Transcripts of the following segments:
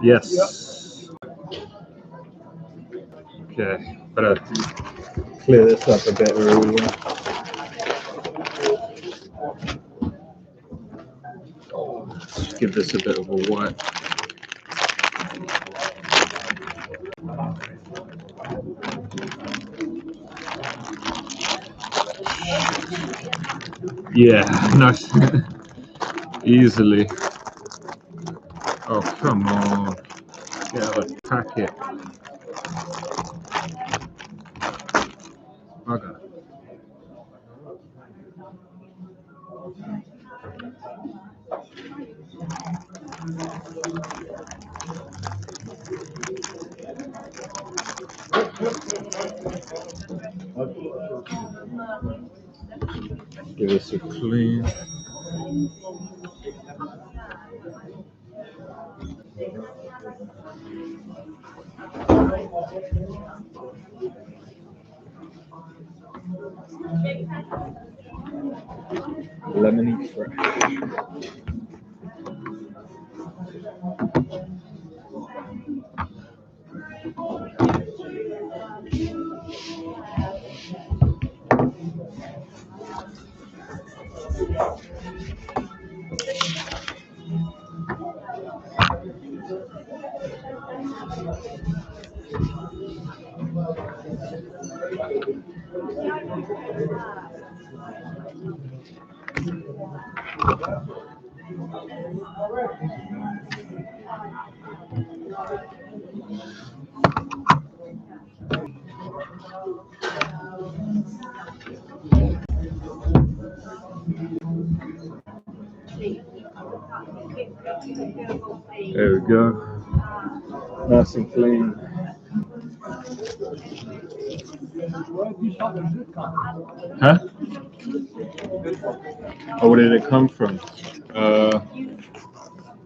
Yes. Okay, better clear this up a bit earlier. Just give this a bit of a wipe. Yeah, nice. Easily. Oh, come on. Get out of the packet. Okay. Give this a clean. Lemony fresh. There we go. Nice and clean. Huh? Oh, where did it come from?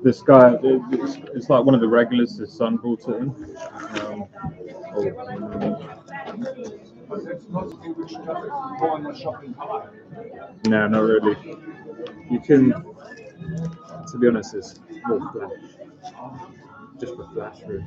This guy, it's like one of the regulars, his son brought it in. No, not really. You can, to be honest, it's more flash. Just for flash, really.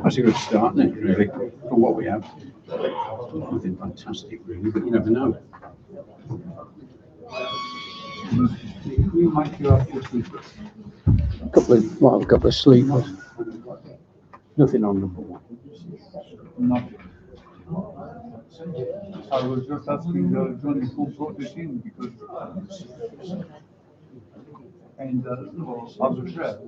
That's a good start, isn't it, really, for what we have. Nothing fantastic, really, but you never know. We might have a few sleepers. Might have a couple of sleepers. Nothing on number one. Nothing. I was just asking Johnny who brought it in because and as a share,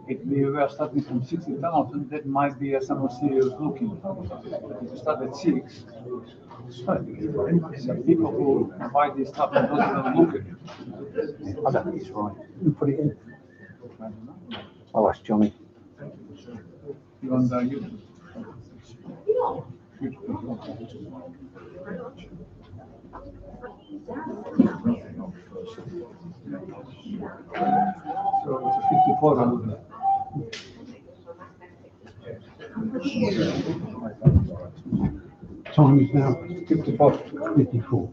if we were starting from 60,000, that might be some serious looking. If you start at 6, some people who buy this stuff and don't even look at it. I don't think it's right. You put it in. I don't know. I'll ask Johnny. You on the YouTube? So it's a 54 on Time is now 54. 54.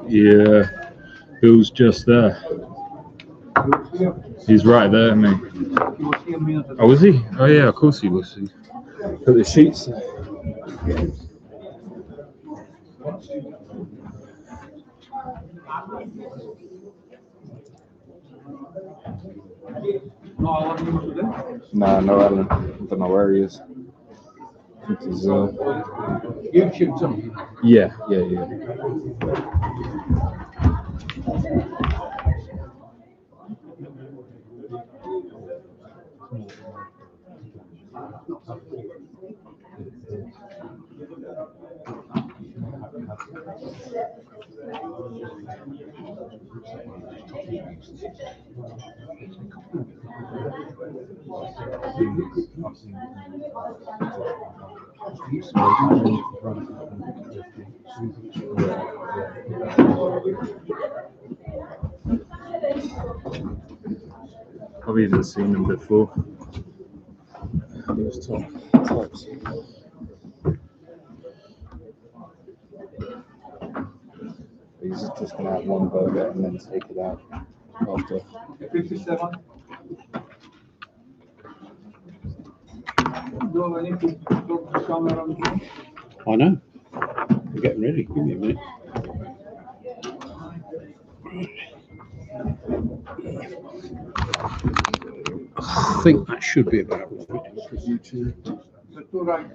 Yeah, Bill's just there. He's right there, mate. He was here a minute ago. Oh, was he? Oh, yeah, of course he was. Put the sheets there. No, I want him today. Nah, no, Alan. I don't know where he is. I think he's, YouTube something. yeah. I've even seen him before. He was top. He's just gonna have one burger and then take it out after. 57. Do I need to talk to someone on here? I know. We're getting ready. Give me a minute. I think that should be about right. The two right.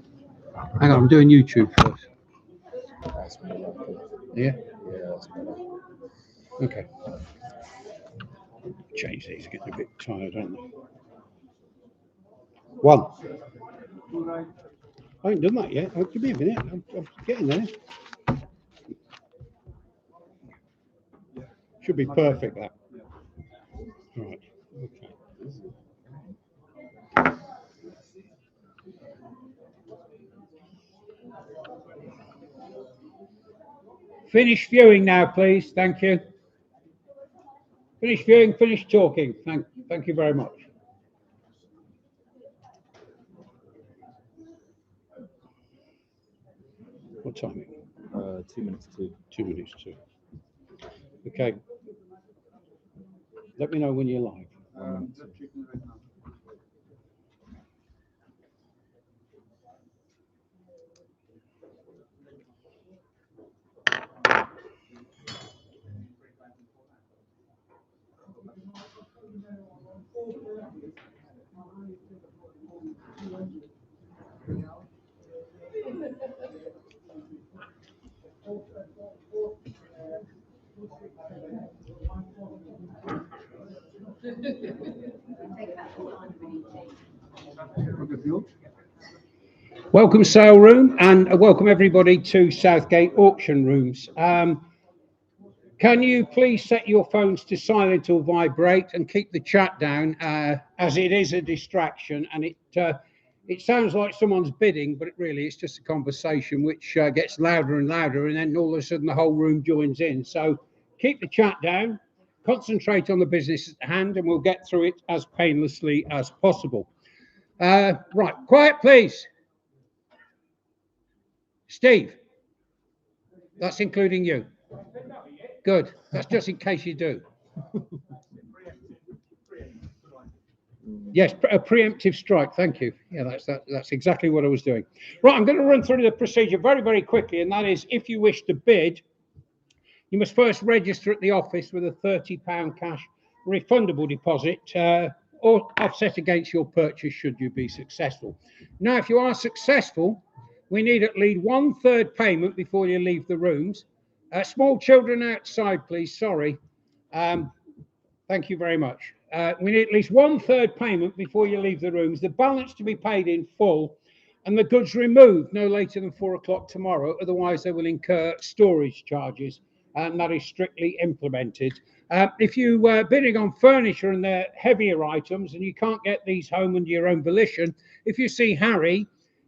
Hang on, I'm doing YouTube first. That's more like it. Yeah? Yeah, that's better. Okay. Change these, getting a bit tired, aren't they? One. Two right. I haven't done that yet. Oh, give me a minute. I'm getting there. Should be perfect, that. Right. Okay. Finish viewing now, please. Thank you. Finish viewing, finish talking. Thank you very much. What time? 2 minutes to. 2 minutes to. Okay. Let me know when you're live. Welcome, sale room, and welcome everybody to Southgate auction rooms. Can you please set your phones to silent or vibrate and keep the chat down, as it is a distraction, and it sounds like someone's bidding, but really it's just a conversation which gets louder and louder, and then all of a sudden the whole room joins in. So keep the chat down, concentrate on the business at hand, and we'll get through it as painlessly as possible. Right, quiet please. Steve, that's including you. Good, that's just in case you do. Yes, a preemptive strike, thank you. Yeah, that's exactly what I was doing. Right, I'm going to run through the procedure very, very quickly, and that is, if you wish to bid, you must first register at the office with a £30 cash refundable deposit, or offset against your purchase should you be successful. Now, if you are successful, we need at least 1/3 payment before you leave the rooms. Small children outside, please. Sorry. Thank you very much. We need at least 1/3 payment before you leave the rooms. The balance to be paid in full, and the goods removed no later than 4 o'clock tomorrow. Otherwise, they will incur storage charges, and that is strictly implemented. If you were bidding on furniture and they're heavier items, and you can't get these home under your own volition, if you see Harry,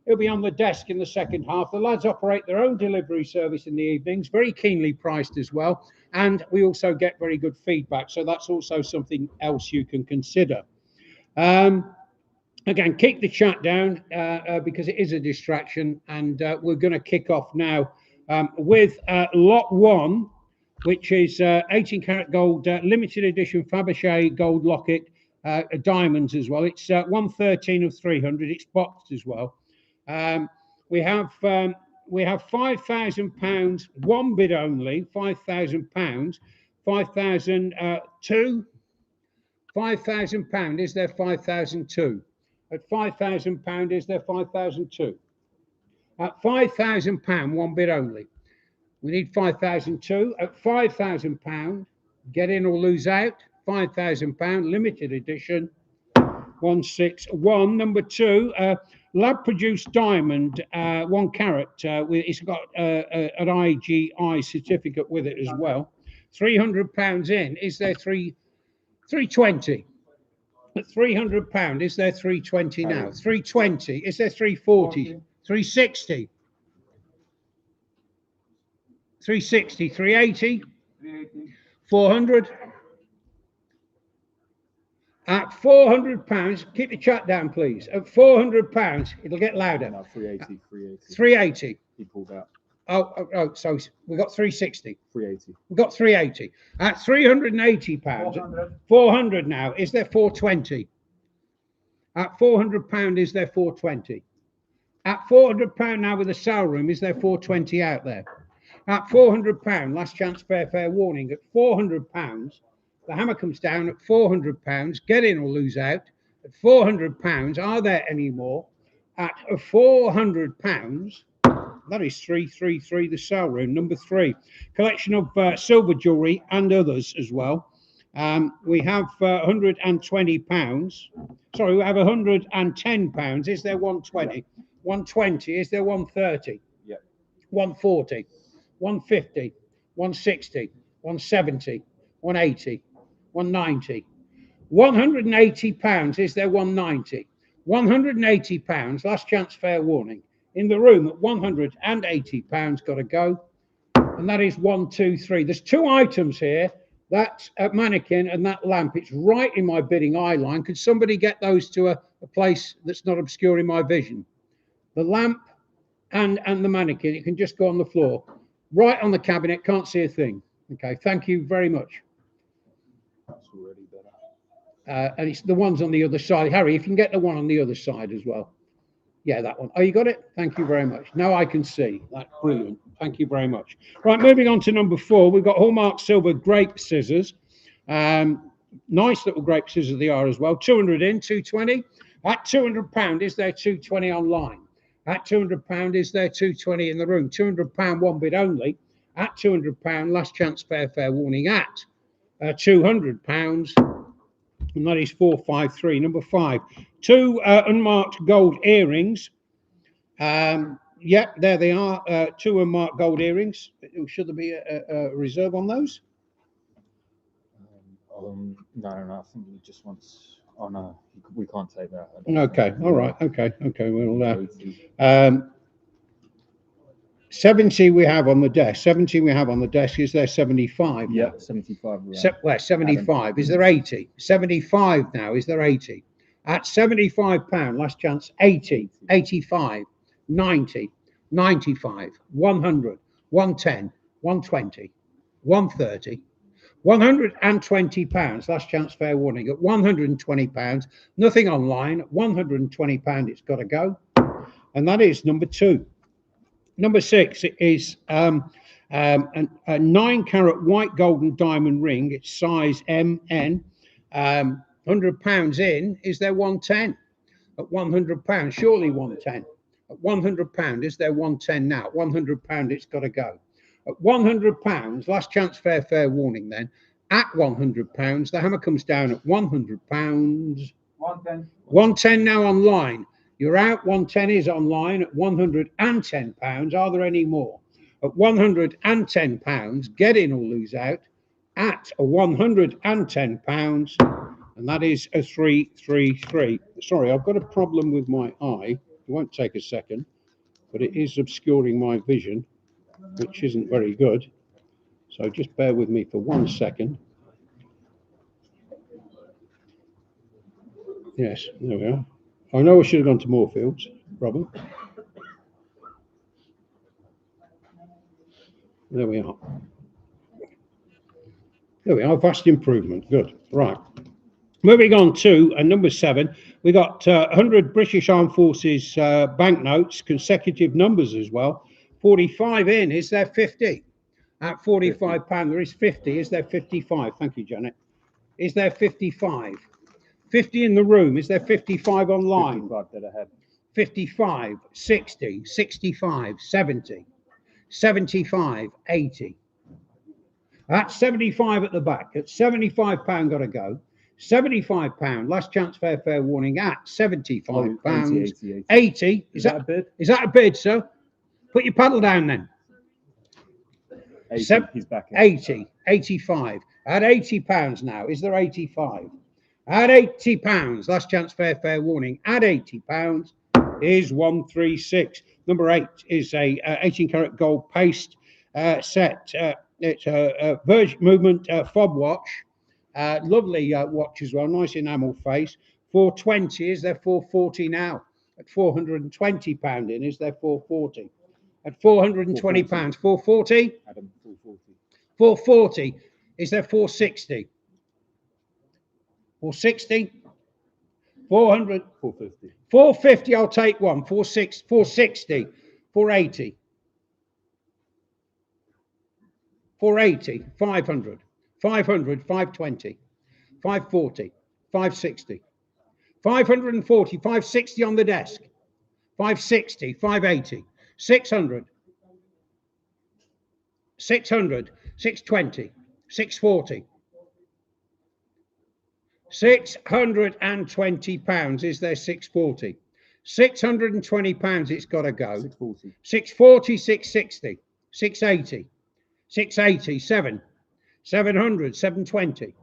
he'll be on the desk in the second half. The lads operate their own delivery service in the evenings, very keenly priced as well. And we also get very good feedback. So that's also something else you can consider. Again, keep the chat down because it is a distraction. And we're going to kick off now with lot one, which is 18 karat gold limited edition Fabergé gold locket diamonds as well. It's 113 of 300. It's boxed as well. We have £5,000, one bid only, £5,000, 5,002. £5,000, is there 5,002? At £5,000, is there 5,002? At £5,000, one bid only. We need 5,002. At £5,000, get in or lose out. £5,000, limited edition. 161. Number 2, lab produced diamond, 1 carat. It's got an IGI certificate with it as well. £300 in. Is there 320? At £300, is there 320 now? 320. Is there 340? 360. 360. 380. 400. At £400, keep the chat down, please. At £400, it'll get louder. No, 380. 380. He pulled out. Oh, so we got 360. 380. We got 380. At £380, 400 now. Is there 420? At £400, is there 420? At £400 now with the sale room, is there 420 out there? At £400, last chance, fair warning. At £400, the hammer comes down at £400. Get in or lose out. At £400, are there any more? At £400, that is 333, the sale room. Number 3, collection of silver jewellery and others as well. We have £120. Sorry, we have £110. Is there 120? 120. Is there 130? Yeah. 140. 150. 160. 170. 180. 190. £180. Is there 190? £180. Last chance, fair warning. In the room at £180, got to go. And that is 1, 2, 3. There's 2 items here. That mannequin and that lamp. It's right in my bidding eye line. Could somebody get those to a place that's not obscuring my vision? The lamp and the mannequin. It can just go on the floor. Right on the cabinet. Can't see a thing. Okay. Thank you very much. That's already better. And it's the ones on the other side. Harry, if you can get the one on the other side as well. Yeah, that one. Oh, you got it? Thank you very much. Now I can see. That's brilliant. Thank you very much. Right, moving on to number 4. We've got Hallmark Silver grape scissors. Nice little grape scissors they are as well. 200 in, 220. At £200, is there 220 online? At £200, is there 220 in the room? £200, one bid only. At £200, last chance, fair warning. At £200. And that is 453. Number 5, 2 unmarked gold earrings. Yeah, there they are. 2 unmarked gold earrings. Should there be a reserve on those? No. I think he just wants. Oh no, we can't take that. Okay. All right. Okay. We'll. 70 we have on the desk. 70 we have on the desk. Is there 75? Yeah, 75. Where 75? Is there 80? 75 now. Is there 80? At £75, last chance. 80, 85, 90, 95, 100, 110, 120, 130. £120, last chance, fair warning. At £120, nothing online. At £120, it's got to go. And that is number 2. Number 6 is a 9-carat white golden diamond ring. It's size MN. £100 in. Is there 110? At £100, surely 110. At £100, is there 110 now? At £100, it's got to go. At £100, last chance, fair warning then. At £100, the hammer comes down at £100. 110. 110 now online. You're out. 110 is online at £110. Are there any more? At £110, get in or lose out. At £110, and that is a 333. Sorry, I've got a problem with my eye. It won't take a second, but it is obscuring my vision, which isn't very good. So just bear with me for 1 second. Yes, there we are. I know I should have gone to Moorfields, Robin. There we are. There we are. Vast improvement. Good. Right. Moving on to number 7, we got 100 British Armed Forces banknotes, consecutive numbers as well. 45 in, is there 50? At £45, there is 50. Is there 55? Thank you, Janet. Is there 55? 50 in the room. Is there 55 online? 55 dead ahead. 55, 60, 65, 70, 75, 80. That's 75 at the back. At £75 got to go. £75. Last chance fair warning at £75. 80. Is that a bid? Is that a bid, sir? Put your paddle down then. 80. He's back in. 80. 85. At £80 now. Is there 85? At £80. Last chance fair warning. At £80 is 136. Number 8 is a 18 karat gold paste set. It's a Virgin Movement fob watch. Lovely watch as well. Nice enamel face. 420. Is there 440 now? At £420 in. Is there 440? At £420. 440? Adam, 440. 440. Is there 460? 460? 400? 450. 450, I'll take one. 460. 480. 480. 500. 500. 520. 540. 560. 540. 560 on the desk. 560. 580. 600. 600. 620. 640. £620. Is there 640? £620. It's got to go. 640. 640. 660. 680. 680. 700. 720.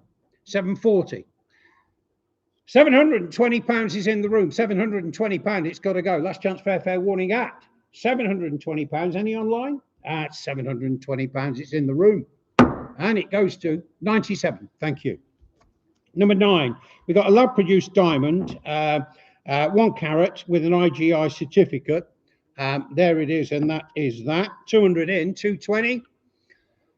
740. £720 is in the room. £720. It's got to go. Last chance fair warning at £720. Any online? At £720. It's in the room. And it goes to 97. Thank you. Number 9, we got a lab produced diamond, 1 carat with an IGI certificate. There it is, and that is that. 200 in, 220.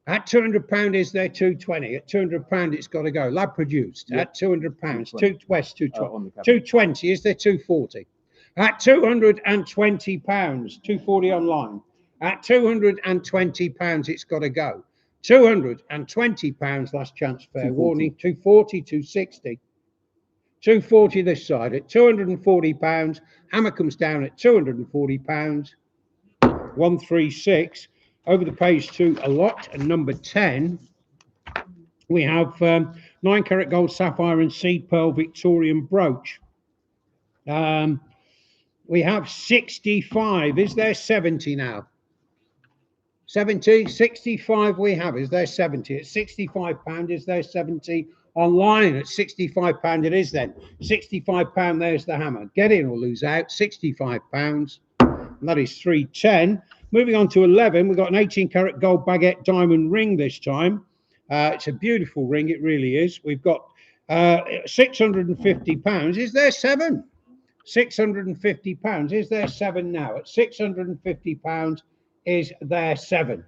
At £200 is there 220. At £200 it's got to go. Lab produced. Yep. At £200. 220. 220 is there 240. At £220, 240 online. At £220 it's got to go. £220. Last chance fair warning. 240. 260. 240 this side. At £240. Hammer comes down at £240. 136. Over the page to a lot. And number 10, we have 9 karat gold sapphire and seed pearl Victorian brooch. We have 65. Is there 70 now? 70, 65 we have. Is there 70? At £65, is there 70 online? At £65 it is then. £65, there's the hammer. Get in or lose out. £65. And that is 310. Moving on to 11, we've got an 18 karat gold baguette diamond ring this time. It's a beautiful ring, it really is. We've got £650. Is there 7? £650. Is there 7 now? At £650, is there 7?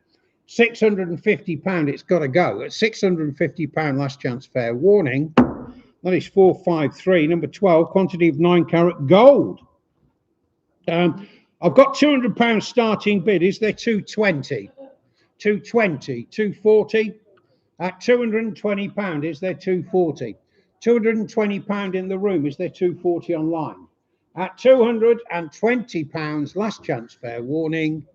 £650, it's got to go. At £650, last chance fair warning. That is 453. Number 12, quantity of 9 karat gold. I've got £200 starting bid. Is there 220? 220, 240. At £220, is there 240? £220 in the room. Is there 240 online? At £220, last chance fair warning.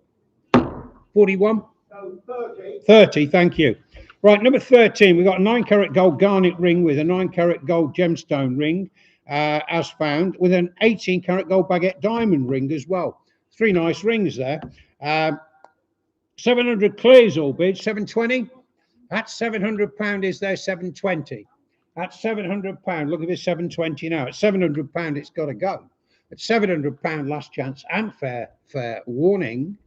41? No, 30. 30, thank you. Right, number 13, we've got a 9 karat gold garnet ring with a 9 karat gold gemstone ring, as found, with an 18 karat gold baguette diamond ring as well. 3 nice rings there. 700 clears all bid. 720. At £700, is there 720? At £700, look at this 720 now. At £700, it's got to go. At £700, last chance and fair warning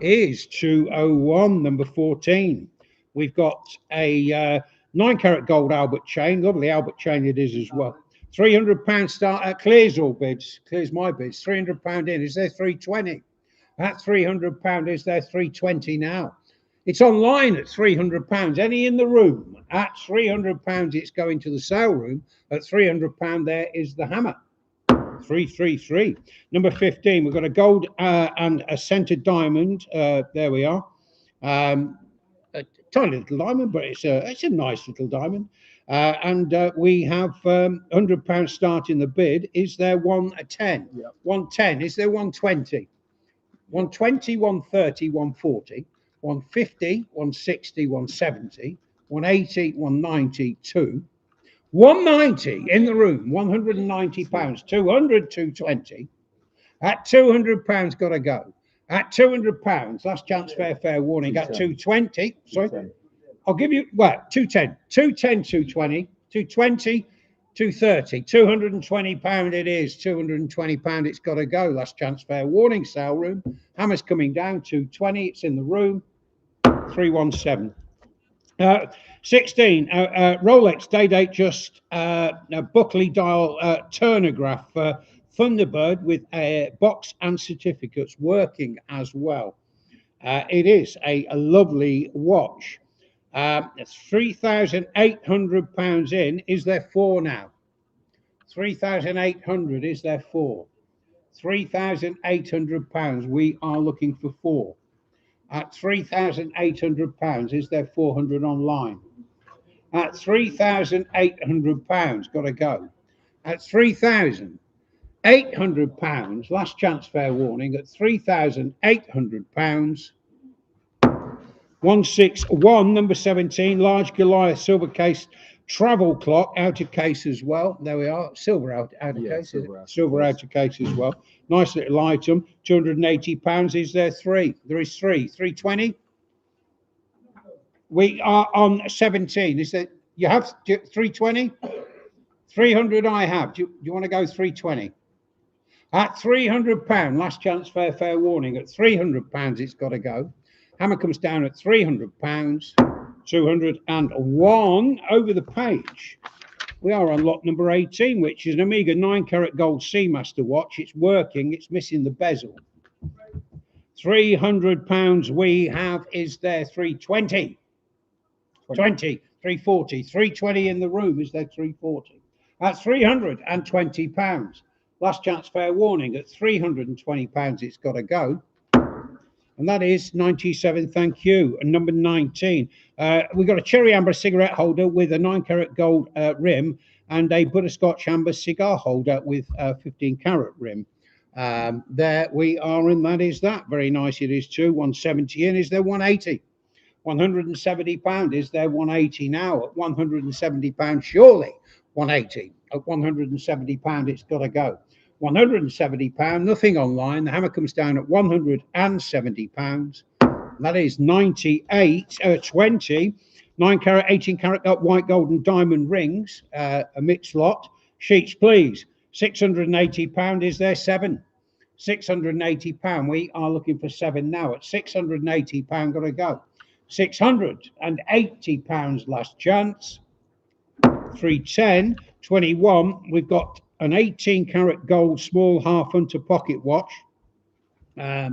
is 201, number 14. We've got a 9 karat gold Albert chain. Lovely Albert chain it is as well. £300 start at clears all bids. Clears my bids. £300 in. Is there 320? At £300, is there 320 now? It's online at £300. Any in the room at £300, it's going to the sale room. At £300, there is the hammer. 333. Number 15, we've got a gold and a centered diamond. There we are. A tiny little diamond, but it's a nice little diamond. And we have £100 starting the bid. Is there 110? Yep. 110. Is there 120? 120, 130, 140, 150, 160, 170, 180, 190, 2. 190 in the room, £190, 200, 220. At £200, got to go. At £200, last chance, fair warning. At 220, sorry, 210. I'll give you, well, 210, 210, 220, 220, 230, £220 it is, £220 it's got to go. Last chance, fair warning, sale room. Hammer's coming down, 220, it's in the room, 317. 16, Rolex day date just Buckley dial Turnograph Thunderbird with box and certificates working as well. It is a lovely watch. £3,800 in. Is there 4 now? 3,800. Is there 4? £3,800. We are looking for 4. At £3,800, is there 400 online? At £3,800, got to go. At £3,800, last chance, fair warning. At £3,800, 161, number 17, large Goliath silver case travel clock, outer case as well. There we are, silver outer case, silver outer case as well. Nice little item, £280. Is there 3? There is 3. 320. We are on 17. Is that you have 320? 300 I have. Do you want to go 320? At £300, last chance, fair warning. At £300, it's got to go. Hammer comes down at £300, 201 over the page. We are on lot number 18, which is an Omega 9-carat gold Seamaster watch. It's working, it's missing the bezel. £300 we have. Is there 320? 20, 340, 320 in the room. Is there 340? At £320. Last chance, fair warning. At £320, it's got to go. And that is 97, thank you. And number 19, we've got a cherry amber cigarette holder with a 9-carat gold rim and a butterscotch amber cigar holder with a 15-carat rim. There we are, and that is that. Very nice it is too. 170 in. Is there 180? £170. Is there 180 now? At £170, surely 180. At £170, it's got to go. £170, nothing online. The hammer comes down at £170. That is 20, 9-carat, 18-carat white gold and diamond rings, a mixed lot. Sheets, please. £680. Is there 7? £680. We are looking for 7 now. At £680, got to go. £680 last chance. 310, 21. We've got an 18-carat gold small half hunter pocket watch. Yeah,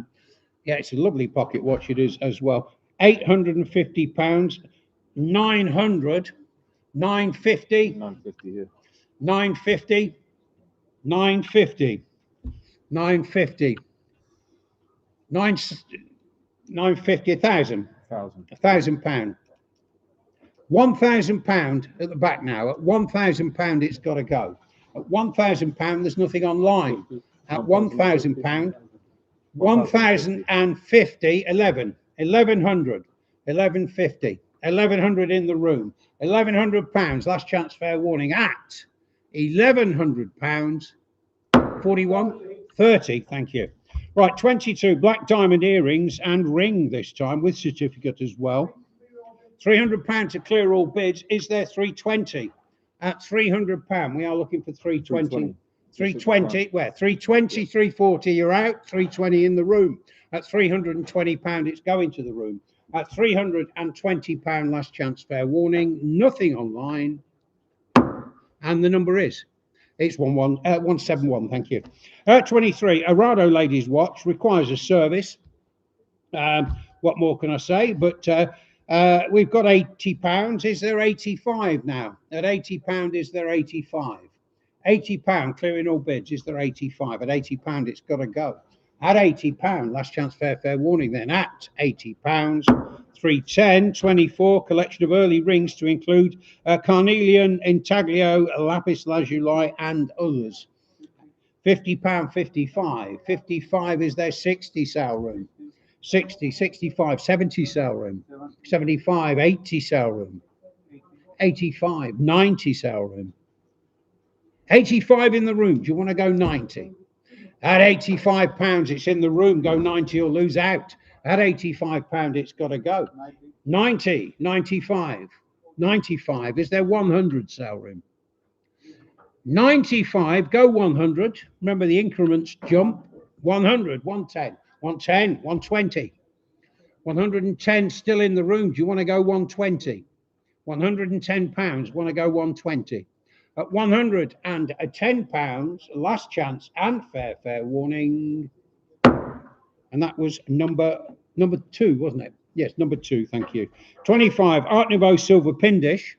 it's a lovely pocket watch it is as well. £850, 900, 950, 950 here. 950, 950, 950, 950, 1,000, £1,000. £1,000 at the back now. At £1,000, it's got to go. At £1,000, there's nothing online. At £1,000, 1,050, 11, 1,100, 1,150, 1,100 in the room. £1,100. Last chance, fair warning. At £1,100, 41, 30. Thank you. Right, 22 black diamond earrings and ring this time with certificate as well. £300 to clear all bids. Is there 320? At £300, we are looking for 320. 320, where? 320, 340, you're out. 320 in the room. At £320, it's going to the room. At £320, last chance, fair warning. Nothing online. And the number is? It's 171, thank you. 23, Arado ladies watch, requires a service. what more can I say? But we've got £80. Is there 85 now? At £80, is there 85? £80, clearing all bids. Is there 85? At £80, it's got to go. At £80, last chance fair warning then. At £80, 310, 24, collection of early rings to include carnelian, intaglio, lapis lazuli, and others. £50, 55. 55 is there 60 sale room. 60, 65, 70 sale room. 75, 80 sale room. 85, 90 sale room. 85 in the room. Do you want to go 90? At £85, it's in the room. Go 90 or lose out. At £85, it's got to go. 90, 95, 95. Is there 100 sale room? 95, go 100. Remember the increments jump. 100, 110, 110, 120. 110 still in the room. Do you want to go 120? £110. Want to go 120? At £110, last chance and fair warning. And that was number 2, wasn't it? Yes, number 2. Thank you. 25, Art Nouveau silver pin dish.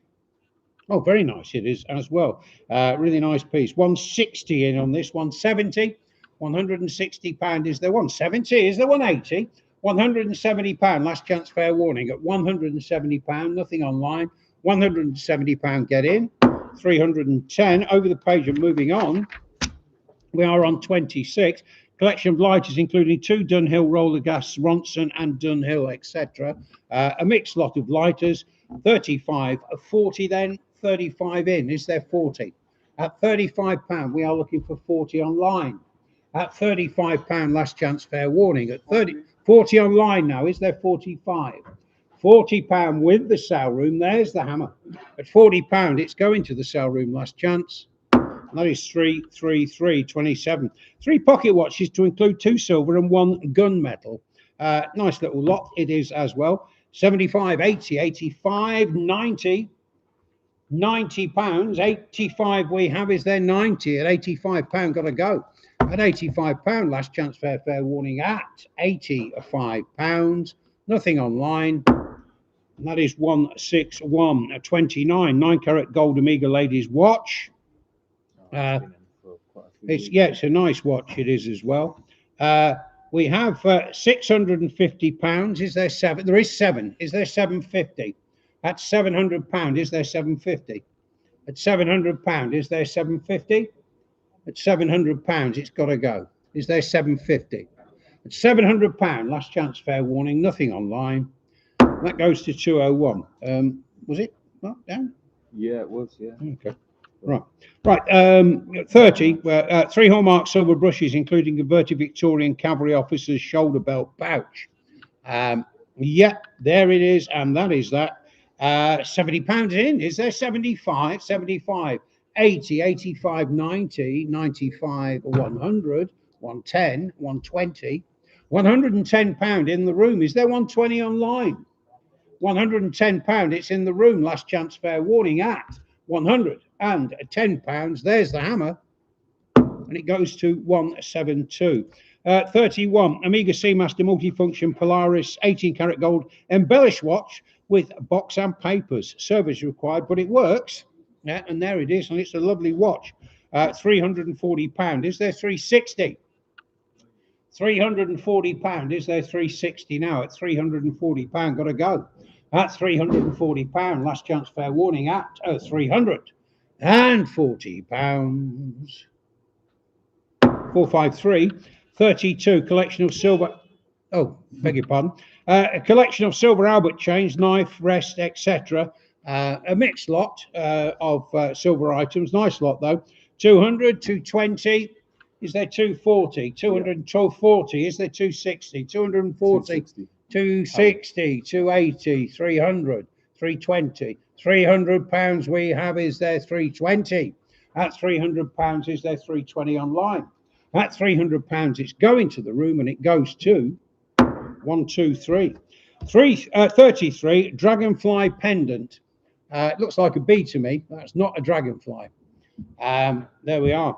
Oh, very nice it is as well. Really nice piece. 160 in on this. 170. £160. Is there 170? Is there 180? £170. Last chance fair warning. At £170. Nothing online. £170. Get in. 310 over the page and moving on. We are on 26. Collection of lighters, including 2 Dunhill roller gas, Ronson and Dunhill, etc. A mixed lot of lighters. 35, 40 then, 35 in. Is there 40? At £35, we are looking for 40 online. At £35, last chance fair warning. At 40 online now. Is there 45? £40 with the sale room. There's the hammer. At £40, it's going to the sale room. Last chance. And that is 333.27. 3 pocket watches to include 2 silver and 1 gunmetal. Nice little lot it is as well. 75, 80, 85, 90. £90. 85 we have. Is there 90? At £85, got to go. At £85, last chance fair warning. At £85, nothing online. And that is 161, 29, 9-carat gold Omega ladies watch. It's a nice watch. It is as well. We have £650. Is there 7? There is 7. Is there 750? At £700. Is there 750? At £700. Is there 750? At £700, it's got to go. Is there 750? At £700, last chance fair warning. Nothing online. That goes to 201. Was it not down? Yeah, it was. Yeah. Okay. Right. 30. 3 Hallmark silver brushes, including converted Victorian cavalry officer's shoulder belt pouch. Yeah, there it is, and that is that. £70 in. Is there 75? 75. 80, 85, 90, 95, 100, 110, 120. £110 in the room. Is there 120 online? £110. It's in the room. Last chance fair warning at £110. There's the hammer, and it goes to 172. 31 Omega Seamaster multifunction Polaris 18-karat gold embellished watch with box and papers. Service required, but it works. Yeah, and there it is, and it's a lovely watch. £340. Is there 360? £340. Is there 360 now? At £340, got to go. At £340, last chance fair warning at £340. 453. 32 collection of silver. Oh, beg your pardon. A collection of silver Albert chains, knife, rest, etc. A mixed lot of silver items. Nice lot though. 200, 220. Is there 240? 240. Is there 260? 240. 260, 280, 300, 320. £300 we have. Is there 320? At £300, is there 320 online? At £300, it's going to the room, and it goes to 33 dragonfly pendant. It looks like a bee to me. That's not a dragonfly. There we are.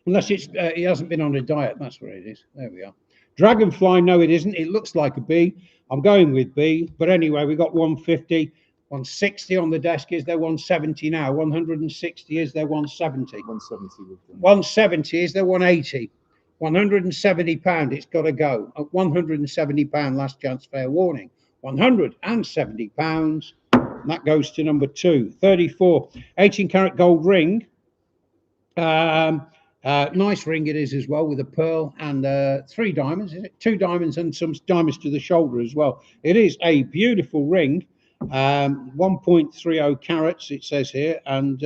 Unless he hasn't been on a diet. That's where it is. There we are. Dragonfly, no, it isn't. It looks like a bee. I'm going with B, but anyway, we got 150, 160 on the desk. Is there 170 now? 160, is there 170? 170. 170, is there 180? 170 pound, it's got to go. At 170 pound, last chance, fair warning. 170 pounds, and that goes to number 2. 34, 18 karat gold ring. Nice ring it is as well, with a pearl and 3 diamonds. Is it 2 diamonds and some diamonds to the shoulder as well? It is a beautiful ring. 1.30 carats it says here, and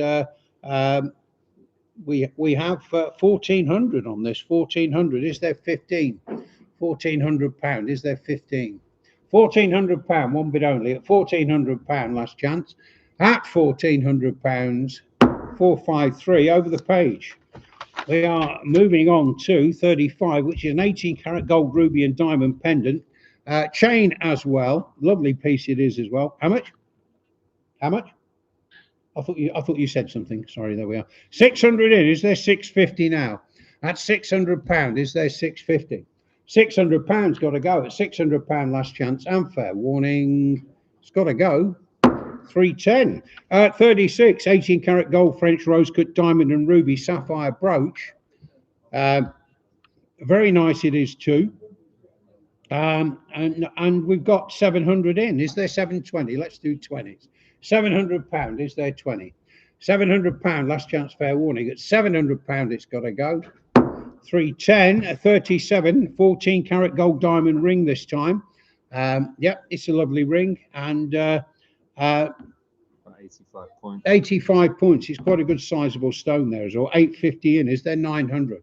we have 1400 on this. 1400, is there 15? 1400 pound, is there 15? 1400 pound, one bid only at 1400 pound, last chance. At 1400 pounds, 453 over the page. We are moving on to 35, which is an 18 karat gold ruby and diamond pendant, chain as well. Lovely piece it is as well. How much? How much? I thought you said something. Sorry, there we are. 600 in. Is there 650 now? At 600 pound, is there 650? 600 pounds got to go. At 600 pound, last chance and fair warning. It's got to go. 310. 36, 18 karat gold French rose cut diamond and ruby sapphire brooch. Very nice it is too. And we've got 700 in. Is there 720? Let's do 20s. 700 pound, is there 20? 700 pound, last chance fair warning. At 700 pound, it's got to go. 310. 37, 14 karat gold diamond ring this time. Yep, it's a lovely ring, and 85 points. 85 points. It's quite a good sizable stone there as well. 850 in. Is there 900?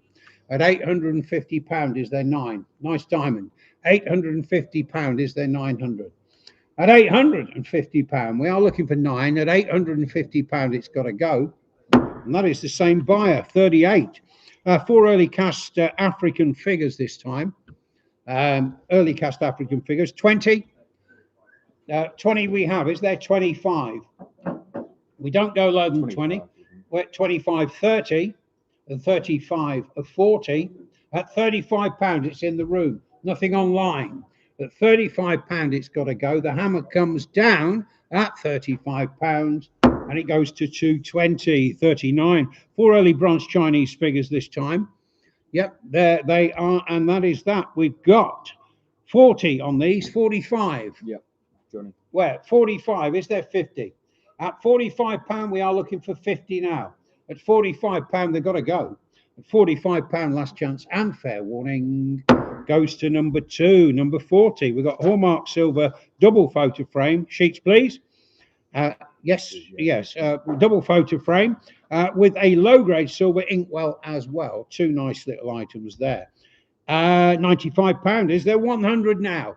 At 850 pound, is there 9? Nice diamond. 850 pound, is there 900? At 850 pound, we are looking for 9. At 850 pound, it's got to go, and that is the same buyer. 38. 4 early cast African figures this time. Early cast African figures. 20. 20 we have. Is there 25? We don't go lower than 20. We're at 25, 30, and 35 of 40. At 35 pound, it's in the room. Nothing online. At 35 pound, it's got to go. The hammer comes down at 35 pounds, and it goes to 220, 39. 4 early bronze Chinese figures this time. Yep, there they are, and that is that. We've got 40 on these. 45. Yep, Johnny. Where? 45. Is there 50? At 45 pound, we are looking for 50 now. At 45 pound, they've got to go. At 45 pound, last chance and fair warning goes to number 2. Number 40. We've got Hallmark silver double photo frame. Sheets, please. Yes. Double photo frame with a low grade silver inkwell as well. 2 nice little items there. 95 pound. Is there 100 now?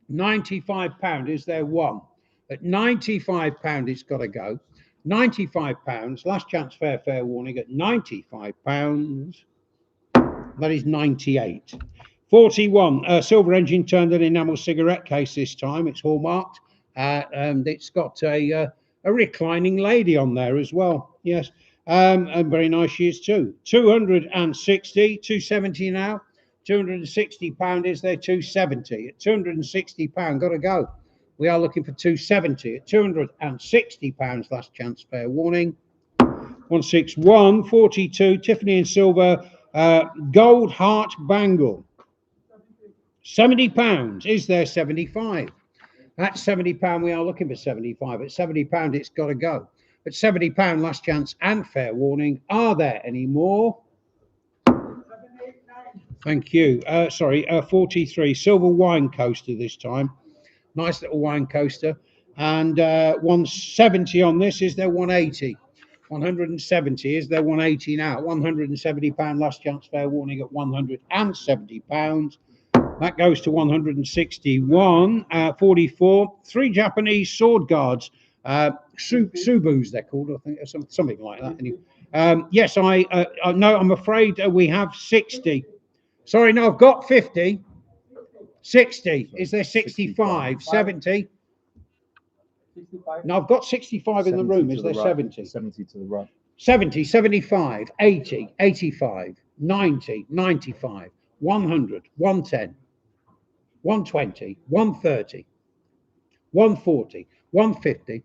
95 pound. Is there 1? At 95 pound, it's got to go. 95 pounds. Last chance fair warning at 95 pounds. That is 98. 41. Silver engine turned an enamel cigarette case this time. It's hallmarked. And it's got a reclining lady on there as well. Yes. And very nice she is too. 260. 270 now. 260 pound, is there 270? At 260 pound, got to go. We are looking for 270. At 260 pounds, last chance fair warning. 161. 42. Tiffany and silver gold heart bangle. 70 pounds. Is there 75? At 70 pound, we are looking for 75. At 70 pound, it's got to go. At 70 pound, last chance and fair warning. Are there any more? Thank you. 43. Silver wine coaster this time. Nice little wine coaster. And 170 on this. Is there 180? 170. Is there 180 now? 170 pound, last chance fair warning at 170 pounds. That goes to 161. 44. 3 Japanese sword guards. Subus, they're called, I think, or something like that. Anyway. Yes, no, I'm afraid we have 60. Sorry, no, I've got 50. 60. Is there 65? 70? No, I've got 65 in the room. Is there 70? 70 to the right. 70, 75, 80, 85, 90, 95, 100, 110. 120, 130, 140, 150,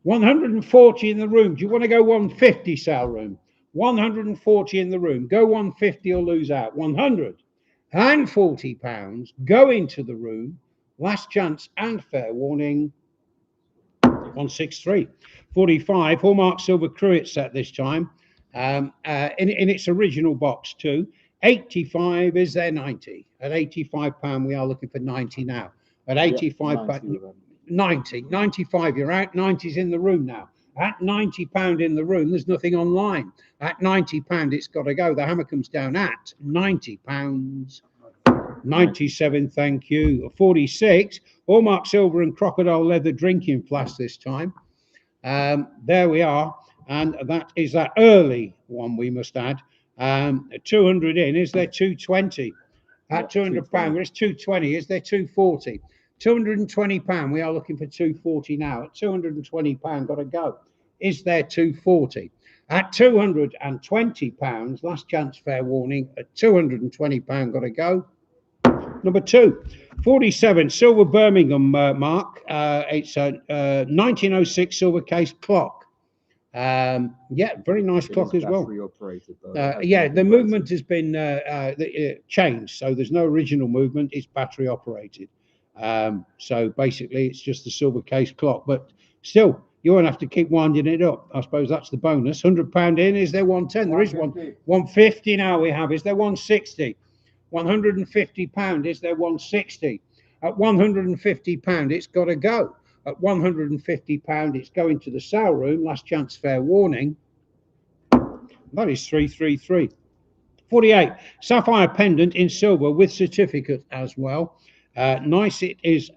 140 in the room. Do you want to go 150, sale room? 140 in the room. Go 150 or lose out. £140. Go into the room. Last chance and fair warning. 163. 45. Hallmark silver cruet set this time. In its original box too. 85 is there 90. At £85 we are looking for 90 now. At 85 90, 95 you're out, 90's in the room now. At £90 in the room, there's nothing online. At £90 it's got to go. The hammer comes down at £90. 97, thank you. 46, Hallmark silver and crocodile leather drinking flask this time. There we are, and that is that early one we must add. 200 in, is there 220? At £200, there's 220, is there 240? £220, we are looking for 240 now. At £220, got to go. Is there 240? At £220, last chance, fair warning. At £220, got to go. Number 2, 47, silver Birmingham mark. It's a 1906 silver case clock. Yeah, very nice clock as well. Yeah, the movement has been changed, so there's no original movement. It's battery operated. So basically, it's just a silver case clock, but still, you won't have to keep winding it up. I suppose that's the bonus. £100 in. Is there 110? There is one. 150 now. We have. Is there 160? £150. Is there 160? At £150, it's got to go. At £150, it's going to the sale room. Last chance, fair warning. That is 333. 48, sapphire pendant in silver with certificate as well. Nice it is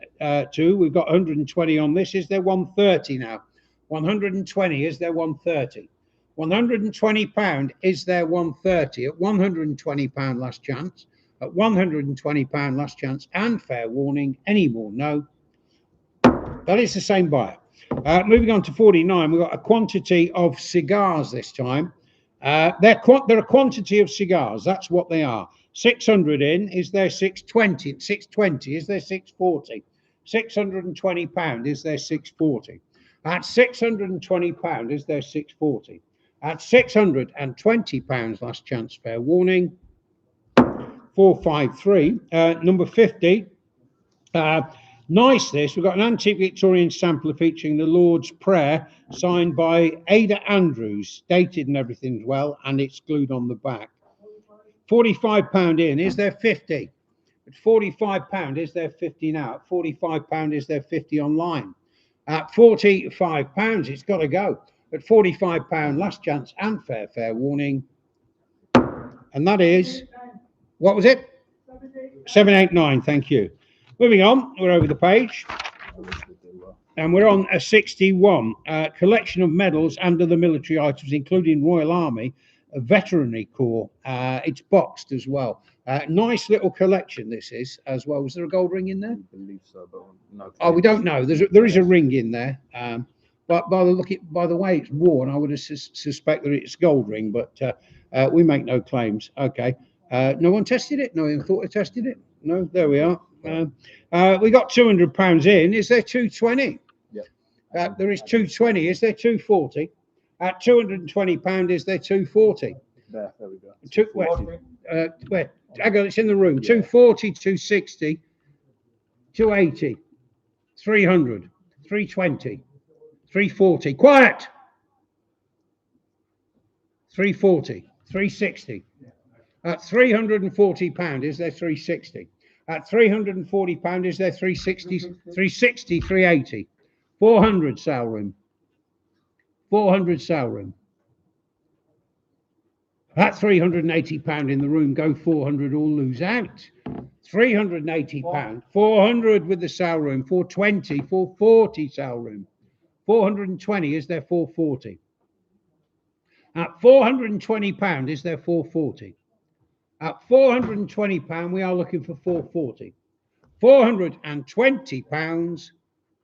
too. We've got 120 on this. Is there 130 now? 120. Is there 130? £120. Is there 130? At £120 last chance. At £120 last chance and fair warning. Any more? No. That is the same buyer. Moving on to 49, we've got a quantity of cigars this time. They're a quantity of cigars. That's what they are. 600 in. Is there 620? 620. Is there 640? £620. Is there 640? At £620, is there 640? At £620, last chance, fair warning. 453. Number 50. Nice this. We've got an antique Victorian sampler featuring the Lord's Prayer signed by Ada Andrews, dated and everything's well, and it's glued on the back. £45 in. Is there 50? At £45, is there 50 now? At £45, is there 50 online? At £45, it's got to go. At £45, last chance and fair warning. And that is, what was it? 789, thank you. Moving on, we're over the page. And we're on a 61, collection of medals and other military items, including Royal Army, a Veterinary Corps. It's boxed as well. Nice little collection this is as well. Was there a gold ring in there? I believe so, but no. Oh, we don't know. There is a ring in there. But by the way it's worn, I would have suspect that it's gold ring, but we make no claims. Okay. No one tested it? No one thought they tested it? No, there we are. We got £200 in. Is there 220? Yeah. There is 220. Is there 240? At £220, is there 240? There we go. Where? Hang on, it's in the room. Yeah. 240, 260, 280, 300, 320, 340. Quiet! 340, 360. At £340, is there 360? At £340, is there 360? 360, 380. 400 sale room. 400 sale room. At £380 in the room, go 400 or lose out. £380. 400 with the sale room. 420, 440 sale room. 420, is there 440? At £420, is there 440? At £420, we are looking for 440. £420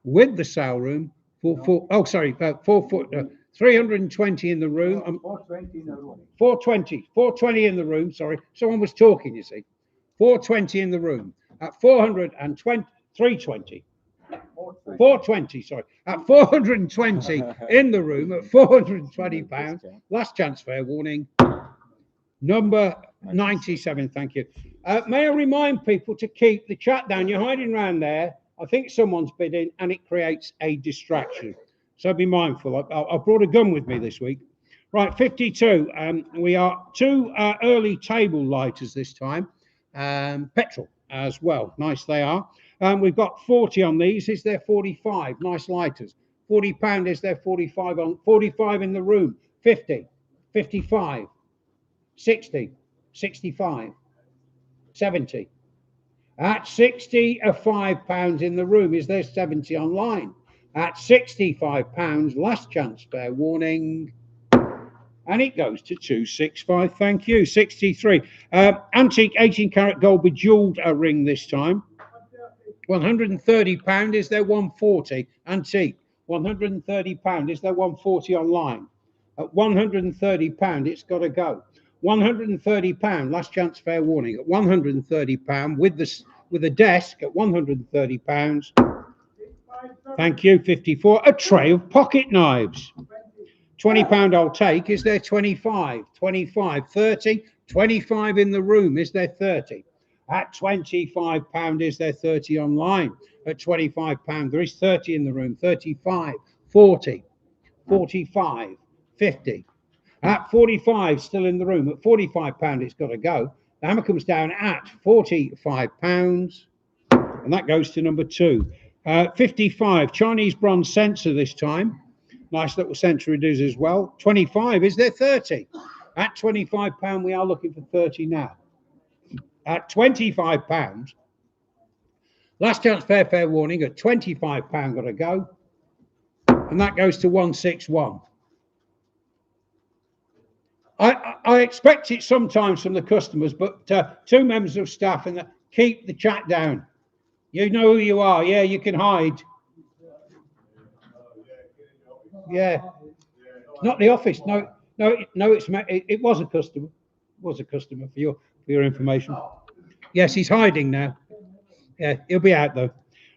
with the sale room. 320 in the room. 420 in the room. 420 in the room. Sorry, someone was talking. You see, 420 in the room. at 420, 320. 420, sorry, at 420 in the room at 420 pounds. Last chance, fair warning. Number 97, thank you. May I remind people to keep the chat down? You're hiding around there. I think someone's bidding and it creates a distraction. So be mindful. I brought a gun with me this week. Right, 52. We are two early table lighters this time. Petrol as well. Nice they are. We've got 40 on these. Is there 45? Nice lighters. £40. Is there 45 on? 45 in the room. 50, 55, 60, 65, 70. At 65 pounds in the room, is there 70 online? At 65 pounds, last chance, fair warning. And it goes to 265. Thank you. 63. Antique 18 karat gold bejeweled ring this time. £130. Is there 140? Antique. £130. Is there 140 online? At £130, it's got to go. £130. Last chance, fair warning. At £130 with the desk at £130. Thank you. 54. A tray of pocket knives. £20 I'll take. Is there 25? 25. 30. 25 in the room. Is there 30? At £25, is there 30 online? At £25, there is 30 in the room. 35. 40. 45. 50. At 45, still in the room. At £45, it's got to go. The hammer comes down at £45, and that goes to number 2. 55, Chinese bronze sensor this time. Nice little sensor it is as well. 25, is there 30? At £25, we are looking for 30 now. At £25, last chance, fair warning. At £25, got to go, and that goes to 161. I expect it sometimes from the customers, but two members of staff and keep the chat down. You know who you are. Yeah, you can hide. Yeah, not the office. No. It was a customer. It was a customer for your information. Yes, he's hiding now. Yeah, he'll be out though.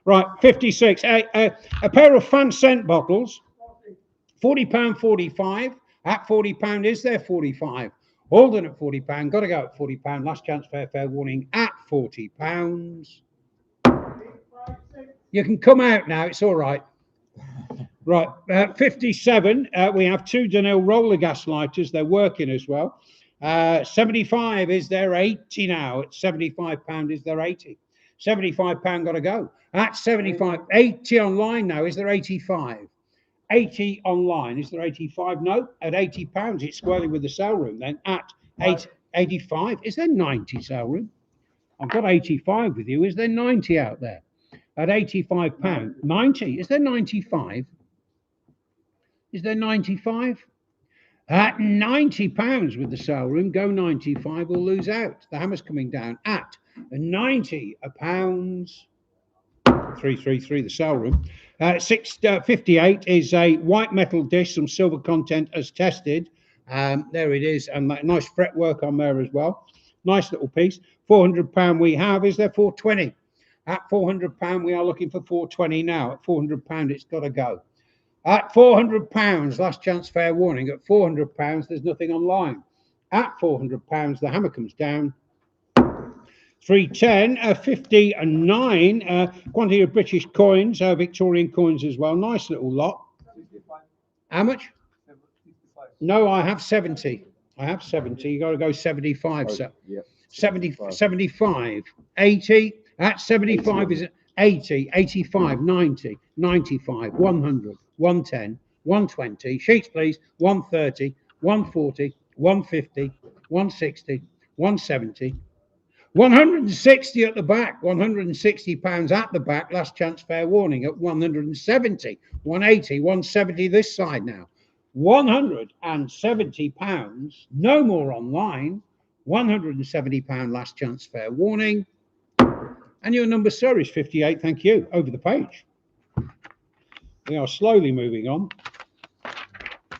Right, 56. A pair of fan scent bottles. £40, 45. At £40, is there 45? Holden at £40, got to go at £40. Last chance, fair warning. At £40. You can come out now. It's all right. Right, 57. We have 2 Dunhill roller gas lighters. They're working as well. 75. Is there 80 now? At £75, is there 80? £75 got to go. At 75, 80 online now. Is there 85? 80 online. Is there 85? No. At £80, it's squarely with the sale room. Then at 85, is there 90 sale room? I've got 85 with you. Is there 90 out there? At £85, 90. Is there 95? Is there 95? At £90 with the sale room, go 95 or lose out. The hammer's coming down at £90. 333, the sale room. 658 is a white metal dish, some silver content as tested. There it is, and that nice fretwork on there as well. Nice little piece. £400 we have. Is there 420? At £400, we are looking for 420 now. At £400, it's got to go. At £400, last chance, fair warning. At £400, there's nothing online. At £400, the hammer comes down. 310, 59, quantity of British coins, Victorian coins as well. Nice little lot. How much? No, I have 70. I have 70. You got to go 75. So yeah. 70, 75, 80. At 75 is 80, 85, 90, 95, 100, 110, 120. Sheets, please. 130, 140, 150, 160, 170. 160 at the back, £160 at the back, last chance, fair warning, at 170, 180, 170 this side now. £170, no more online, £170 last chance, fair warning. And your number, sir, is 58, thank you. Over the page. We are slowly moving on.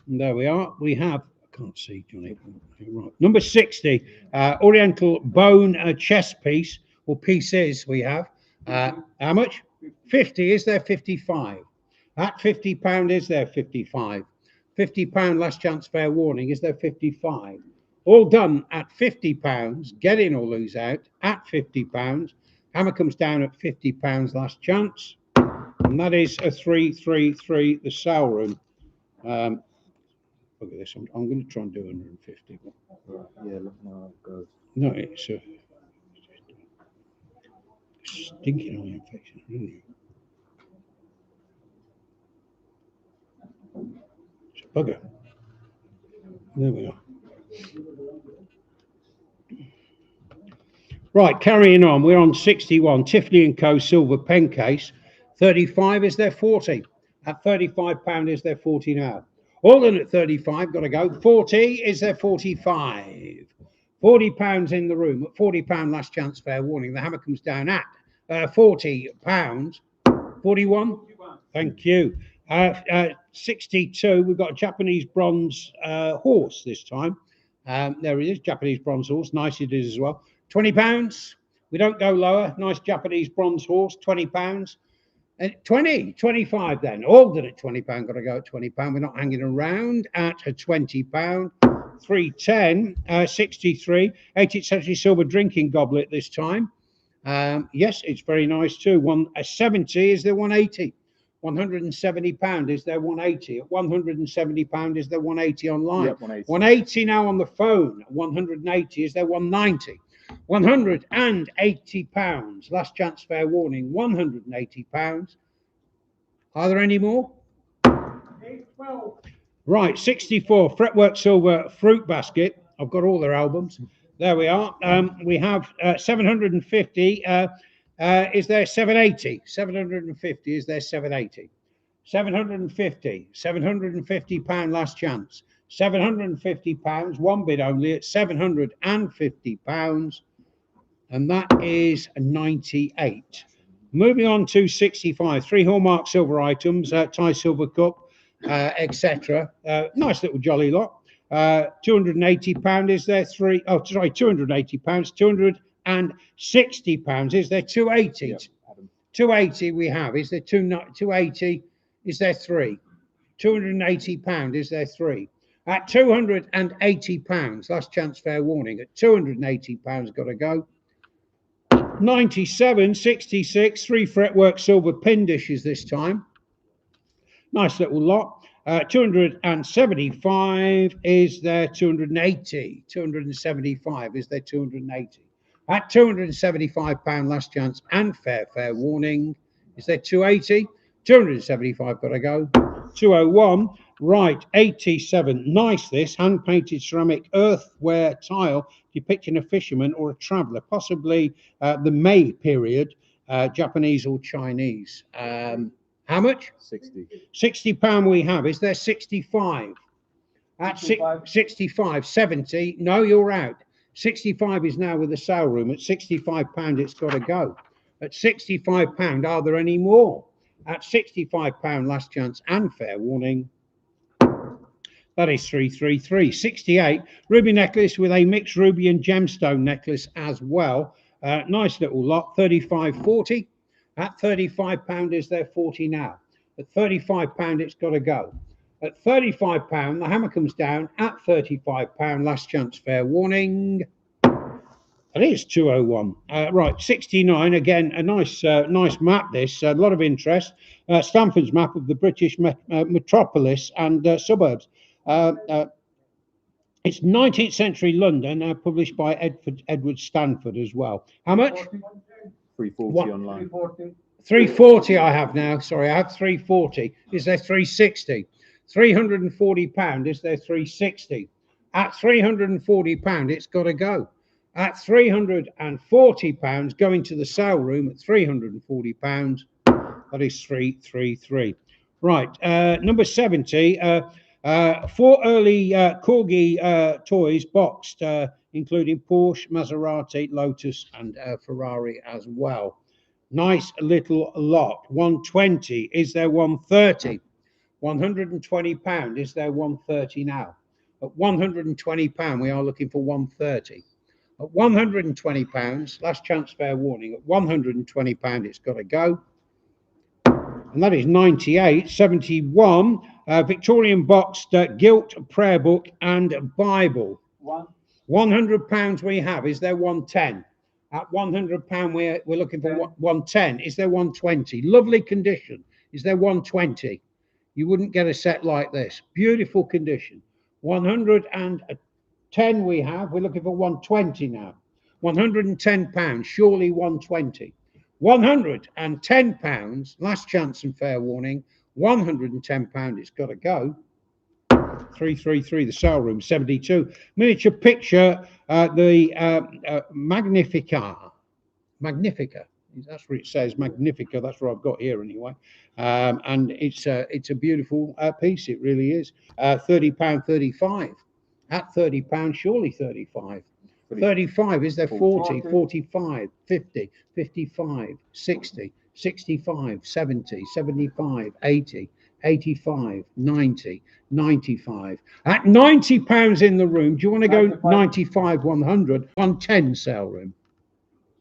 And there we are. We have, I can't see, Johnny. Right. Number 60, Oriental bone chess piece, or pieces we have. How much? 50. Is there 55? At £50, is there 55? £50 last chance fair warning. Is there 55? All done at £50. Get in or lose out at £50. Hammer comes down at £50 last chance. And that is a 333, the sale room. Look at this. I'm going to try and do 150. Yeah, look how it goes. No, it's a stinking eye infection, isn't it? It's a bugger. There we are. Right, carrying on. We're on 61. Tiffany & Co. silver pen case. 35. Is there 40? At £35, is there 40 now? All in at 35. Got to go. 40. Is there 45? £40 in the room. At £40 last chance fair warning. The hammer comes down at £40. 41. Thank you. 62. We've got a Japanese bronze horse this time. There it is, Japanese bronze horse. Nice it is as well. £20. We don't go lower. Nice Japanese bronze horse. £20. And 20, 25 then. All done at £20. Got to go at £20. We're not hanging around at a £20. 310, 63. 18th century silver drinking goblet this time. Yes, it's very nice too. 170. Is there 180? £170. Is there 180? At £170. Is there 180 online? Yep, 180. 180 now on the phone. 180. Is there 190? £180. Last chance fair warning. £180. Are there any more? Right, 64. Fretwork silver fruit basket. I've got all their albums. There we are. We have 750. Is there 780? 750. Is there 780? 750. £750 last chance. £750. One bid only at £750. And that is 98. Moving on to 65. 3 Hallmark silver items, Thai silver cup, etc. Nice little jolly lot. £280. Is there 3? Oh, sorry, £280. £260. Is there 280? Yep, 280 we have. Is there 280? Is there 3? £280. Is there 3? At £280, last chance fair warning. At £280, got to go. 97, 66, 3 fretwork silver pin dishes this time. Nice little lot. 275. Is there 280? 275. Is there 280? At £275 last chance and fair warning. Is there 280? 275 got to go. 201. Right, 87. Nice this. Hand-painted ceramic earthenware tile depicting a fisherman or a traveller, possibly the Mei period, Japanese or Chinese. How much? 60. £60 we have. Is there 65? At 65, 70. No, you're out. 65 is now with the sale room. At £65, it's got to go. At £65, are there any more? At £65, last chance and fair warning. That is 333. 68, ruby necklace with a mixed ruby and gemstone necklace as well. Nice little lot. 35.40. At £35, is there 40 now? At £35, it's got to go. At £35, the hammer comes down. At £35, last chance fair warning. It is 201. Right, 69. Again, a nice map. This a lot of interest. Stanford's map of the British metropolis and suburbs. It's 19th century London, published by Edward Stanford as well. How much? 340 online. 340 I have now. Sorry, I have 340. Is there 360? £340. Is there 360? At £340, it's got to go. At £340, going to the sale room at £340. That is 333. Right, number 70. 4 early Corgi toys boxed, including Porsche, Maserati, Lotus, and Ferrari as well. Nice little lot. 120. Is there 130? £120. Is there 130 now? At £120, we are looking for 130. At £120, last chance fair warning, at £120 it's got to go. And that is 98.71. Victorian boxed gilt prayer book and Bible. £100 we have. Is there 110? At £100 we're looking for 110. Is there 120? Lovely condition. Is there 120? You wouldn't get a set like this. Beautiful condition. 110 we have. We're looking for 120 now. £110. Surely 120. £110. Last chance and fair warning. £110. It's got to go. 333, the sale room, 72. Miniature picture, the Magnifica. That's what it says, Magnifica. That's what I've got here anyway. And it's a beautiful piece. It really is. £30.35. At £30, surely 35. 35, is there 40, 45, 50, 55, 60, 65, 70, 75, 80, 85, 90, 95. At £90 in the room, do you want to go 95, 100, 110 sale room?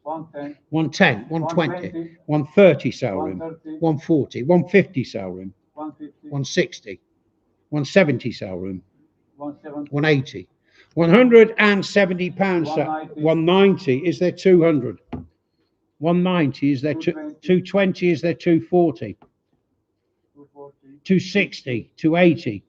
110, 110, 120, 130 sale room, 140, 150 sale room, 160, 170 sale room, 180. £170, 190. Is there 200? 190. Is there 220? Is there 240? 260, 280.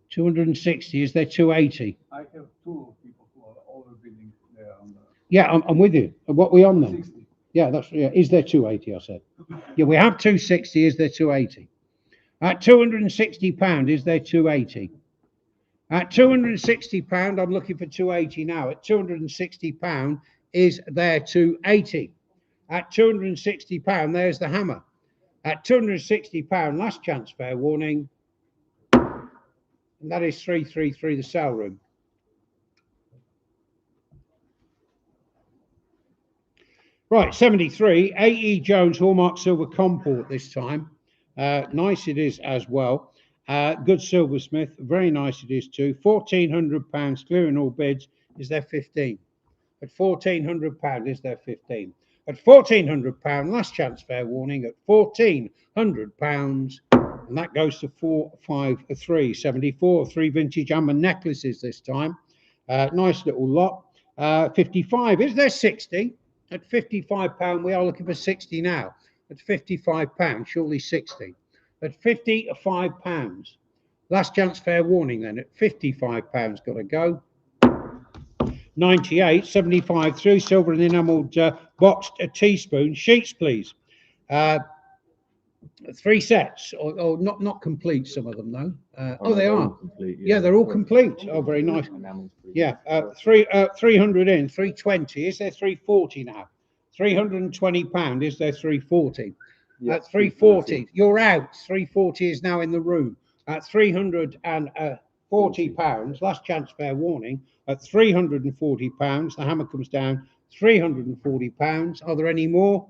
260. Is there 280? I have two people who are overbidding there on the. Yeah, I'm with you. What are we on then? 60. Yeah, that's yeah. Is there 280? I said. Yeah, we have 260. Is there 280? At £260, is there 280? At £260, I'm looking for 280 now. At £260, is there 280? At £260, there's the hammer. At £260, last chance fair warning. And that is 333, the sale room. Right, 73, A.E. Jones Hallmark Silver Comport this time. Nice it is as well. Good silversmith, very nice it is too. £1,400, clearing all bids. Is there 15? At £1,400, is there 15? At £1,400, last chance fair warning. At £1,400, and that goes to 453, 74. 3 vintage amber necklaces this time. Nice little lot. 55. Is there 60? At £55, we are looking for 60 now. At £55, surely 60. At £55, last chance fair warning then. At £55, got to go. 98, 75 through, silver and enamelled boxed teaspoon. Sheets, please. 3 sets, or not complete, some of them though. Oh, they are. Complete, Yeah, they're all complete. Oh, very nice. Yeah, 300 in, 320. Is there 340 now? £320. Is there 340? Yeah, At 340, you're out. 340 is now in the room. At £340, last chance fair warning. At £340, the hammer comes down. £340. Are there any more?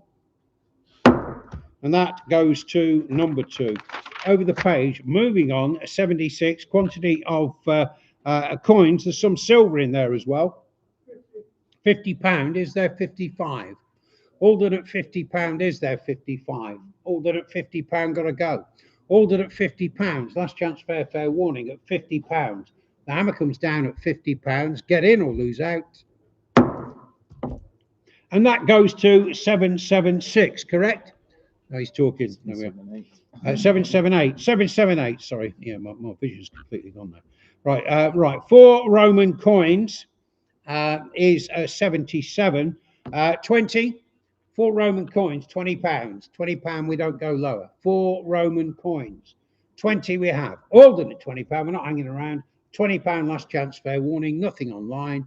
And that goes to number 2. Over the page, moving on, 76, quantity of coins. There's some silver in there as well. £50, is there 55? Ordered at £50, is there 55? Ordered at £50, got to go. Ordered at £50, last chance fair warning at £50. The hammer comes down at £50. Get in or lose out. And that goes to 776, correct? No, he's talking. No, 778. 778, sorry. Yeah, my vision's completely gone now. Right, right. 4 Roman coins is 77. 20. 4 Roman coins, £20. £20, we don't go lower. 4 Roman coins. 20 we have. Ordered at £20. We're not hanging around. £20 last chance fair warning. Nothing online.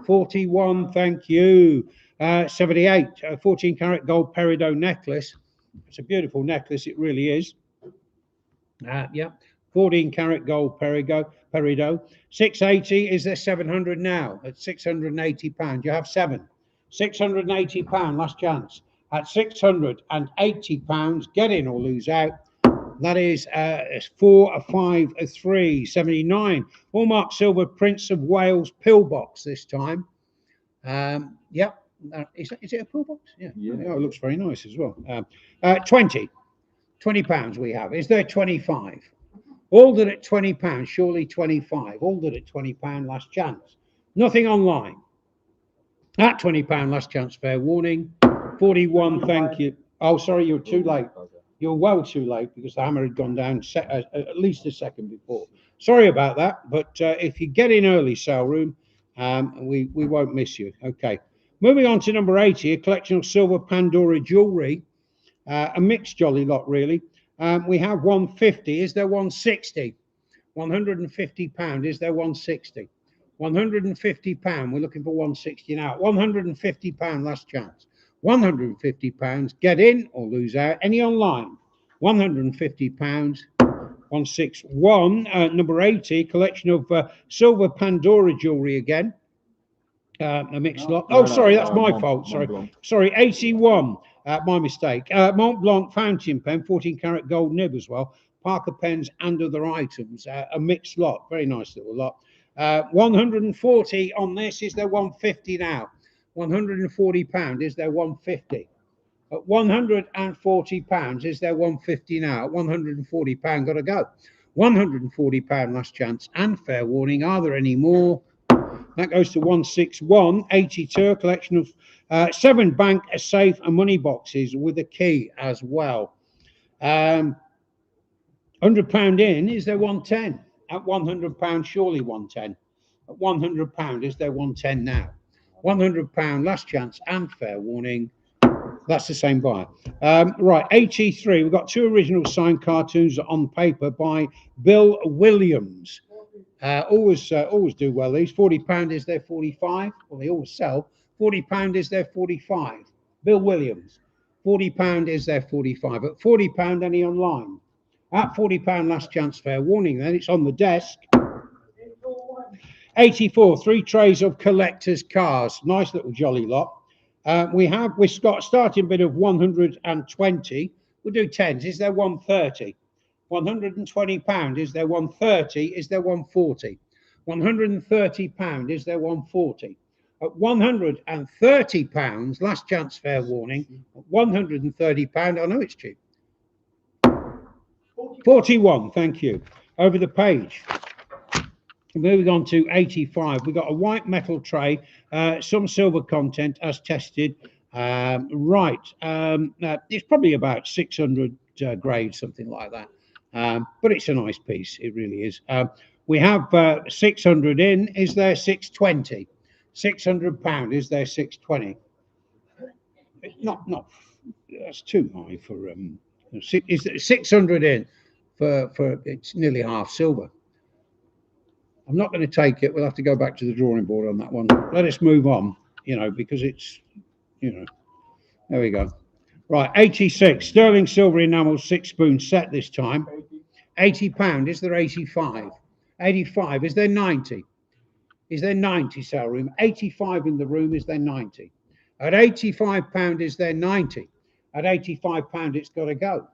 41, thank you. 78, 14 karat gold peridot necklace. It's a beautiful necklace, it really is. Yeah, 14 karat gold peridot. 680, is there 700 now? At £680, you have 7. £680, last chance. At £680, get in or lose out. That is 4, 5, 3, 79. Hallmark silver Prince of Wales pillbox this time. Yep. Is it a pillbox? Yeah. Oh, it looks very nice as well. 20 pounds we have. Is there 25? Ordered at £20, surely 25. Ordered at £20, last chance. Nothing online. At £20, last chance, fair warning. 41, thank you. Oh, sorry, you're too late. You're well too late because the hammer had gone down at least a second before. Sorry about that, but if you get in early, sale room, we won't miss you. Okay. Moving on to number 80, a collection of silver Pandora jewellery. A mixed jolly lot, really. We have 150. Is there 160? £150. Is there 160? £150. We're looking for 160 now. £150 last chance. £150. Get in or lose out. Any online? £150. 161. Number 80. Collection of silver Pandora jewellery again. A mixed lot. Oh, sorry, that's my fault. Sorry, 81. My mistake. Mont Blanc fountain pen, 14 karat gold nib as well. Parker pens and other items. A mixed lot. Very nice little lot. 140 on this. Is there 150 now? £140. Is there 150? At £140. Is there 150 now? At £140. Got to go. £140 last chance and fair warning. Are there any more? That goes to 161. 82, a collection of 7 bank, a safe, and money boxes with a key as well. £100 in. Is there 110? At £100, surely 110. At £100, is there 110 now? £100 last chance and fair warning. That's the same buyer. Right, 83. We've got 2 original signed cartoons on paper by Bill Williams. Always do well. These £40. Is there 45? Well, they always sell. £40. Is there 45? Bill Williams. £40. Is there 45? At £40, any online? At £40, last chance, fair warning. Then it's on the desk. 84. 3 trays of collectors' cars. Nice little jolly lot. We've got a starting bid of 120. We'll do 10s. Is there 130? £120. Is there 130? Is there 140? £130. Is there 140? At £130, last chance, fair warning. At £130, I know it's cheap. 41, thank you. Over the page. Moving on to 85, we've got a white metal tray, some silver content as tested. It's probably about 600 grade, something like that. But it's a nice piece, it really is. We have 600 in. Is there 620? £600. Is there 620? Not. That's too high for. Is there 600 in for? It's nearly half silver. I'm not going to take it. We'll have to go back to the drawing board on that one. Let us move on. Because it's. There we go. Right, 86. Sterling silver enamel 6-spoon set this time. £80. Is there 85? 85. Is there 90? Is there 90, sale room? 85 in the room. Is there 90? At £85, is there 90? At £85, it's got to go.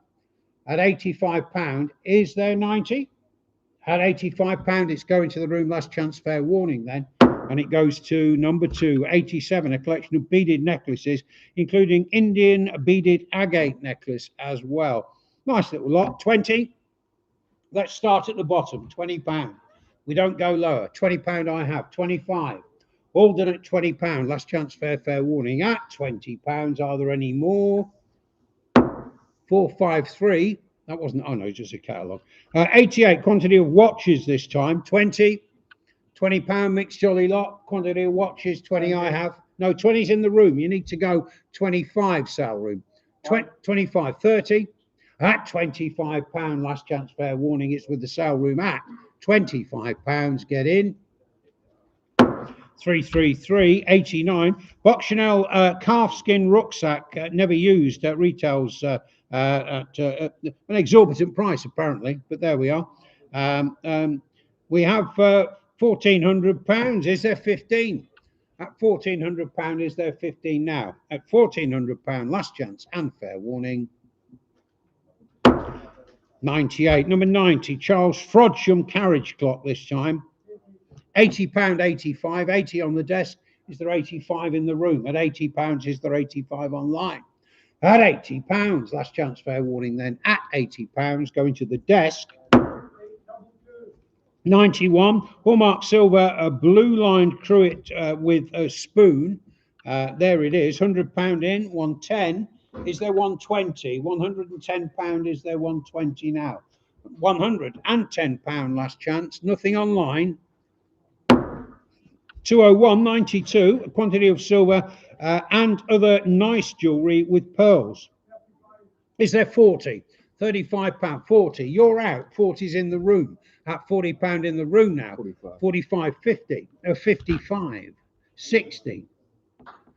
At £85, is there 90? At £85, it's going to the room. Last chance, fair warning then. And it goes to number 2, 87, a collection of beaded necklaces, including Indian beaded agate necklace as well. Nice little lot. 20. Let's start at the bottom. £20. We don't go lower. £20 I have. 25. Ordered at £20. Last chance, fair warning. At £20, are there any more? 453. That wasn't. Oh no, just a catalogue. 88. Quantity of watches this time. 20. £20 mixed jolly lot. Quantity of watches. 20 I have. No, 20's in the room. You need to go 25, sale room. 25. 30. At £25, last chance, fair warning. It's with the sale room at £25. Get in. 333. 89. Chanel calfskin rucksack, never used. Retails at an exorbitant price, apparently. But there we are. We have £1,400. Is there 15? At £1,400, is there 15 now? At £1,400, last chance and fair warning. 98. Number 90, Charles Frodsham carriage clock this time. £80, 85. 80 on the desk. Is there 85 in the room? At £80, is there 85 online? At £80, last chance, fair warning then. At £80, going to the desk. 91, Hallmark Silver, a blue lined cruet with a spoon. There it is, £100 in, 110. Is there 120? £110, is there 120 now? £110 last chance, nothing online. 201, 92, a quantity of silver and other nice jewellery with pearls. Is there 40? £35, 40. You're out, 40's in the room. At £40 in the room now. 45, 50, 55, 60.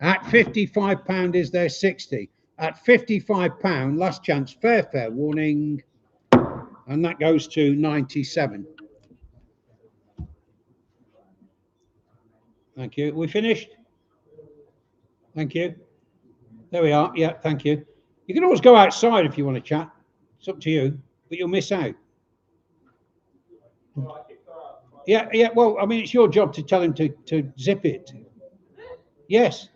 At £55, is there 60? At £55, last chance, fair warning. And that goes to 97. Thank you. We finished? Thank you. There we are. Yeah, thank you. You can always go outside if you want to chat. It's up to you, but you'll miss out. Yeah. Well, I mean, it's your job to tell him to zip it. Yes,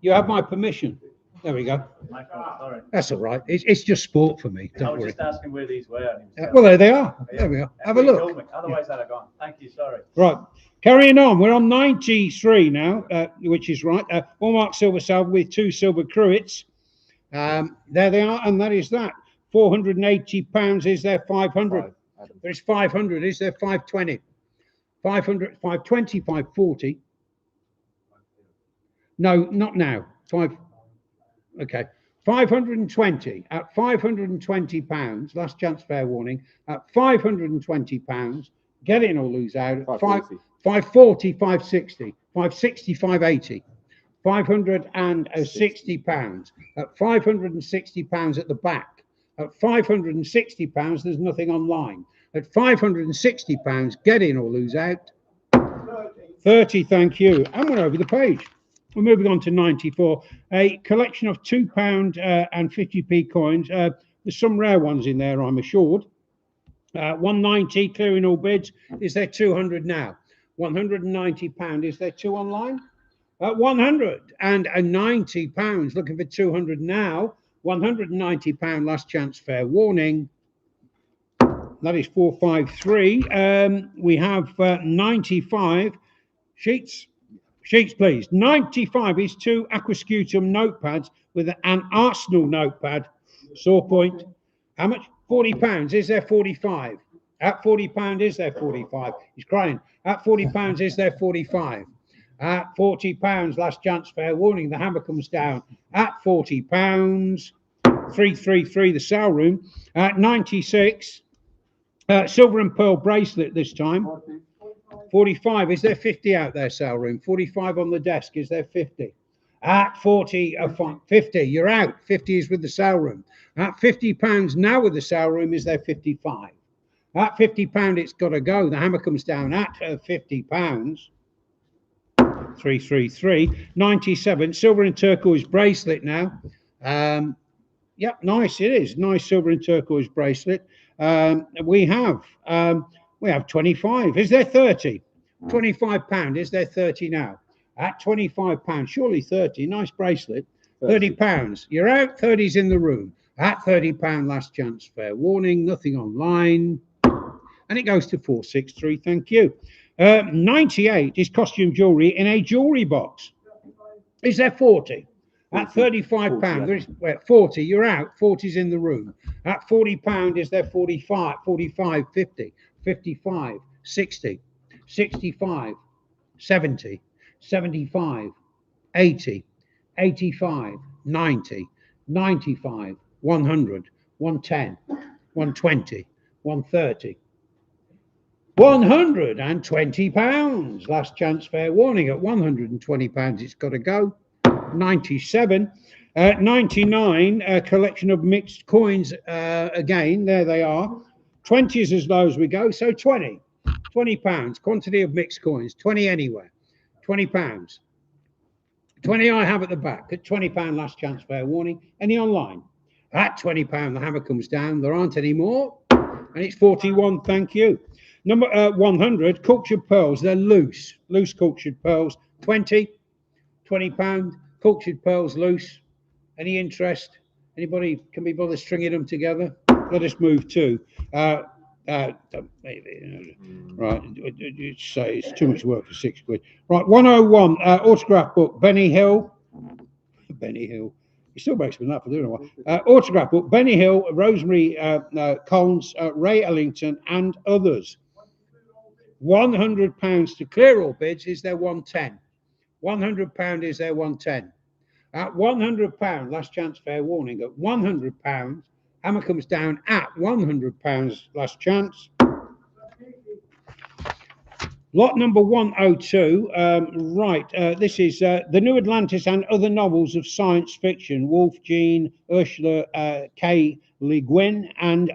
you have my permission. There we go. My fault, sorry. That's all right. It's just sport for me. Don't I was worry. just asking where these were. Well, there they are. There we are. Have a look. Otherwise, I'd have gone. Thank you. Sorry. Right. Carrying on. We're on 93 now, which is right. Hallmark silver salve with 2 silver cruets. There they are, and that is that. £480. Is there 500? There's 500. Is there 520? 500, 520, 540. No, not now. Okay. 520 at £520. Last chance, fair warning. At £520, get in or lose out. 540, 560, 560, 580. £560 at £560 at the back. At £560, there's nothing online. At £560, get in or lose out. 30, thank you. And we're over the page. We're moving on to 94. A collection of £2 and 50p coins. There's some rare ones in there, I'm assured. 190, clearing all bids. Is there 200 now? £190. Is there 2 online? £190. Looking for 200 now. £190. Last chance, fair warning. That is 453. We have 95 sheets. Sheets, please. 95 is 2 Aquascutum notepads with an Arsenal notepad. Sore point. How much? £40. Is there 45? At £40, is there 45? He's crying. At £40, is there 45? At £40, last chance, fair warning. The hammer comes down. At £40, 333, the sale room. At 96, silver and pearl bracelet this time. 45, is there 50 out there, sale room? 45 on the desk, is there 50? At 40, 50, you're out. 50 is with the sale room. At £50 now with the sale room, is there 55? At £50, it's got to go. The hammer comes down at £50. 333. 97, silver and turquoise bracelet now. Yep, nice, it is. Nice silver and turquoise bracelet. We have 25. Is there 30? £25. Is there 30 now? At £25, surely 30. Nice bracelet. £30. You're out. 30's in the room. At £30, last chance, fair warning. Nothing online. And it goes to 463. Thank you. 98 is costume jewellery in a jewellery box. Is there 40? At £35, there is 40. You're out. 40's in the room. At £40, is there 45? 45, 50, 55, 60, 65, 70, 75, 80, 85, 90, 95, 100, 110, 120, 130. £120. Last chance, fair warning. At £120, it's got to go. 97. 99, a collection of mixed coins. Again, there they are. 20 is as low as we go. So 20. £20. Quantity of mixed coins. 20 anywhere. £20. 20 I have at the back. At £20, last chance, fair warning. Any online? At £20, the hammer comes down. There aren't any more. And it's 41, thank you. Number 100, cultured pearls. They're loose cultured pearls. 20 £20. Cultured pearls loose. Any interest? Anybody can be bothered stringing them together? Let us move to. Right, it's too much work for £6. Right, 101, autograph book, Benny Hill. Benny Hill. He still makes me laugh, I don't know why. Autograph book, Benny Hill, Rosemary Collins, Ray Ellington, and others. £100 to clear all bids. Is there 110? £100 is there 110? At £100, last chance, fair warning. At £100, hammer comes down at £100, last chance. Lot number 102, this is The New Atlantis and Other Novels of Science Fiction, Wolf, Jean, Ursula K. Le Guin, and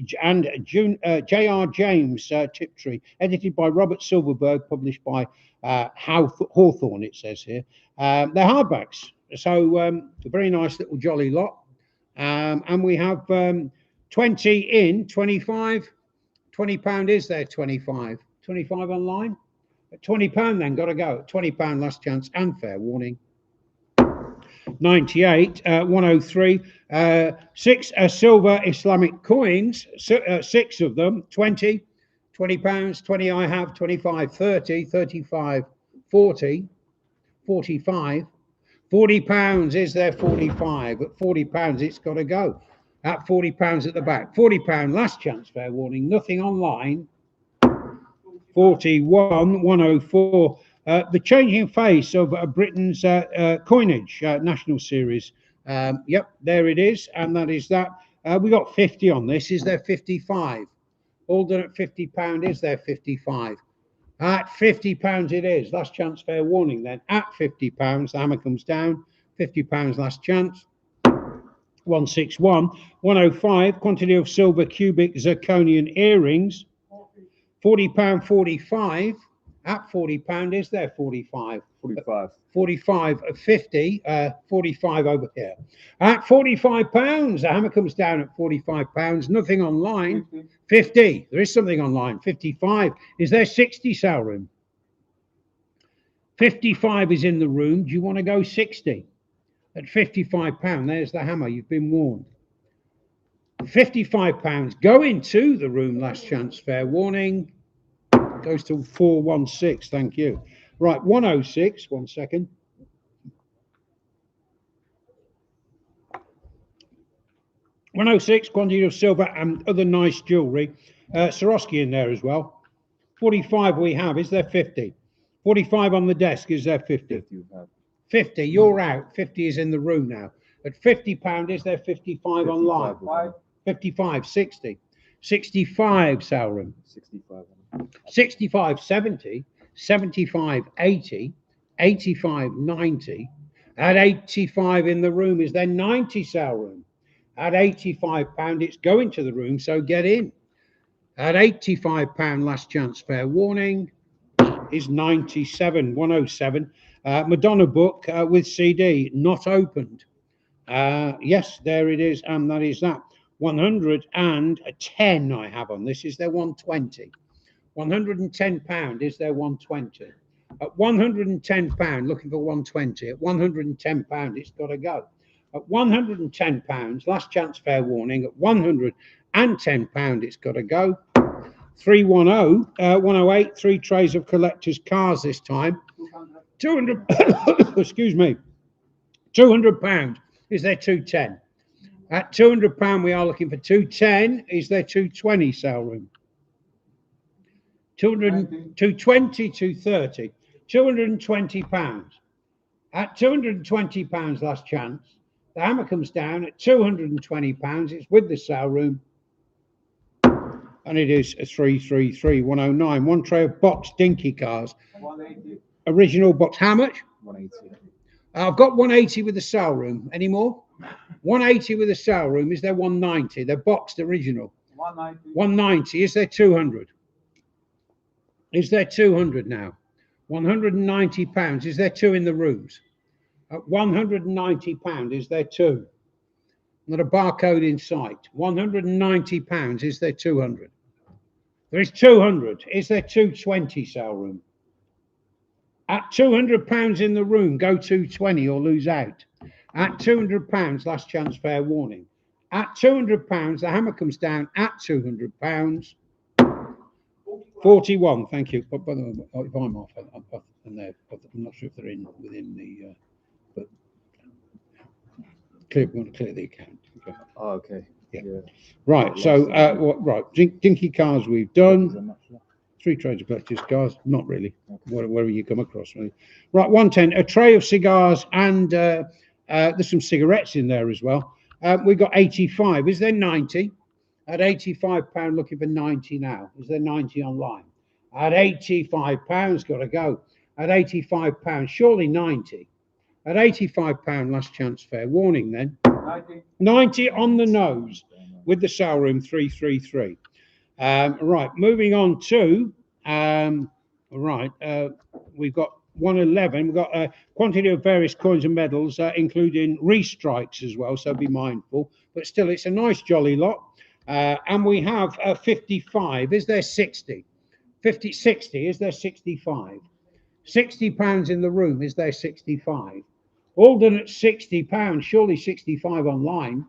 J.R. James Tiptree, edited by Robert Silverberg, published by Hawthorne, it says here. They're hardbacks, so a very nice little jolly lot. And we have 20 in, 25, £20 is there, 25. 25 online at £20 then, got to go at £20, last chance and fair warning. 98, 103, 6 silver Islamic coins, 6 of them, £20, £20, 20 I have, 25, 30, 35, 40, 45, £40, is there 45? At £40 it's got to go. At £40 at the back, £40, last chance, fair warning, nothing online. 41, 104, the changing face of Britain's coinage, national series. Yep, there it is, and that is that. We got 50 on this. Is there 55? All done at £50. Is there 55? At £50 it is. Last chance, fair warning then. At £50, the hammer comes down. £50, last chance. 161, 105, quantity of silver cubic zirconian earrings. £40, 45. At £40, is there 45? 45. 45 at 50, 45 over here. At £45, the hammer comes down at £45. Nothing online. 50. There is something online. 55. Is there 60, sale room? 55 is in the room. Do you want to go 60? At £55, there's the hammer. You've been warned. £55. Go into the room, last chance, fair warning. Goes to 416, thank you. Right, 106, 1 second. 106, quantity of silver and other nice jewellery. Swarovski in there as well. 45 we have, is there 50? 45 on the desk, is there 50? 50, you're out. 50 is in the room now. At £50, is there 55 online? 55, 60. 65, sale room. 65. 65, 70, 75, 80, 85, 90. At 85 in the room, is there 90, sale room? At £85, it's going to the room, so get in. At £85, last chance, fair warning, is 97, 107. Madonna book with CD, not opened. Yes, there it is, and that is that. 110 I have on this. Is there 120? £110, is there 120? At £110, looking for 120. At £110, it's got to go. At £110, last chance, fair warning. At £110, it's got to go. 310, 108, 3 trays of collector's cars this time. 200, excuse me, £200, is there 210? At £200, we are looking for 210. Is there 220, sale room? 220, 230, £220. At £220, last chance. The hammer comes down at £220. It's with the sale room. And it is a 333, 109. 1 tray of boxed dinky cars. 180. Original box. How much? 180. I've got 180 with the sale room. Any more? 180 with the sale room. Is there 190? They're boxed original. 190. 190. Is there 200? Is there 200 now? £190. Is there 2 in the rooms? At £190, is there 2? Not a barcode in sight. £190. Is there 200? There is 200. Is there 220, sale room? At £200 in the room, go 220 or lose out. At £200, last chance, fair warning. At £200, the hammer comes down at £200. 41, thank you. But by the way, if I'm off, I'm not sure if they're within the. But we want to clear the account. Okay. Oh, okay. Yeah. Right. So, right. Dinky cars we've done. 3 trades of collectors cars. Not really. Whatever you come across, really. Right. 110. A tray of cigars and there's some cigarettes in there as well. We've got 85. Is there 90? At £85, looking for 90 now. Is there 90 online? At £85, got to go. At £85, surely 90. At £85, last chance, fair warning then. 90 on the nose with the sale room 333. Right, moving on to, we've got 111. We've got a quantity of various coins and medals, including restrikes as well, so be mindful. But still, it's a nice jolly lot. And we have 55. Is there 60? 60. Is there 65? £60 in the room. Is there 65? Alden at £60. Surely 65 online.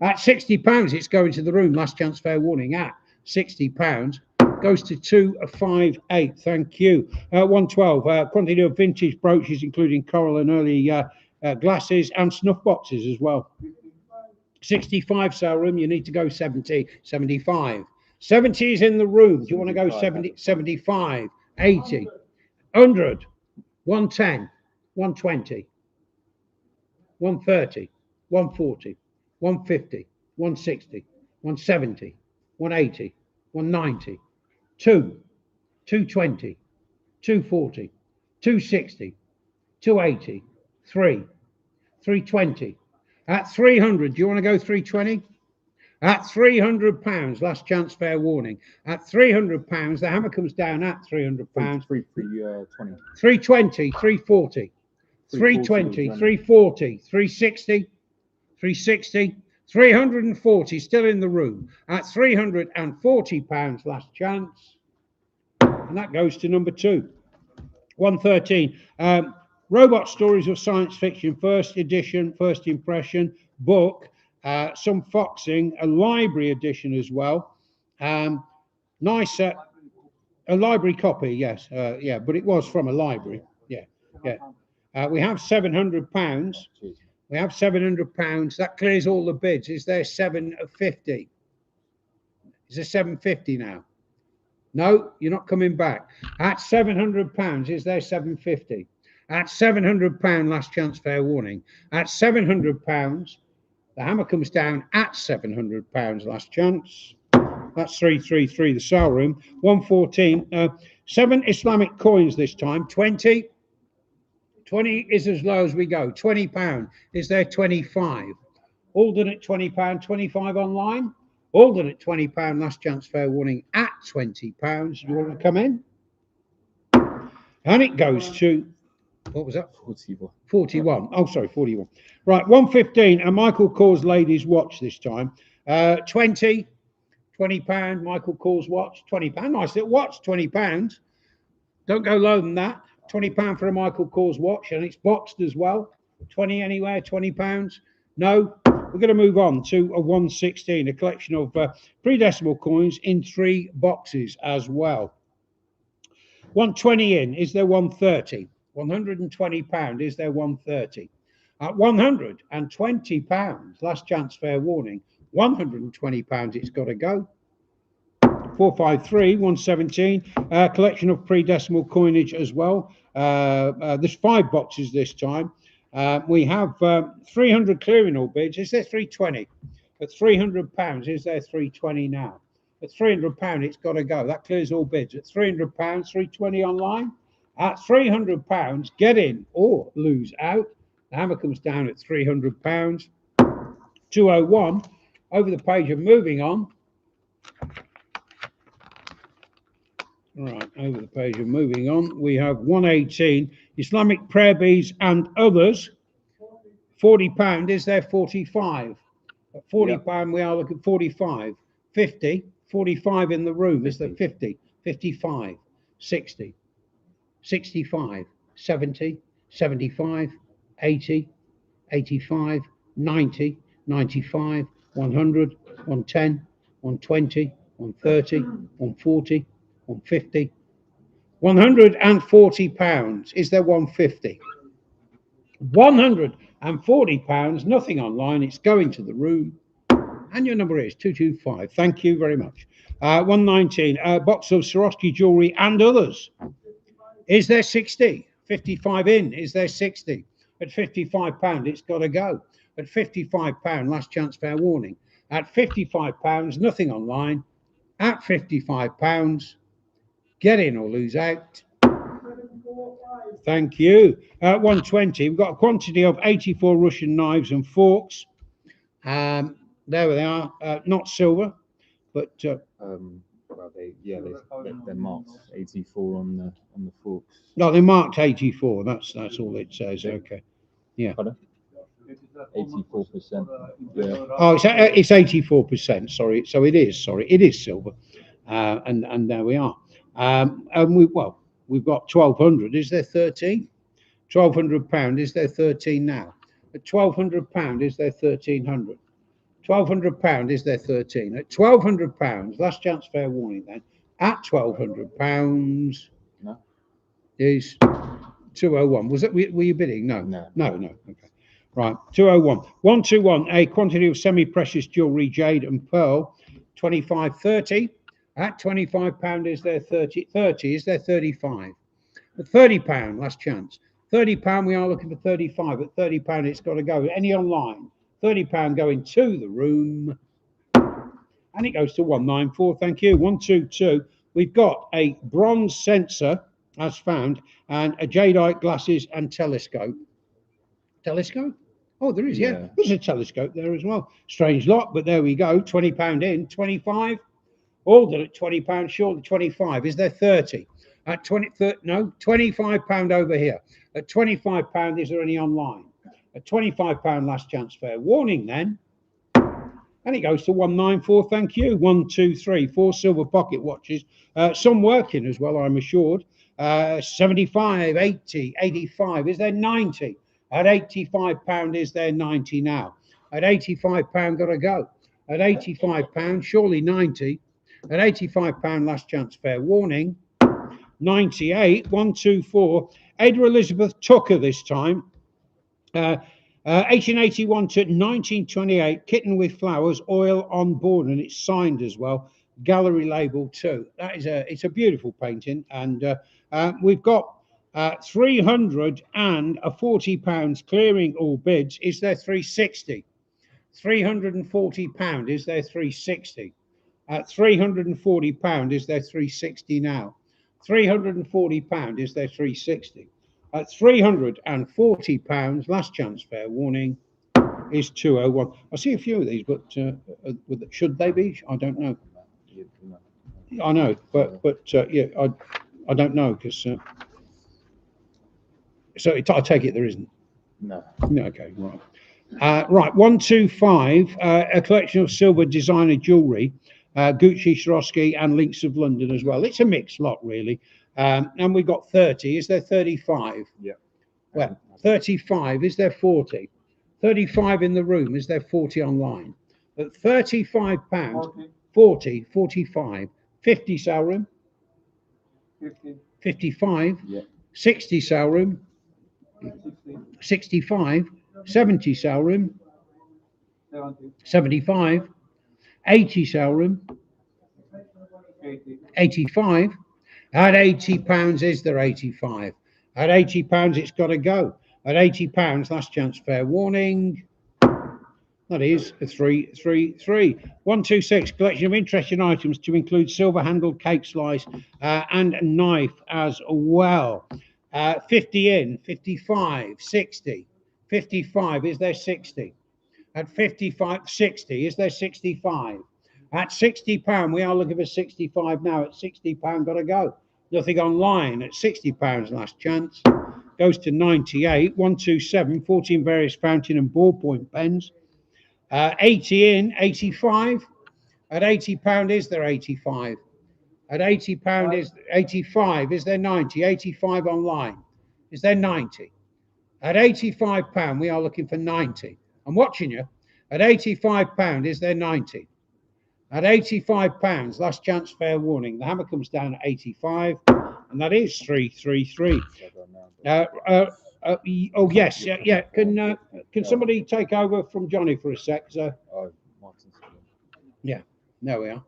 At £60, it's going to the room. Last chance, fair warning. At £60 goes to 258. Thank you. 112. Quantity of vintage brooches, including coral and early glasses and snuff boxes as well. 65 sale room, you need to go 70, 75. 70 is in the room. Do you want to go 70, 75, 80, 100, 110, 120, 130, 140, 150, 160, 170, 180, 190, 220, 240, 260, 280, 320. At 300, do you want to go 320? At £300, last chance, fair warning. At £300, the hammer comes down at £300. 320, 340, 320, 340, 360, 360, 340, still in the room. At £340, last chance. And that goes to number 2. 113. Robot Stories of Science Fiction, first edition, first impression, book, some foxing, a library edition as well. Nice, a library copy, yes, yeah, but it was from a library, yeah. We have £700. We have £700. That clears all the bids. Is there 750? Is there 750 now? No, you're not coming back. At £700, is there 750? At £700, last chance, fair warning. At £700, the hammer comes down at £700, last chance. That's 333, the sale room. 114, 7 Islamic coins this time. 20. 20 is as low as we go. £20. Is there 25? Alden at £20, 25 online. Alden at £20, last chance, fair warning at £20. Do you want to come in? And it goes to, what was that? 41. Oh, sorry, 41. Right, 115. And Michael Kors ladies' watch this time. 20. £20. Michael Kors watch. £20. Nice little watch. £20. Don't go lower than that. £20 for a Michael Kors watch, and it's boxed as well. 20 anywhere. £20. No. We're going to move on to a 116, a collection of pre-decimal coins in 3 boxes as well. 120 in. Is there 130? £120. Is there 130? At £120, last chance, fair warning. £120, it's got to go. 453, 117, collection of pre-decimal coinage as well. There's 5 boxes this time. We have 300 clearing all bids. Is there 320? At £300, is there 320 now? At £300, it's got to go. That clears all bids. At £300, 320 online. At £300, get in or lose out. The hammer comes down at £300. 201, over the page and moving on. Right, over the page and moving on, we have 118, Islamic prayer beads and others. £40, is there 45? At £40, we are looking at 45, 50, 45 in the room. Is there 50, 55, 60, 65, 70, 75, 80, 85, 90, 95, 100, 110, 120, 130, 140, 150, £140. Is there 150? £140, nothing online. It's going to the room. And your number is 225. Thank you very much. 119, box of Swarovski jewellery and others. Is there 60? 55 in. Is there 60? At £55, it's got to go. At £55, last chance, fair warning. At £55, nothing online. At £55, get in or lose out. Thank you. 120, we've got a quantity of 84 Russian knives and forks. There they are. Not silver, but Well, they're marked 84 on the forks. no, they're marked 84. That's all it says. Okay. Yeah. Pardon? 84%. Yeah. Oh, it's 84%. Sorry. So it is. Sorry, it is silver. And there we are. And we've got 1,200. Is there 13? £1,200. Is there 13 now? At £1,200, is there 1,300? £1,200, is there 13? At £1,200, last chance, fair warning then. At £1,200 No. is 201. Was it? Were you bidding? No. No. Okay. Right. 201. 121. A quantity of semi-precious jewellery, jade and pearl. 25.30. At £25, is there 30? 30. Is there 35? At £30, last chance. £30, we are looking for 35. At £30, it's got to go. Any online? £30 going to the room. And it goes to 194. Thank you. 122. We've got a bronze sensor, as found, and a jadeite glasses and telescope. Telescope? Oh, there is, yeah. There's a telescope there as well. Strange lot, but there we go. £20 in. 25. All done at £20 short. 25. Is there 30? At 20, no, £25 over here. At £25, is there any online? At £25, last chance, fair warning then. And it goes to 194. Thank you. 1, 2, 3, 4 silver pocket watches. Some working as well, I'm assured. 75, 80, 85. Is there 90? At £85, is there 90 now? At £85, got to go. At £85, surely 90. At £85, last chance, fair warning. 98, 124. Ada Elizabeth Tucker this time. 1881 to 1928, kitten with flowers, oil on board, and it's signed as well. Gallery label too. That is it's a beautiful painting, and we've got £340 clearing all bids. Is there 360? £340. Is there 360? At £340, is there 360 now? £340, is there 360? At £340, last chance, fair warning, is 201. I see a few of these, but should they be? I don't know. I know, but yeah, I don't know because. So I take it there isn't. No. Okay, right. Right, 125, a collection of silver designer jewellery, Gucci, Swarovski, and Links of London as well. It's a mixed lot, really. And we've got 30. Is there 35? Yeah. Well, 35. Is there 40? 35 in the room. Is there 40 online? At £35, 40, 45, 50 sale room, 50, 55, Yeah. 60 sale room, 60, 65, 70 sale room, 70, 75, 80 sale room, 80, 85. At £80, is there 85? At £80, it's got to go. At £80, last chance, fair warning. That is a 333. 126, collection of interesting items to include silver-handled cake slice and a knife as well. 50 in, 55, 60, 55. Is there 60? At 55, 60. Is there 65? At £60, we are looking for 65 now. At £60, got to go. Nothing online. At £60, last chance. Goes to 98. 127, 14 various fountain and ballpoint pens. 80 in, 85. At £80 is there 85? At £80 is 85. Is there 90? 85 online. Is there 90? At £85 we are looking for 90. I'm watching you. At £85 is there 90? At £85, last chance, fair warning. The hammer comes down at 85, and that is 333. Oh yes, yeah. Can somebody take over from Johnny for a sec? Yeah, there we are.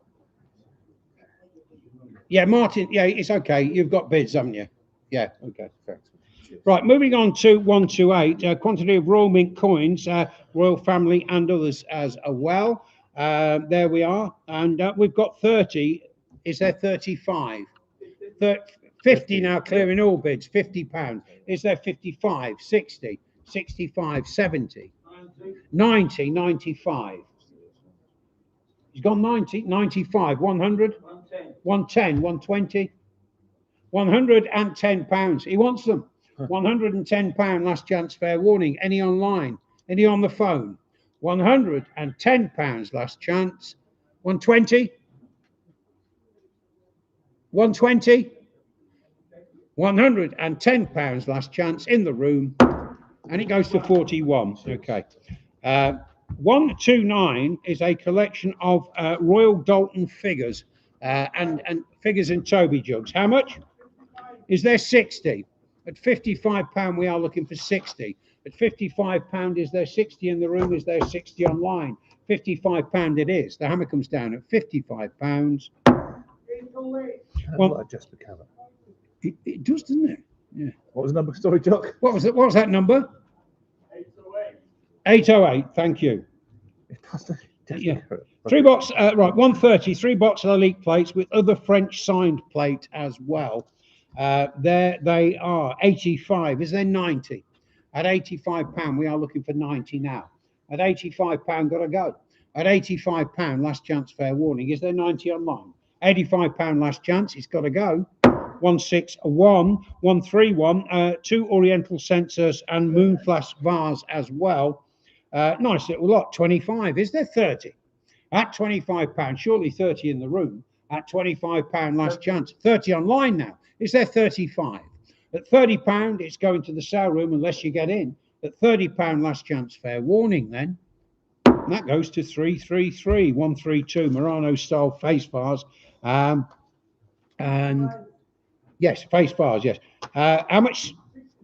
Yeah, Martin. Yeah, it's okay. You've got bids, haven't you? Yeah. Okay. Thanks. Right, moving on to 128. Quantity of Royal Mint coins, Royal Family and others as well. There we are, and we've got 30. Is there 35? 50 now, clearing all bids. £50. Is there 55? 60, 65, 70, 90, 95. He's gone 90, 95, 100, 110, 120, £110. He wants them. £110 last chance, fair warning. Any online? Any on the phone? £110 last chance. 120? 120? £110 last chance in the room, and it goes to 41. Okay. 129 is a collection of Royal Dalton figures and figures and Toby jugs. How much? Is there 60? At £55 we are looking for 60. At £55 is there 60 in the room? Is there 60 online? £55 it is. The hammer comes down at £55. Well, just the cover. It does, doesn't it? Yeah. What was the number? Sorry, Jock. What was it? What was that number? 808. Thank you. Yeah. Three box, right, 130, 3 box of elite plates with other French signed plate as well. There they are, 85. Is there 90? At £85, we are looking for 90 now. At £85, got to go. At £85, last chance, fair warning. Is there 90 online? £85 last chance, it's got to go. 161, 131, 2 Oriental sensors and moon flash vase as well. Nice little lot. 25. Is there 30? At £25, surely 30 in the room. At £25 last chance. 30 online now. Is there 35? At £30, it's going to the sale room unless you get in. At £30 last chance, fair warning then. And that goes to 333, 132 Murano style face bars. And yes, face bars, yes. How much?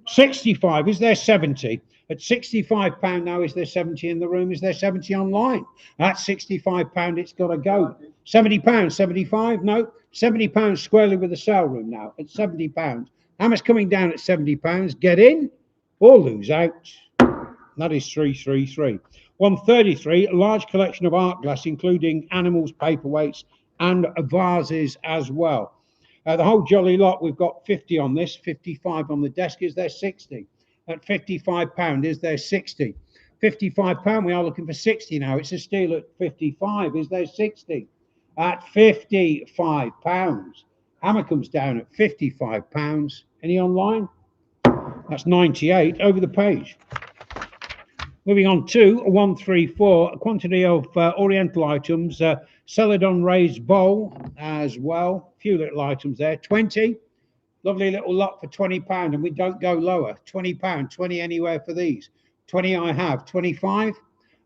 65. Is there 70? At £65 now, is there 70 in the room? Is there 70 online? At £65, it's got to go. £70, 75? No, £70 squarely with the sale room now. At £70. How much coming down at £70? Get in or lose out. That is 333. 133, a large collection of art glass, including animals, paperweights, and vases as well. The whole jolly lot, we've got 50 on this, 55 on the desk. Is there 60? At £55, is there 60? £55, we are looking for 60 now. It's a steal at 55. Is there 60? At £55. Hammer comes down at £55. Any online? That's 98 over the page. Moving on to 134, a quantity of Oriental items, Celadon raised bowl as well. A few little items there. 20. Lovely little lot for £20, and we don't go lower. £20, 20 anywhere for these. 20 I have. 25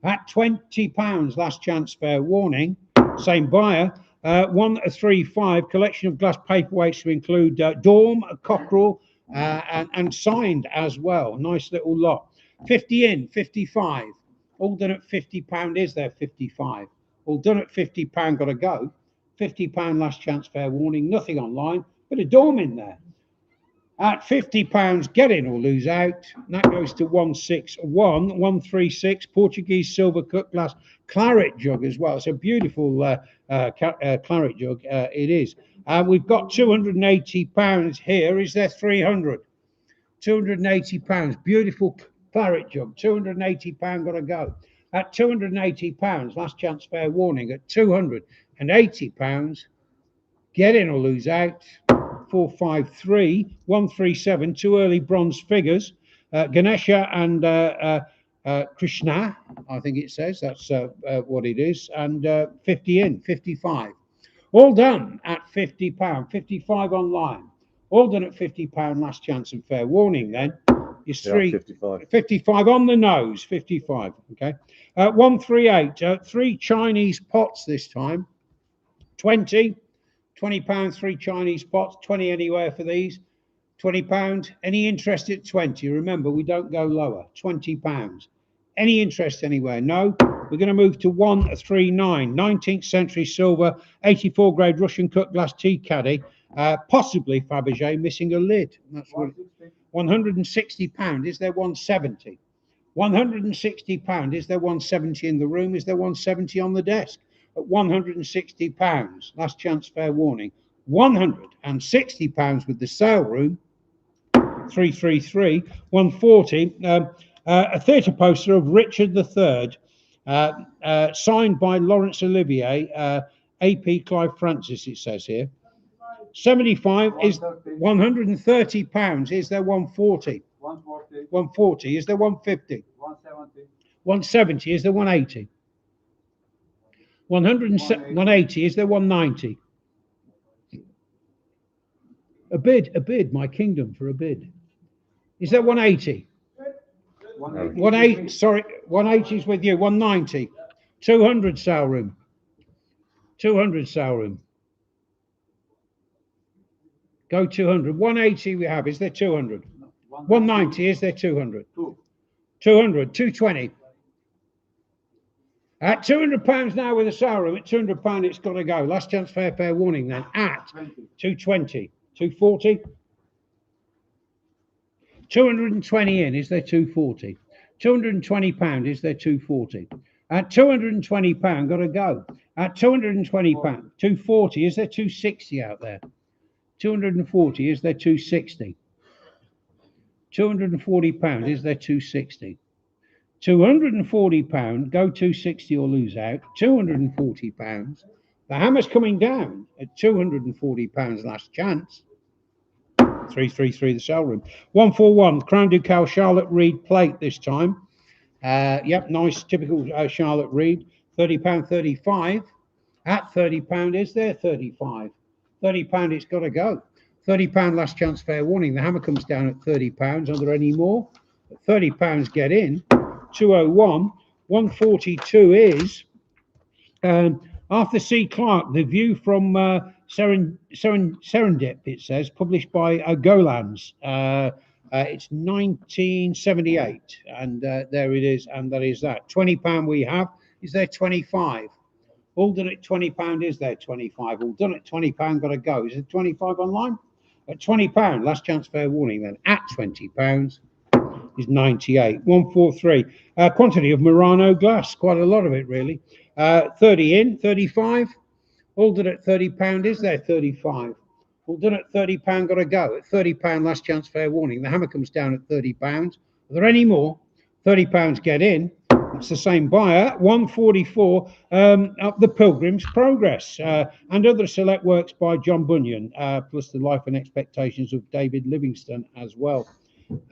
at £20. Last chance, fair warning. Same buyer. 135 collection of glass paperweights to include Dorm, Cockerel, and signed as well. Nice little lot. 50 in, 55. All done at £50. Is there 55? All done at £50. Got to go. £50 last chance, fair warning. Nothing online. Bit of Dorm in there. At £50, get in or lose out. And that goes to 161, 136, Portuguese silver cut glass claret jug as well. It's a beautiful claret jug. It is. We've got £280 here. Is there 300? £280. Beautiful claret jug. £280 got to go. At £280, last chance, fair warning. At £280, get in or lose out. 453, 137, 2 early bronze figures, Ganesha and Krishna, I think it says. That's what it is. And 50 in, 55. All done at £50, 55 online. All done at £50. Last chance and fair warning then. Is Yeah, three 55. 55 on the nose, 55. Okay. 138. 3 Chinese pots this time. 20. £20, 3 Chinese pots. 20 anywhere for these. £20. Any interest at 20? Remember, we don't go lower. £20. Any interest anywhere? No. We're going to move to 139. 19th century silver, 84 grade Russian cut glass tea caddy. Possibly Fabergé missing a lid. That's what. £160. Is there 170? £160. Is there 170 in the room? Is there 170 on the desk? At £160. Last chance, fair warning. £160 with the sale room. 333. 140. A theatre poster of Richard III, signed by Laurence Olivier, AP Clive Francis, it says here. 75 is £130. Is there 140? 140, 140. Is there 150? 170, 170. Is there 180? 180. Is there 190? A bid, my kingdom for a bid. Is there 180? 180, sorry, 180 is with you. 190. 200 sale room. 200 sale room. Go 200. 180 we have. Is there 200? 190. Is there 200? 200. 220. At £200 now with a sale room. At £200 it's got to go. Last chance fair warning then. At 220. 240. 220 in. Is there 240? £220. Is there 240? At £220 got to go. At £220, 240. Is there 260 out there? 240. Is there 260? £240. Is there 260? £240. Go 260 or lose out. £240. The hammer's coming down at £240. Last chance. 333 the sale room. 141 Crown Ducal Charlotte Reed plate this time. Yep, nice typical Charlotte Reed. £30, 35. At £30, is there 35? £30, it's got to go. £30 last chance fair warning. The hammer comes down at £30. Are there any more? At £30 get in. 201. 142 is Arthur C. Clarke, The View from Serendip, it says, published by Golans. It's 1978, and there it is, and that is that. £20 we have. Is there 25? All done at £20. Is there 25? All done at £20. Got to go. Is it 25 online? At £20. Last chance fair warning then. At £20 is 98. 143. Quantity of Murano glass. Quite a lot of it, really. 30 in. 35. All done at £30. Is there 35? All done at £30. Got to go. At £30. Last chance fair warning. The hammer comes down at £30. Are there any more? £30 get in. It's the same buyer. 144. Up the Pilgrim's Progress and other select works by John Bunyan, plus the life and expectations of David Livingstone as well,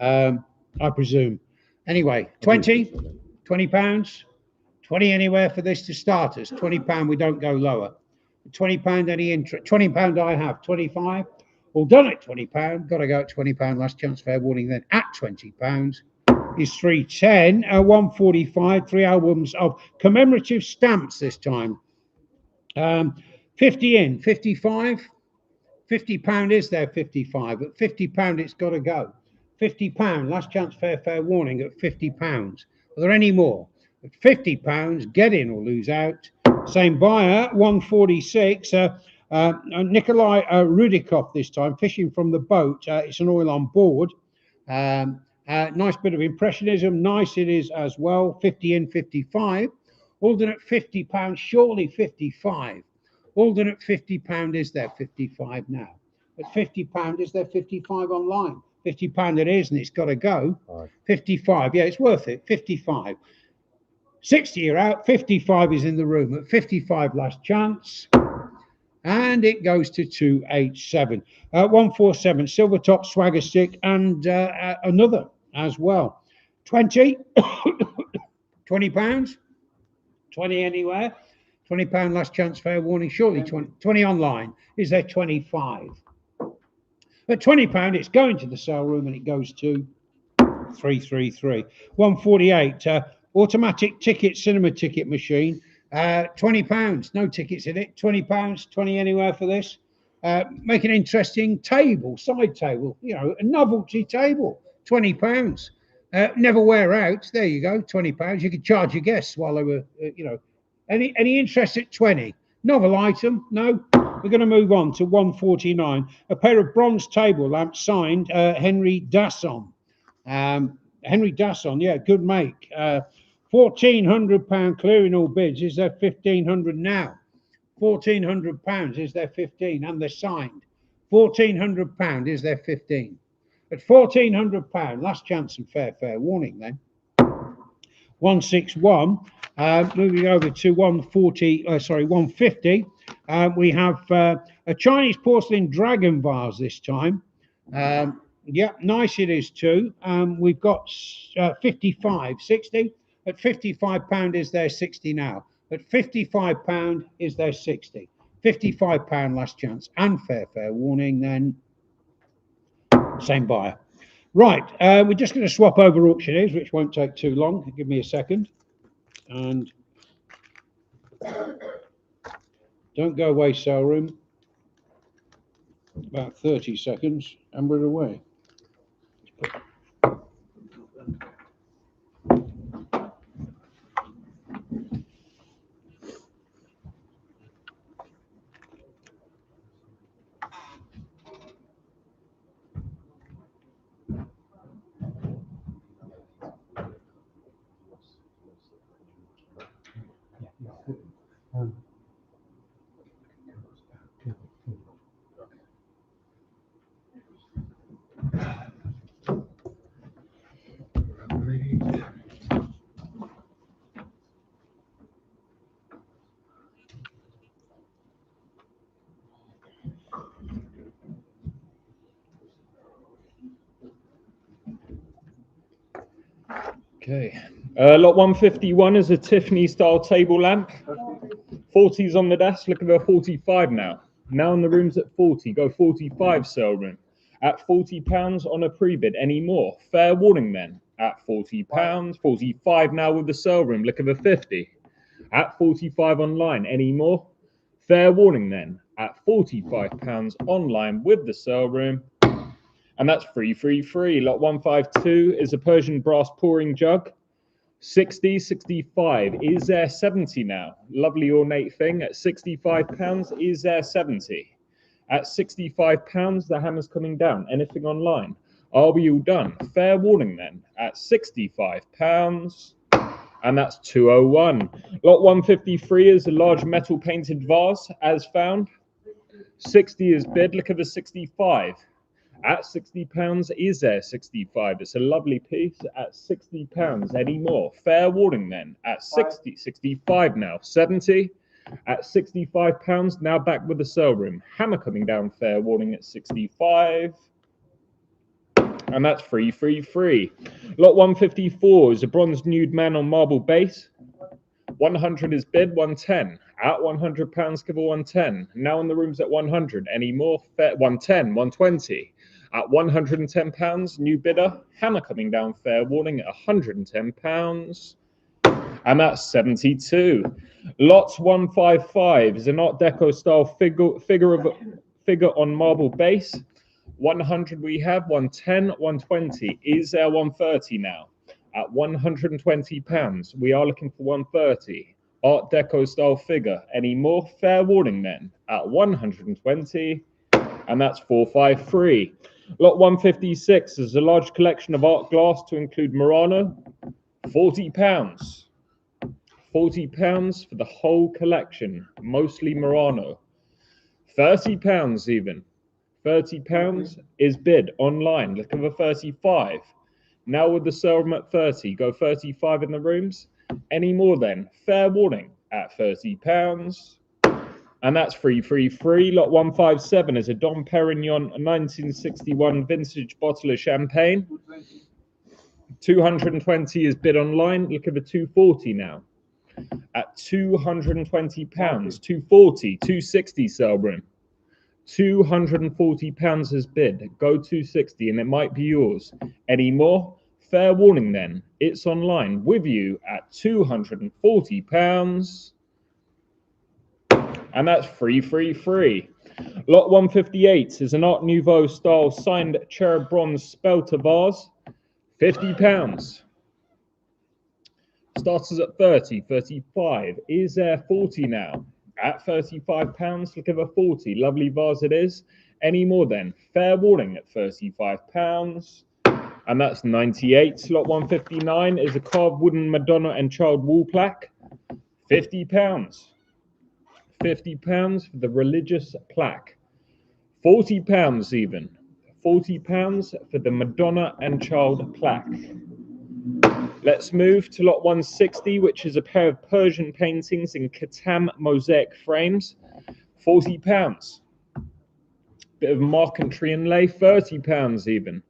I presume. Anyway, 20 £20. 20 anywhere for this to start us. £20 we don't go lower. £20 any interest. £20 I have. 25. All done at £20. Got to go at £20. Last chance fair warning then at £20 is 310. 145. 3 albums of commemorative stamps this time. 50 in. 55. £50 is there 55. At £50 it's got to go. £50. Last chance fair warning at £50. Are there any more? At £50, get in or lose out. Same buyer. 146. Nikolai Rudikov this time, fishing from the boat. It's an oil on board. Nice bit of impressionism. Nice it is as well. 50 in, 55. All done at £50. Surely 55. All done at £50. Is there 55 now? At £50, is there 55 online? £50 it is, and it's got to go. 55. Yeah, it's worth it. 55. 60 you're out. 55 is in the room. At 55 last chance. And it goes to 287. 147 silver top swagger stick and another as well. 20, £20, 20 anywhere, £20 last chance, fair warning, shortly 20 online. Is there 25? At £20, it's going to the sale room and it goes to 333. 148, automatic ticket, cinema ticket machine, £20, no tickets in it, £20, 20 anywhere for this. Make an interesting table, side table, you know, a novelty table, £20. Never wear out. There you go, £20. You could charge your guests while they were, you know, any interest at 20. Novel item? No. We're going to move on to 149. A pair of bronze table lamps signed Henry Dasson. Henry Dasson, yeah, good make. £1,400 clearing all bids. Is there 1,500 now? £1,400. Is there 15? And they're signed. £1,400. Is there 15? At £1,400, last chance and fair warning then. 161. Moving over to 150. We have a Chinese porcelain dragon vase this time. Yeah, nice it is too. We've got 55, 60. At £55, is there 60 now? At £55, is there 60? £55 last chance and fair warning then. Same buyer. Right, we're just going to swap over auctioneers, which won't take too long. Give me a second. And don't go away, sale room. About 30 seconds and we're away. Okay. Lot 151 is a Tiffany style table lamp. 40's on the desk. Look at the 45 now. Now in the room's at 40. Go 45 sale room. At £40 on a pre-bid. Any more? Fair warning then. At £40. 45 now with the sale room. Look at the 50. At 45 online. Any more? Fair warning then. At £45 online with the sale room. And that's free. Lot 152 is a Persian brass pouring jug. 60, 65. Is there 70 now? Lovely ornate thing. At £65, is there 70? At £65, the hammer's coming down. Anything online? Are we all done? Fair warning then. At £65. And that's 201. Lot 153 is a large metal painted vase, as found. 60 is bid. Look at the 65. At £60, is there 65? It's a lovely piece. At £60. Any more? Fair warning then. At 60, 65 now. 70. At £65. Now back with the sale room. Hammer coming down. Fair warning at 65. And that's free. Lot 154 is a bronze nude man on marble base. 100 is bid. 110. At £100, give a 110. Now in the room's at 100. Any more? 110, 120. At £110, new bidder. Hammer coming down. Fair warning at £110. And that's 72. Lot 155 is an Art Deco style figure on marble base. 100 we have. 110, 120. Is there 130 now? At £120. We are looking for 130. Art Deco style figure. Any more? Fair warning then. At 120. And that's 453. Lot 156 is a large collection of art glass to include Murano. £40. £40 for the whole collection, mostly Murano. £30 even. £30 is bid online. Look at the 35. Now with the sale room at 30. Go 35 in the rooms. Any more then? Fair warning at £30. And that's free. Lot 157 is a Dom Perignon 1961 vintage bottle of champagne. 220 is bid online. Look at the 240 now. At £220, 240, 260 sell room. £240 has bid. Go 260 and it might be yours. Any more? Fair warning then. It's online with you at £240. And that's free. Lot 158 is an Art Nouveau style signed cherub bronze spelter vase. £50. Starters at 30, 35. Is there 40 now? At £35, look at the 40. Lovely vase it is. Any more then? Fair warning at £35. And that's 98. Slot 159 is a carved wooden Madonna and Child wall plaque. £50. £50 for the religious plaque. £40 even. £40 for the Madonna and Child plaque. Let's move to lot 160, which is a pair of Persian paintings in Katam mosaic frames. £40. Bit of marquetry inlay, £30 even.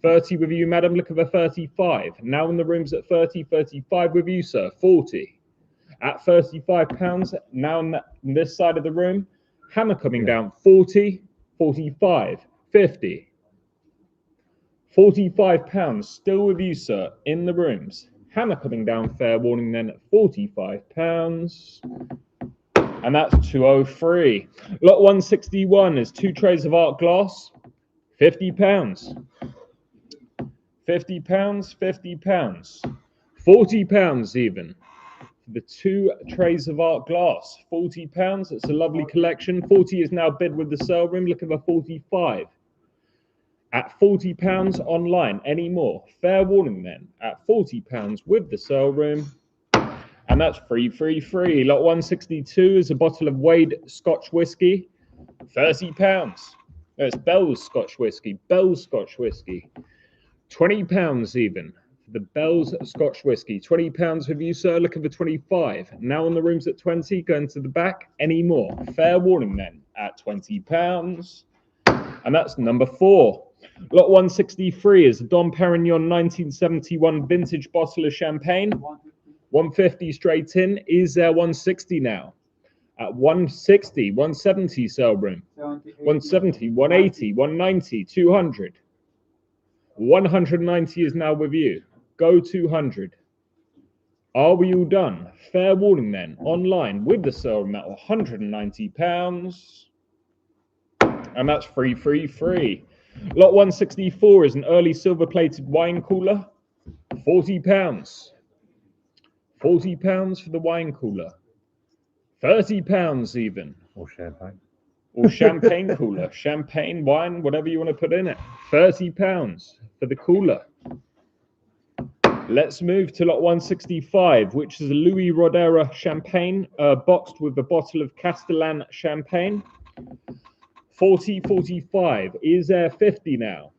30 with you, madam. Look at the 35. Now in the rooms at 30, 35 with you, sir. 40. At £35, now on this side of the room, hammer coming down. 40, 45, 50. £45 still with you, sir, in the rooms. Hammer coming down, fair warning then at £45. And that's 203. Lot 161 is 2 trays of art glass. £50. £50, £50. £40 even. The 2 trays of art glass. £40. It's a lovely collection. 40 is now bid with the sale room. Look at the 45. At £40 online. Any more? Fair warning then. At £40 with the sale room. And that's free. Lot 162 is a bottle of Wade Scotch whiskey. £30. It's Bell's Scotch whiskey. Bell's Scotch whiskey. £20 even. The Bell's Scotch whiskey. £20 with you, sir. Look at the 25. Now on the rooms at 20. Going to the back. Any more? Fair warning then. At £20. And that's number 4. Lot 163 is a Dom Perignon 1971 vintage bottle of champagne. 150 straight in. Is there 160 now? At 160, 170 sale room. 170, 180, 190, 200. 190 is now with you. Go 200. Are we all done? Fair warning then. Online with the sale room at £190. And that's free. Lot 164 is an early silver-plated wine cooler. £40. £40 for the wine cooler. £30 even. Or champagne. Or champagne cooler. Champagne, wine, whatever you want to put in it. £30 for the cooler. Let's move to lot 165, which is a Louis Rodera champagne boxed with a bottle of Castellan champagne. 40, 45. Is there 50 now?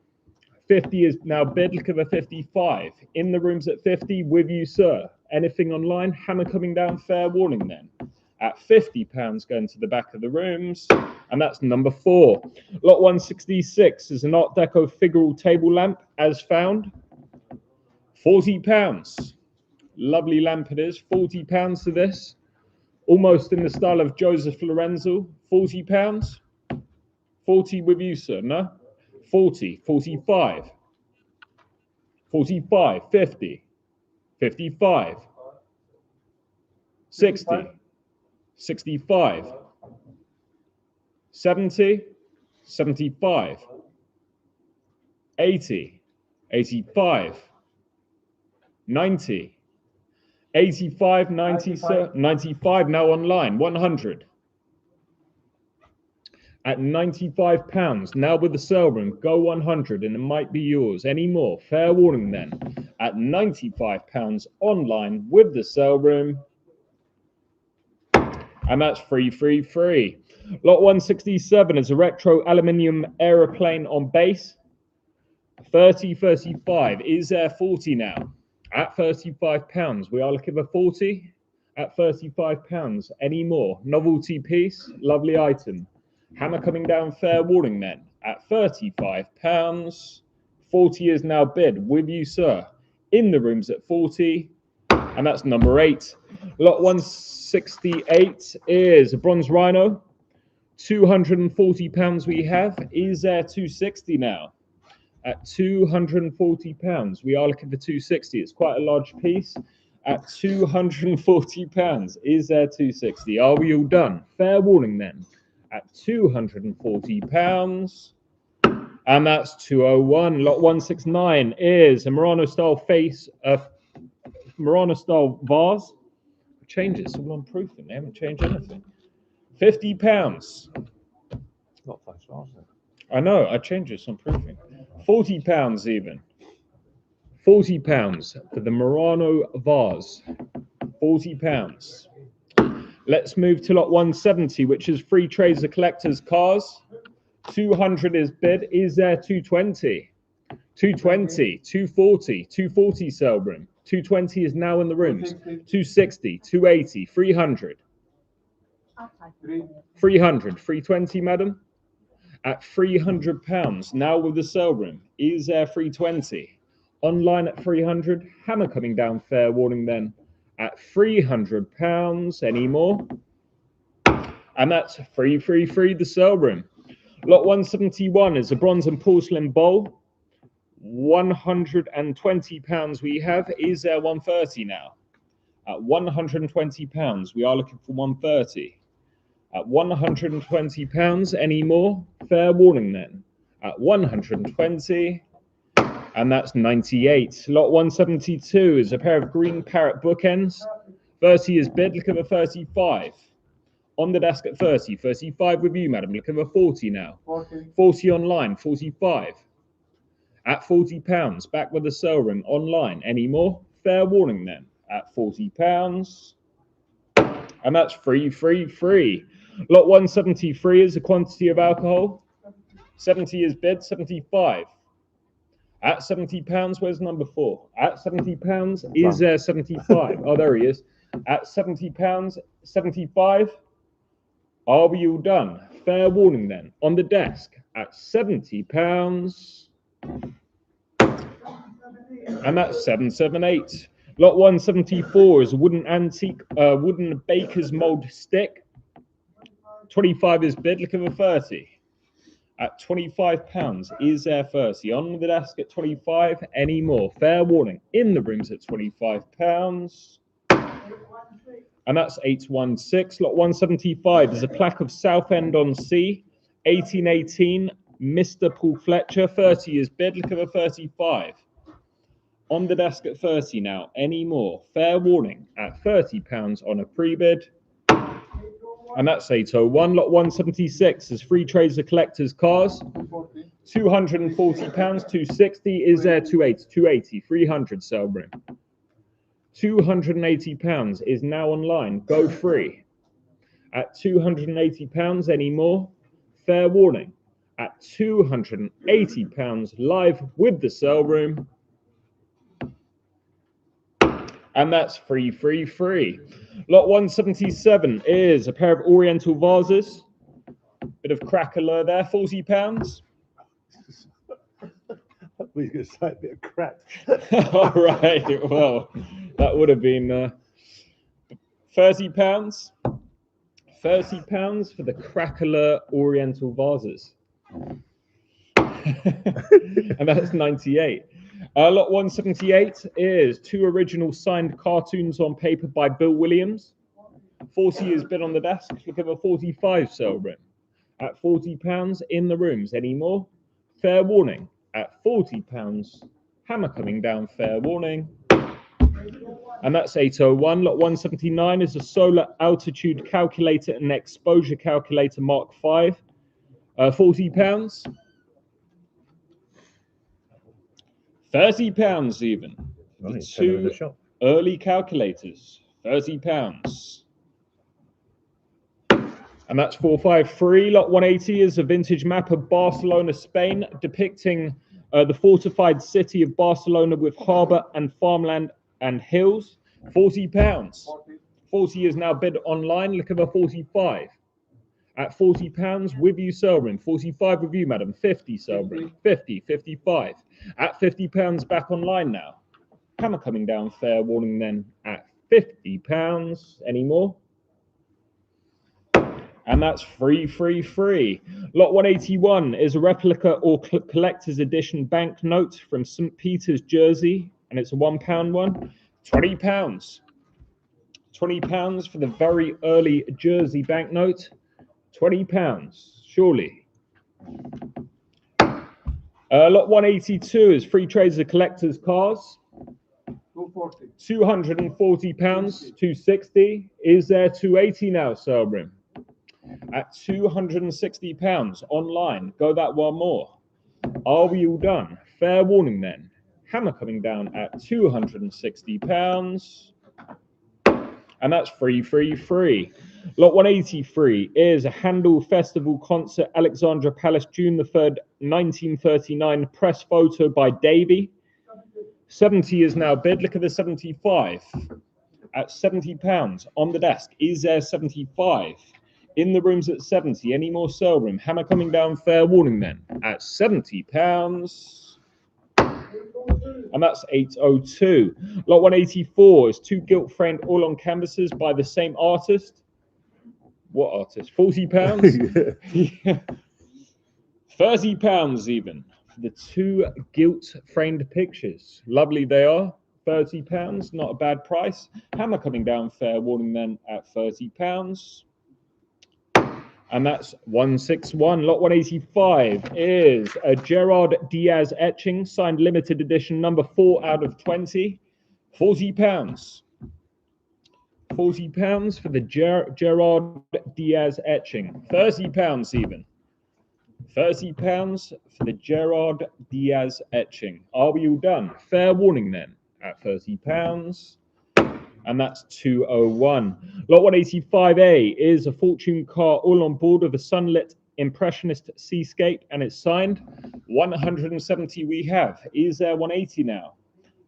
50 is now bid. Look at the 55. In the rooms at 50 with you, sir. Anything online? Hammer coming down. Fair warning then. At £50 going to the back of the rooms. And that's number 4. Lot 166 is an Art Deco figural table lamp as found. £40. Lovely lamp it is. £40 to this. Almost in the style of Joseph Lorenzo. £40. 40 with you, sir, no? 40, 45, 45, 50, 55, 60, 65, 70, 75, 80, 85, 90, 85, 90, 95 now online, 100. At £95, now with the sale room, go 100 and it might be yours. Any more? Fair warning then. At £95 online with the sale room. And that's free. Lot 167 is a retro aluminium aeroplane on base. 30, 35. Is there 40 now? At £35. We are looking for 40 at £35. Any more? Novelty piece. Lovely item. Hammer coming down, fair warning then, at £35. 40 is now bid with you, sir. in the rooms at 40. And that's number 8. Lot 168 is a bronze rhino. £240 we have. Is there 260 now? At £240. We are looking for 260. It's quite a large piece. At £240. Is there 260? Are we all done? Fair warning then. At £240. And that's 201. Lot 169 is a Murano style Murano style vase. Change it, it's all on proofing. They haven't changed anything. £50. Not 5 stars, is it? I know, I changed it, on proofing. £40 even. £40 for the Murano vase. £40. Let's move to lot 170, which is free trades of collectors' cars. 200 is bid. Is there 220? 220, 240, 240 sale room. 220 is now in the rooms. 260, 280, 300. 300, 320, madam? At £300, now with the sale room. Is there 320? Online at 300. Hammer coming down, fair warning then. At £300. Any more? And that's free, the sale room. Lot 171 is a bronze and porcelain bowl. £120 we have. Is there 130 now? At £120, we are looking for 130. At £120, any more? Fair warning then. At 120, and that's 98. Lot 172 is a pair of green parrot bookends. 30 is bid. Look at the 35. On the desk at 30. 35 with you, madam. Look at the 40 now. 40 online. 45. At £40, back with the sale room online. Any more? Fair warning then. At £40. And that's free. Lot 173 is a quantity of alcohol. 70 is bid. 75. At £70, where's number 4? At £70, is there 75? Oh, there he is. At £70, 75. Are we all done? Fair warning then. On the desk at £70. And that's 778. Lot 174 is a wooden antique, wooden baker's mold stick. 25 is bid. Look at the 30. At £25, is there 30? On the desk at 25. Any more? Fair warning. In the rooms at £25. And that's 816. Lot 175 is a plaque of Southend-on-Sea, 1818. Mr. Paul Fletcher. 30 is bid. Look at the 35. On the desk at 30 now. Any more? Fair warning. At £30 on a pre-bid. And that's 801. Lot 176 is free trades of collectors' cars. £240, 260. Is there 280? 280, 300 sale room. £280 is now online. Go free. At £280, any more? Fair warning. At £280 live with the sale room. And that's free. Lot 177 is a pair of Oriental vases. Bit of cracker there, £40. We could say a bit of crap. All right, well, that would have been £30. £30 for the Crackler Oriental vases. And that's 98. Lot 178 is 2 original signed cartoons on paper by Bill Williams. 40 is bid on the desk. Look at the 45 sale room. At £40 in the rooms. Any more? Fair warning. At £40. Hammer coming down. Fair warning. And that's 801. Lot 179 is a solar altitude calculator and exposure calculator Mark V. £40. £30 even. The 2 early calculators. £30. And that's 453. Lot 180 is a vintage map of Barcelona, Spain, depicting the fortified city of Barcelona with harbour and farmland and hills. £40. 40 is now bid online. Look at the 45. At £40 with you, sale room. 45 with you, madam. 50 sale room. 50, 55. At £50 back online now. Hammer coming down, fair warning then at £50. Any more? And that's free. Lot 181 is a replica or collector's edition banknote from St. Peter's, Jersey, and it's a £1 one. £20. £20 for the very early Jersey banknote. £20, surely. Lot 182 is free trades of collector's cars. 240. £240, 260. Is there 280 now, Selbrim? At £260 online. Go that one more. Are we all done? Fair warning then. Hammer coming down at £260. And that's free. Lot 183 is a Handel Festival concert, Alexandra Palace, June the 3rd, 1939. Press photo by Davy. 70 is now bid. Look at the 75. At £70 on the desk. Is there 75? In the rooms at 70. Any more sale room? Hammer coming down, fair warning then. At £70. And that's 802. Lot 184 is 2 gilt framed all on canvases by the same artist. What artist? £40? Yeah. £30 even for the 2 gilt framed pictures. Lovely they are. £30, not a bad price. Hammer coming down, fair warning then at £30. And that's 161. Lot 185 is a Gerard Diaz etching, signed limited edition, number 4 out of 20. £40. £40 for the Gerard Diaz etching. £30 even. £30 for the Gerard Diaz etching. Are we all done? Fair warning then at £30. And that's 201. Lot 185A is a fortune car all on board of a sunlit impressionist seascape, and it's signed. 170 we have. Is there 180 now?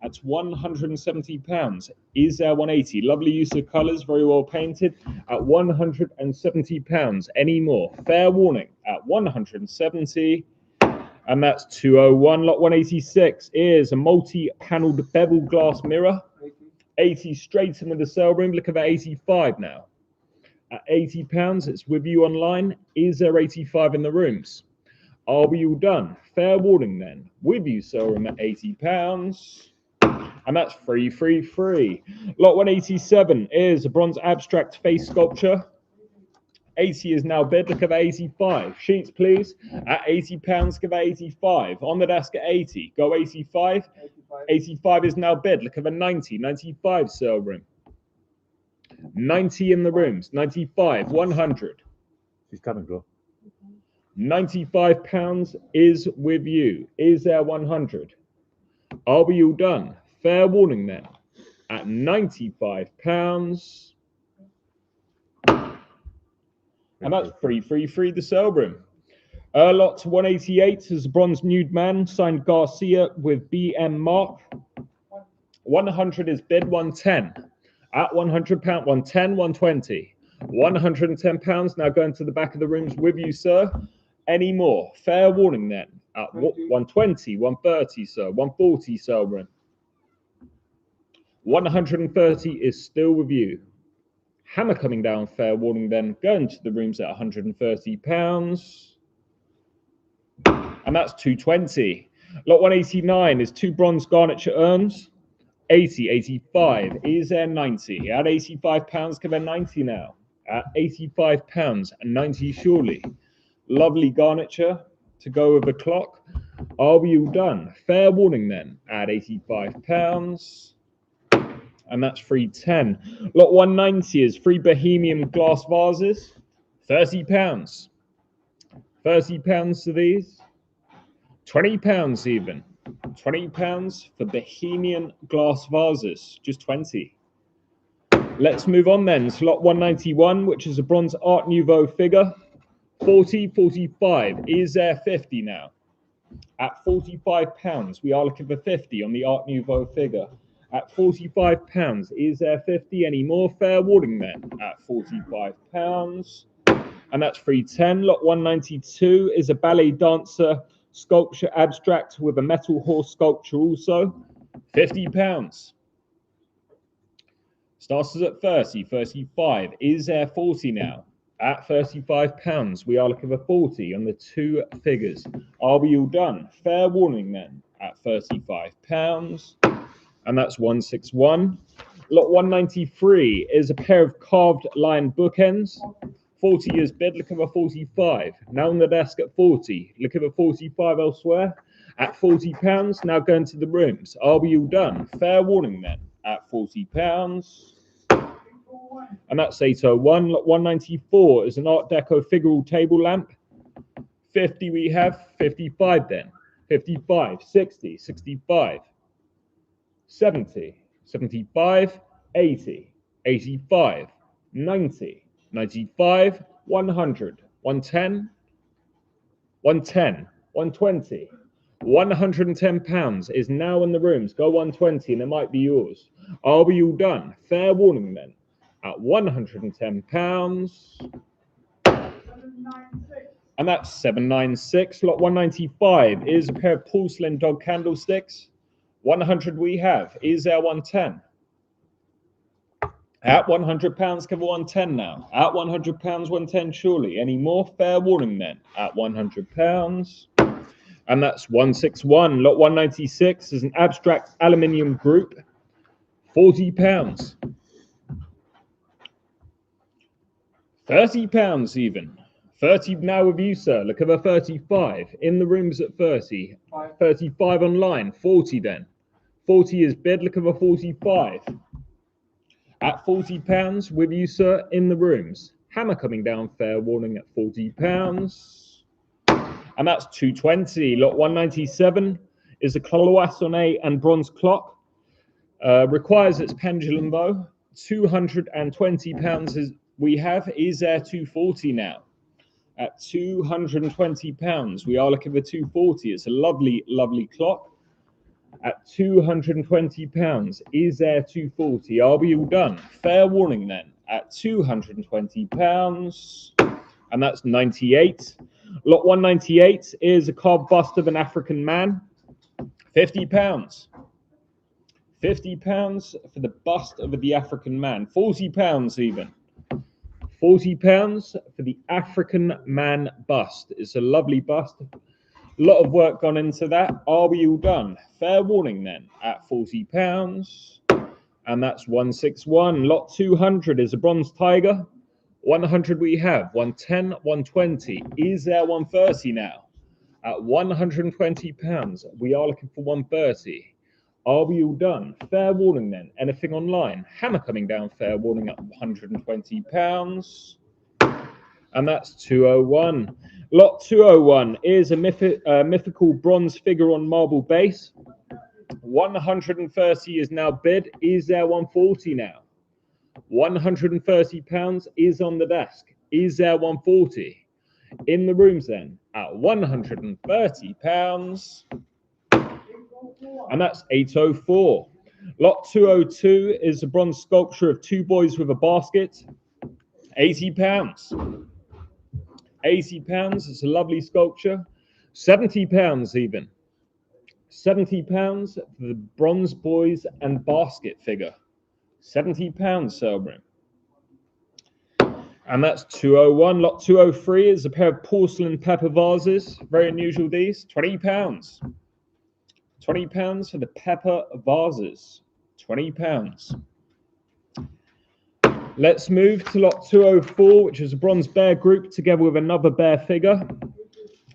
That's £170. Is there 180? Lovely use of colours, very well painted. At £170. Any more? Fair warning at 170. And that's 201. Lot 186 is a multi-panelled bevel glass mirror. 80 straight into the sale room. Look at that, 85 now. At £80, it's with you online. Is there 85 in the rooms? Are we all done? Fair warning then. With you, sale room at £80. And that's free. Lot 187 is a bronze abstract face sculpture. 80 is now bid. Look at that, 85. Sheets, please. At £80, give that 85. On the desk at 80. Go 85. 85 is now bid. Look at the 90. 95 sale room. 90 in the rooms. 95. 100. She's coming, Glo. £95 is with you. Is there 100? Are we all done? Fair warning then. At £95. And that's free, the sale room. Lot 188 is a bronze nude man, signed Garcia with BM Mark. 100 is bid, 110. At £100, 110, 120. £110 now going to the back of the rooms with you, sir. Any more? Fair warning then. At 120, 130, sir. 140 sale room. 130 is still with you. Hammer coming down, fair warning then, going to the rooms at £130. And that's 220. Lot 189 is 2 bronze garniture urns. 80, 85. Is there 90? At £85, give her 90 now. At £85, 90 surely. Lovely garniture to go with the clock. Are we all done? Fair warning then, at £85. And that's 310. Lot 190 is 3 Bohemian glass vases. £30. £30 to these. £20 even. £20 for Bohemian glass vases. Just 20. Let's move on then to lot 191, which is a bronze Art Nouveau figure. 40, 45. Is there 50 now? At £45, we are looking for 50 on the Art Nouveau figure. At £45, is there 50 any more? Fair warning then. At £45, and that's 310. Lot 192 is a ballet dancer sculpture abstract with a metal horse sculpture also. £50. Starters at 30, 35. Is there 40 now? At £35, we are looking for 40 on the two figures. Are we all done? Fair warning then at £35. And that's 161. Lot 193 is a pair of carved line bookends. 40 is bid, looking for 45. Now on the desk at 40, looking for 45 elsewhere. At £40, now going to the rooms. Are we all done? Fair warning then at £40. And that's 801. Lot 194 is an Art Deco figural table lamp. 50 we have, 55 then. 55, 60, 65, 70, 75, 80, 85, 90, 95, 100, 110, 110, 120. £110 is now in the rooms. Go 120 and it might be yours. Are we all done? Fair warning then. At £110. And that's 796. Lot 195 is a pair of porcelain dog candlesticks. 100 we have. Is there 110? At £100, cover 110 now. At £100, 110 surely. Any more? Fair warning then. At £100. And that's 161. Lot 196 is an abstract aluminium group. £40. £30 even. 30 now with you, sir. Look at the 35. In the rooms at 30. 35 online. 40 then. 40 is bid. Look at the 45. At £40 with you, sir. In the rooms. Hammer coming down. Fair warning at £40. And that's 220. Lot 197 is a cloisonné and bronze clock. Requires its pendulum though. £220 is we have. Is there 240 now? At £220, we are looking for 240. It's a lovely, lovely clock. At £220, is there 240? Are we all done? Fair warning then. At £220, and that's 98. Lot 198 is a carved bust of an African man. £50. £50 for the bust of the African man. £40 even. £40 for the African man bust. It's a lovely bust. A lot of work gone into that. Are we all done? Fair warning then at £40. And that's 161. Lot 200 is a bronze tiger. 100 we have. 110, 120. Is there 130 now? At £120, we are looking for 130. Are we all done? Fair warning then. Anything online? Hammer coming down. Fair warning at £120. And that's 201. Lot 201 is a mythical bronze figure on marble base. 130 is now bid. Is there 140 now? £130 is on the desk. Is there 140? In the rooms then at £130. And that's 804. Lot 202 is a bronze sculpture of two boys with a basket. £80. £80. It's a lovely sculpture. £70 even. £70 for the bronze boys and basket figure. £70, Selbrun. And that's 201. Lot 203 is a pair of porcelain pepper vases. Very unusual these. £20. £20 for the pepper vases. £20. Let's move to lot 204, which is a bronze bear group together with another bear figure.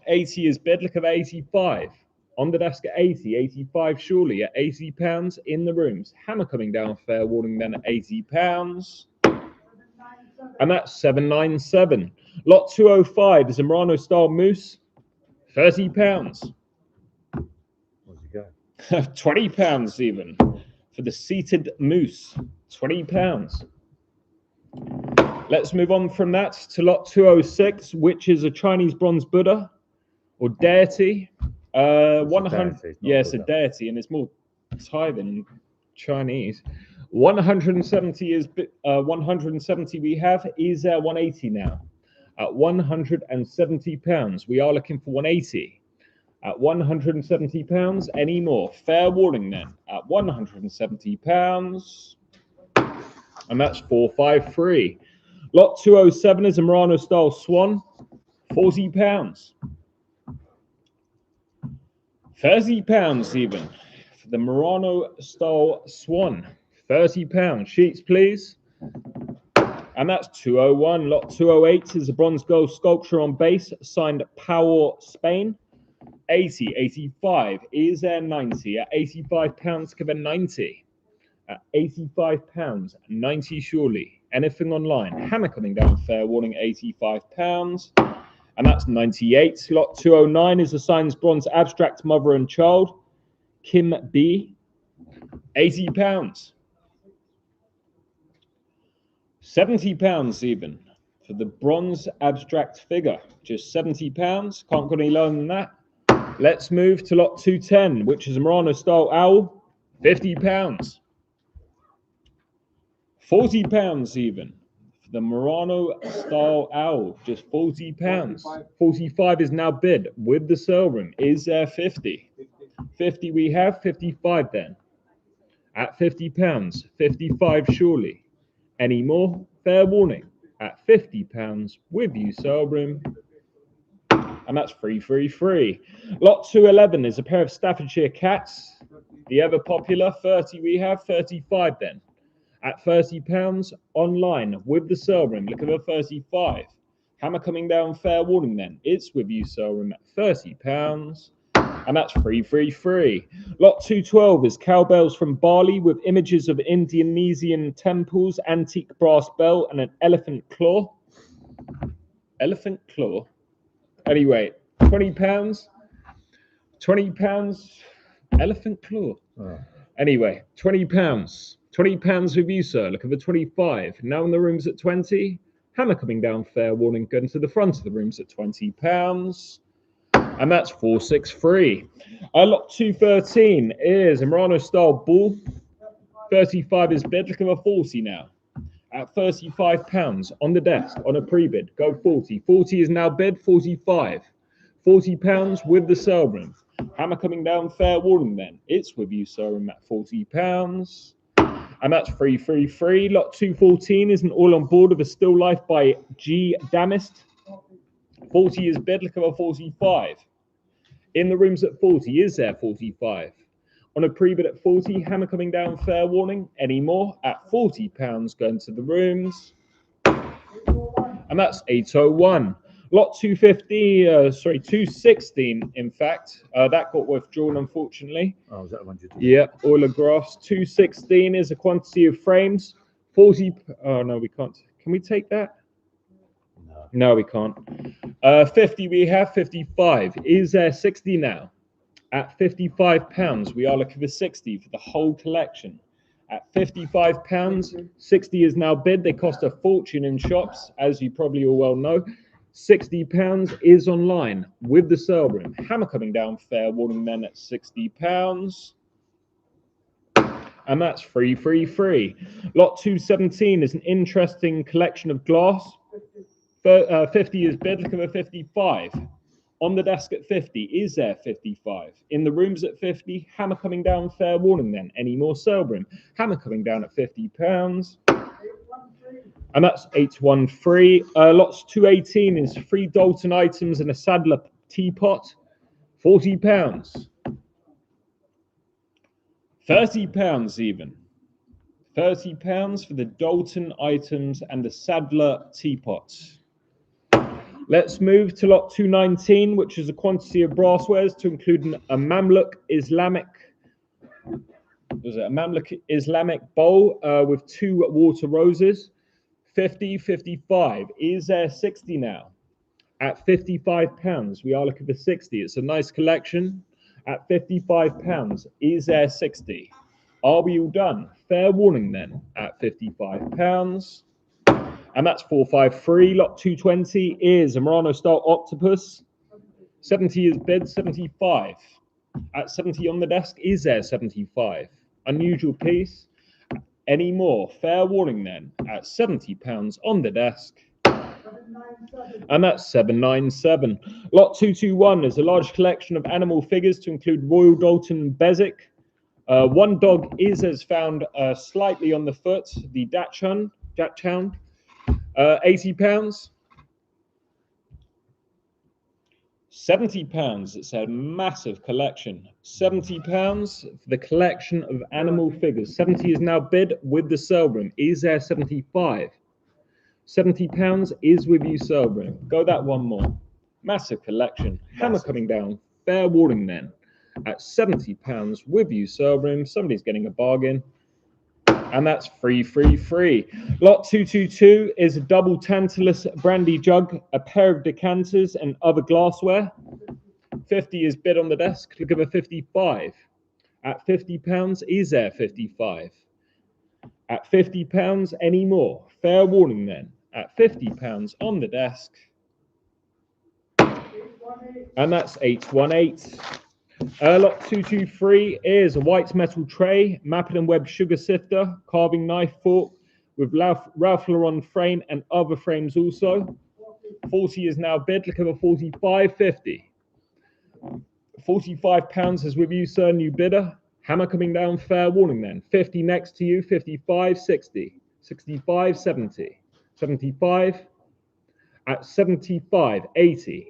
80 is bid. Look at 85. On the desk at 80. 85 surely at £80 in the rooms. Hammer coming down. Fair warning then at £80. And that's 797. Lot 205 is a Murano style moose. £30. £20 even for the seated moose. £20. Let's move on from that to lot 206, which is a Chinese bronze Buddha or deity. 100. Yes, a deity, and it's more Thai than Chinese. 170 is 170. We have. Is there 180 now? At £170, we are looking for 180. at £170. Any more? Fair warning then at £170. And that's 453. Lot 207 is a Murano style swan, £40. £30 even for the Murano style swan. £30. Sheets, please. And that's 201. Lot 208 is a bronze gold sculpture on base, signed Powell, Spain. 80, 85. Is there 90? At £85, give a 90. At £85, 90 surely. Anything online? Hammer coming down, fair warning, £85. And that's 98. Lot 209 is a Signs Bronze Abstract Mother and Child. Kim B. £80. £70 even for the bronze abstract figure. Just £70. Can't go any lower than that. Let's move to lot 210, which is a Murano style owl. £50. £40 even for the Murano style owl. Just £40. 45 is now bid with the sale room. Is there 50? 50 we have. 55 then. At £50. 55 surely. Any more? Fair warning. At £50 with you, sale room. And that's 333. Lot 211 is a pair of Staffordshire cats. The ever popular 30 we have. 35 then. At £30 online with the sale room. Look at the 35. Hammer coming down, fair warning then. It's with you, sale room, at £30. And that's 333. Lot 212 is cowbells from Bali with images of Indonesian temples, antique brass bell, and an elephant claw. Elephant claw? Anyway, £20. £20. Elephant claw. Oh. Anyway, £20. £20 with you, sir. Look at the 25. Now in the rooms at 20. Hammer coming down, fair warning, going to the front of the rooms at £20. And that's 463. Lot 213 is a Murano style bull. 35 is bid. Look at the 40 now. At £35 on the desk on a pre-bid. Go 40. 40 is now bid. 45. £40 with the sale room. Hammer coming down, fair warning then. It's with you, sale room, at £40. And that's 333. Lot 214 is an all on board of a still life by G. Damist. 40 is bid. Look at a 45. In the rooms at 40, is there 45? On a pre-bid at 40, hammer coming down, fair warning. Any more? At £40 going to the rooms. And that's 801. Lot 216, in fact. That got withdrawn, unfortunately. Oh, was that 100? Yeah, Euler graphs. 216 is a quantity of frames. 40. Oh, no, we can't. Can we take that? No, we can't. 50 we have. 55. Is there 60 now? At £55, we are looking for 60 for the whole collection. At £55, 60 is now bid. They cost a fortune in shops, as you probably all well know. £60 is online with the sale room. Hammer coming down, fair warning then at £60. And that's 333. Lot 217 is an interesting collection of glass. 50 is bid. Look at the 55. On the desk at 50, is there 55? In the rooms at 50, hammer coming down, fair warning then. Any more sale room? Hammer coming down at £50. And that's 813. Lots 218 is 3 Dalton items and a Sadler teapot. £40. £30 even. £30 for the Dalton items and the Sadler teapots. Let's move to lot 219, which is a quantity of brasswares to include a Mamluk Islamic bowl with 2 water roses. 50, 55. Is there 60 now? At £55, we are looking for 60. It's a nice collection. At £55, is there 60? Are we all done? Fair warning then. At £55. And that's 453. Lot 220 is a Murano style octopus. 70 is bid. 75. At 70 on the desk, is there 75? Unusual piece. Any more? Fair warning then. At £70 on the desk. And that's 797. Lot 221 is a large collection of animal figures to include Royal Dalton and Beswick. One dog is as found slightly on the foot, the Dachshund, £80. £70. It's a massive collection. £70 for the collection of animal figures. 70 is now bid with the sale room. Is there 75? £70 is with you, sale room. Go that one more. Massive collection. Hammer coming down. Fair warning then. At £70 with you, sale room. Somebody's getting a bargain. And that's free. Lot 222 is a double Tantalus brandy jug, a pair of decanters and other glassware. 50 is bid on the desk. Look at a 55. At £50, is there 55? At £50, any more? Fair warning then. At £50 on the desk. And that's 818. Lot 223 is a white metal tray, Mappin & Webb sugar sifter, carving knife, fork with Ralph Lauren frame and other frames also. 40 is now bid. Look at the 45.50. £45 is with you, sir, new bidder. Hammer coming down, fair warning then. 50 next to you, 55.60. 65.70. 75 at 75.80.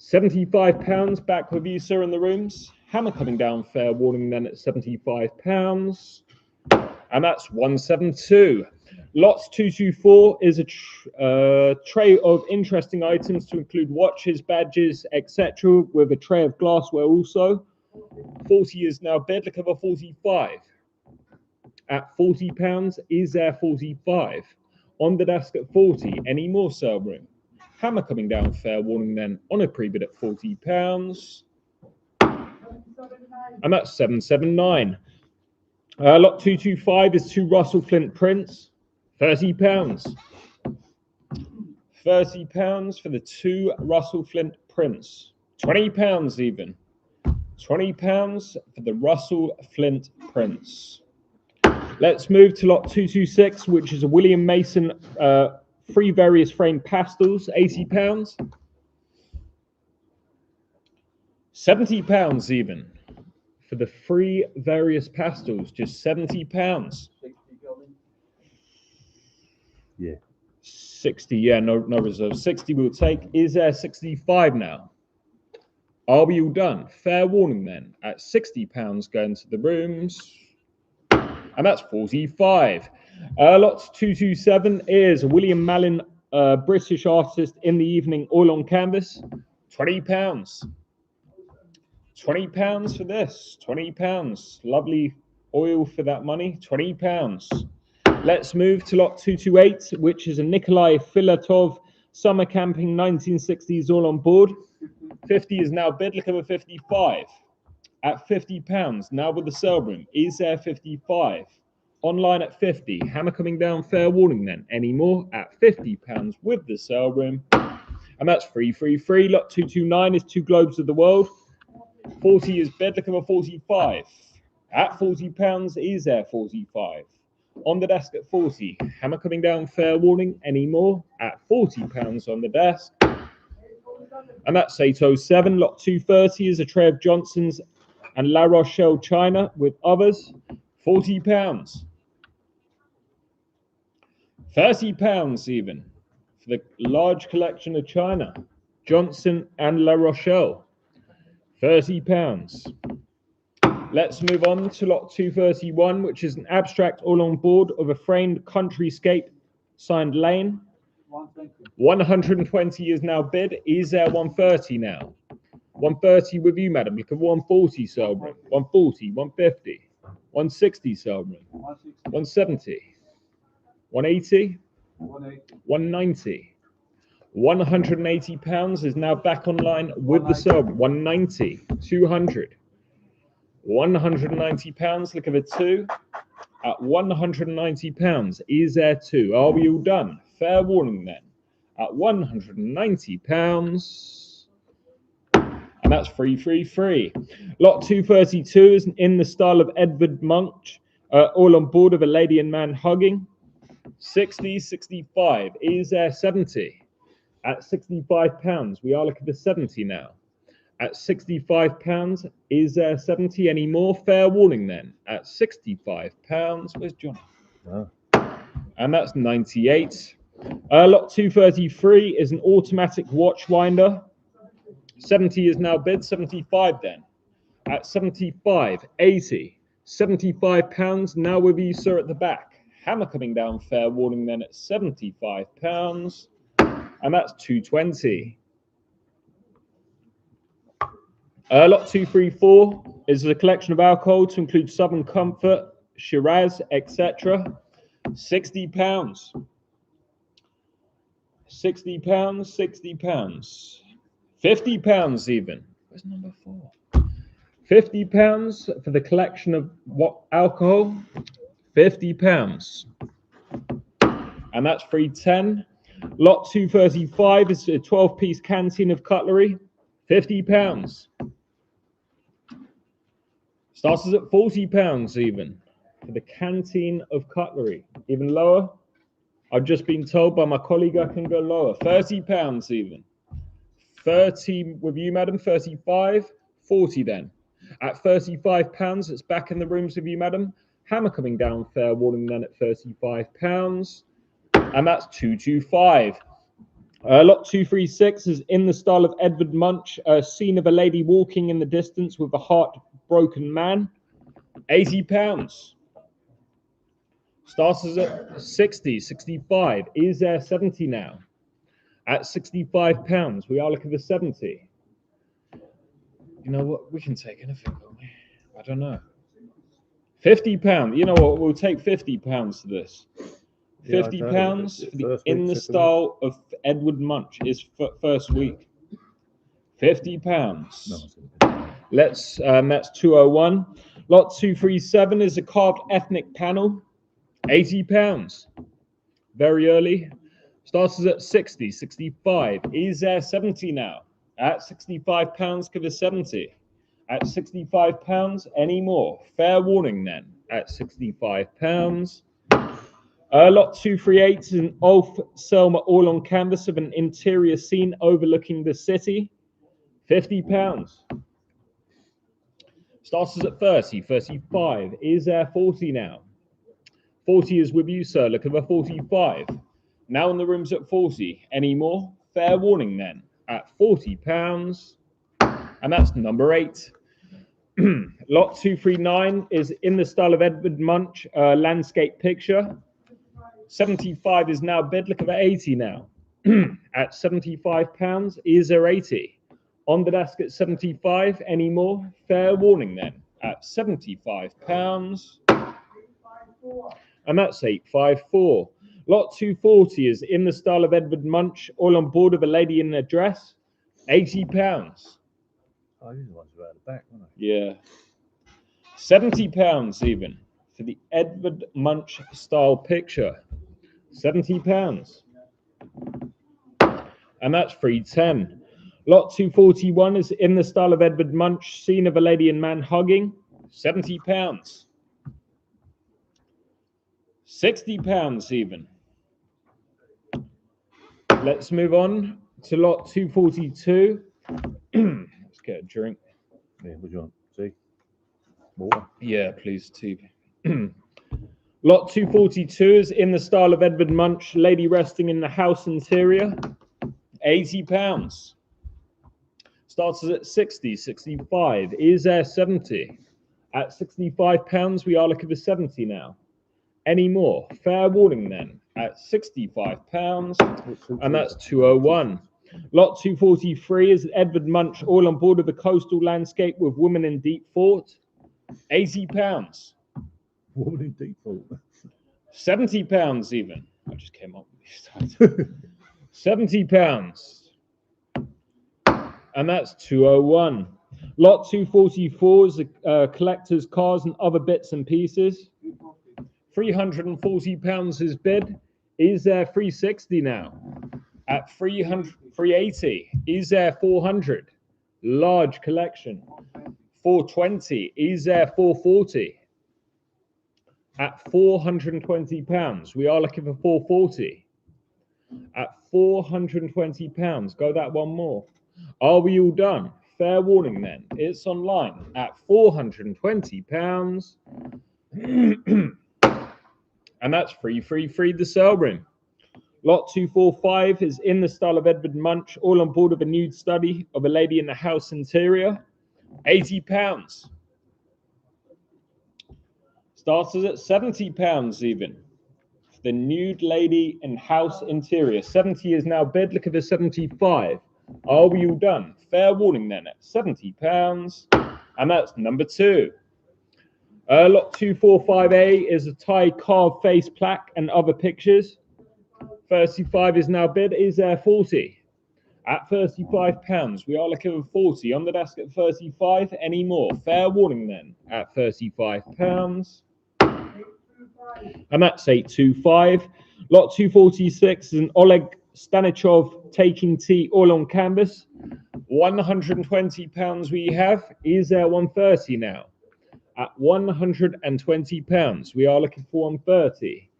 £75 back with you, sir, in the rooms. Hammer coming down, fair warning then at £75. And that's 172. Lots 224 is a tray of interesting items to include watches, badges, etc. with a tray of glassware also. 40 is now bid. Look at the 45. At £40, is there 45? On the desk at 40. Any more sale room? Hammer coming down, fair warning then on a pre-bid at £40. And that's 779. Lot 225 is 2 Russell Flint prints. £30. £30 for the 2 Russell Flint prints. £20 even. £20 for the Russell Flint prints. Let's move to lot 226, which is a William Mason 3 various frame pastels, £80. £70 even for the 3 various pastels, just £70. Yeah. 60, yeah, no reserve. 60 we'll take. Is there 65 now? Are we all done? Fair warning then. At £60 going to the rooms. And that's 45. Lot 227 is a William Mallon, British artist in the evening, oil on canvas. £20. £20 for this. £20. Lovely oil for that money. £20. Let's move to lot 228, which is a Nikolai Filatov summer camping 1960s all on board. 50 is now bid. Look at the 55. At £50, now with the sale room. Is there 55? Online at 50. Hammer coming down, fair warning then. Any more? At £50 with the sale room. And that's free. Lot 229 is 2 globes of the world. 40 is bid. Look at the 45. At £40, is there 45? On the desk at 40. Hammer coming down, fair warning. Any more? At £40 on the desk. And that's 807. Lot 230 is a tray of Johnson's and La Rochelle china with others. £40. £30 even for the large collection of china. Johnson and La Rochelle. £30. Let's move on to lot 231, which is an abstract all on board of a framed countryscape signed Lane. 120 is now bid. Is there 130 now? 130 with you, madam. Look at 140 sale room. 140, 150, 160 sale room. 170, 180, 190. £180 is now back online with the sale room. 190, 200. £190. Look at the 2. At £190. Is there 2? Are we all done? Fair warning then. At £190. And that's free. Lot 232 is in the style of Edvard Munch, all on board of a lady and man hugging. 60, 65. Is there 70? At £65, we are looking for 70 now. At £65, is there 70 any more? Fair warning then. At £65, where's John? No. And that's 98. Lot 233 is an automatic watch winder. 70 is now bid, 75 then. At 75, 80, £75 now with you, sir, at the back. Hammer coming down, fair warning then at £75. And that's 220. Lot 234 is a collection of alcohol to include Southern Comfort, Shiraz, etc. £60. £60, £60. £50 even. Where's number 4? £50 for the collection of what alcohol? £50. And that's 310. Lot 235 is a 12-piece canteen of cutlery. £50. Starts at £40 even for the canteen of cutlery. Even lower. I've just been told by my colleague I can go lower. £30 even. 30 with you, madam. 35. 40 then. At £35, it's back in the rooms with you, madam. Hammer coming down, fair warning then at £35. And that's 225. Lot 236 is in the style of Edvard Munch, a scene of a lady walking in the distance with a heartbroken man. £80. Starts at 60, 65. Is there 70 now? At £65, we are looking for 70. You know what? We can take anything, can't we? I don't know. £50. You know what? We'll take £50 to this. £50 in the style of Edvard Munch is first week. £50. Let's that's 201. Lot 237 is a carved ethnic panel. £80. Very early. Starts at 60, 65. Is there 70 now? At £65, give us 70. At £65, any more? Fair warning then. At £65. Lot 238 is an Ulf Selma all on canvas of an interior scene overlooking the city. £50. Starts at 30, 35. Is there 40 now? 40 is with you, sir. Look at the 45. Now in the rooms at 40. Any more? Fair warning then. At £40. And that's number 8. Lot 239 is in the style of Edvard Munch, landscape picture. 75 is now bid. Look at the 80 now. At £75. Is there 80? On the desk at 75. Any more? Fair warning then. At £75. And that's 854. Lot 240 is in the style of Edvard Munch, all on board of a lady in a dress. £80. Oh, these ones are at the back, weren't they? Yeah. £70 even for the Edvard Munch style picture. £70. And that's 310. Lot 241 is in the style of Edvard Munch, scene of a lady and man hugging. £70. £60 even. Let's move on to lot 242. Let's get a drink. Yeah, what do you want? See? Water? Yeah, please, tea. Lot 242 is in the style of Edvard Munch, lady resting in the house interior. £80. Starts at 60, 65. Is there 70? At £65, we are looking for 70 now. Any more? Fair warning then. At £65, and that's 201. Lot 243 is Edvard Munch, all on board of the coastal landscape with women in deep thought. £80. Woman in default. £70 even. I just came up with these titles. £70. And that's 201. Lot 244 is collector's cars and other bits and pieces. £340 is bid. Is there 360 now? At 380. Is there 400? Large collection. 420. Is there 440? at £420. We are looking for 440. At £420. Go that one more. Are we all done? Fair warning then. It's online at £420. And that's free the sale room. Lot 245 is in the style of Edvard Munch, all on board of a nude study of a lady in the house interior. £80. Starts at £70 even. The nude lady in house interior. 70 is now bid. Look at the 75. Are we all done? Fair warning then at £70. And that's number 2. Lot 245A is a Thai carved face plaque and other pictures. 35 is now bid. Is there 40? At £35. We are looking for 40. On the desk at 35. Any more? Fair warning then at £35. And that's 825. Lot 246 is an Oleg Stanichov taking tea all on canvas. £120 we have. Is there 130 now? At £120. We are looking for 130.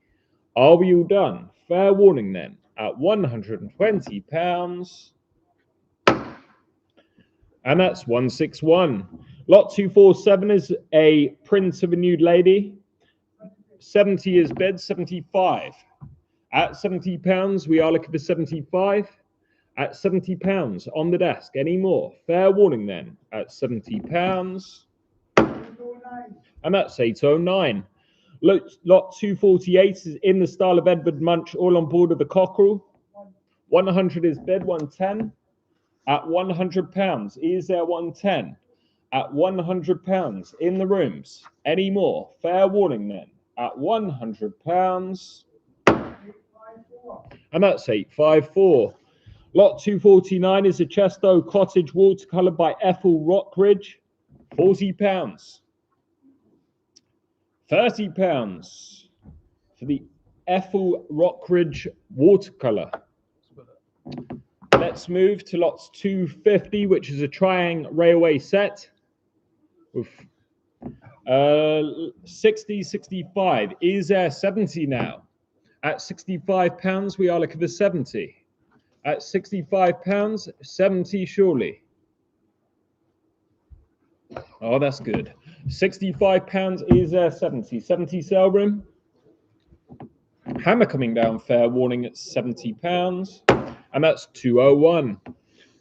Are we all done? Fair warning then. At £120. And that's 161. Lot 247 is a print of a nude lady. 70 is bid, 75. At £70, we are looking for 75. At £70 on the desk. Any more? Fair warning then. At £70. And that's 809. Lot 248 is in the style of Edvard Munch, all on board of the Cockerel. 100 is bid, 110. At £100. Is there 110? At £100 in the rooms. Any more? Fair warning then. At £100. And that's 854. Lot 249 is a Chesto Cottage watercolour by Ethel Rockridge. £40. £30 for the Ethel Rockridge watercolour. Let's move to lots 250, which is a Triang Railway set with 60, 65. Is there 70 now? At £65, we are looking for 70. At £65, 70 surely. Oh, that's good. £65, is there 70? 70 sale room. Hammer coming down, fair warning at £70. And that's 201.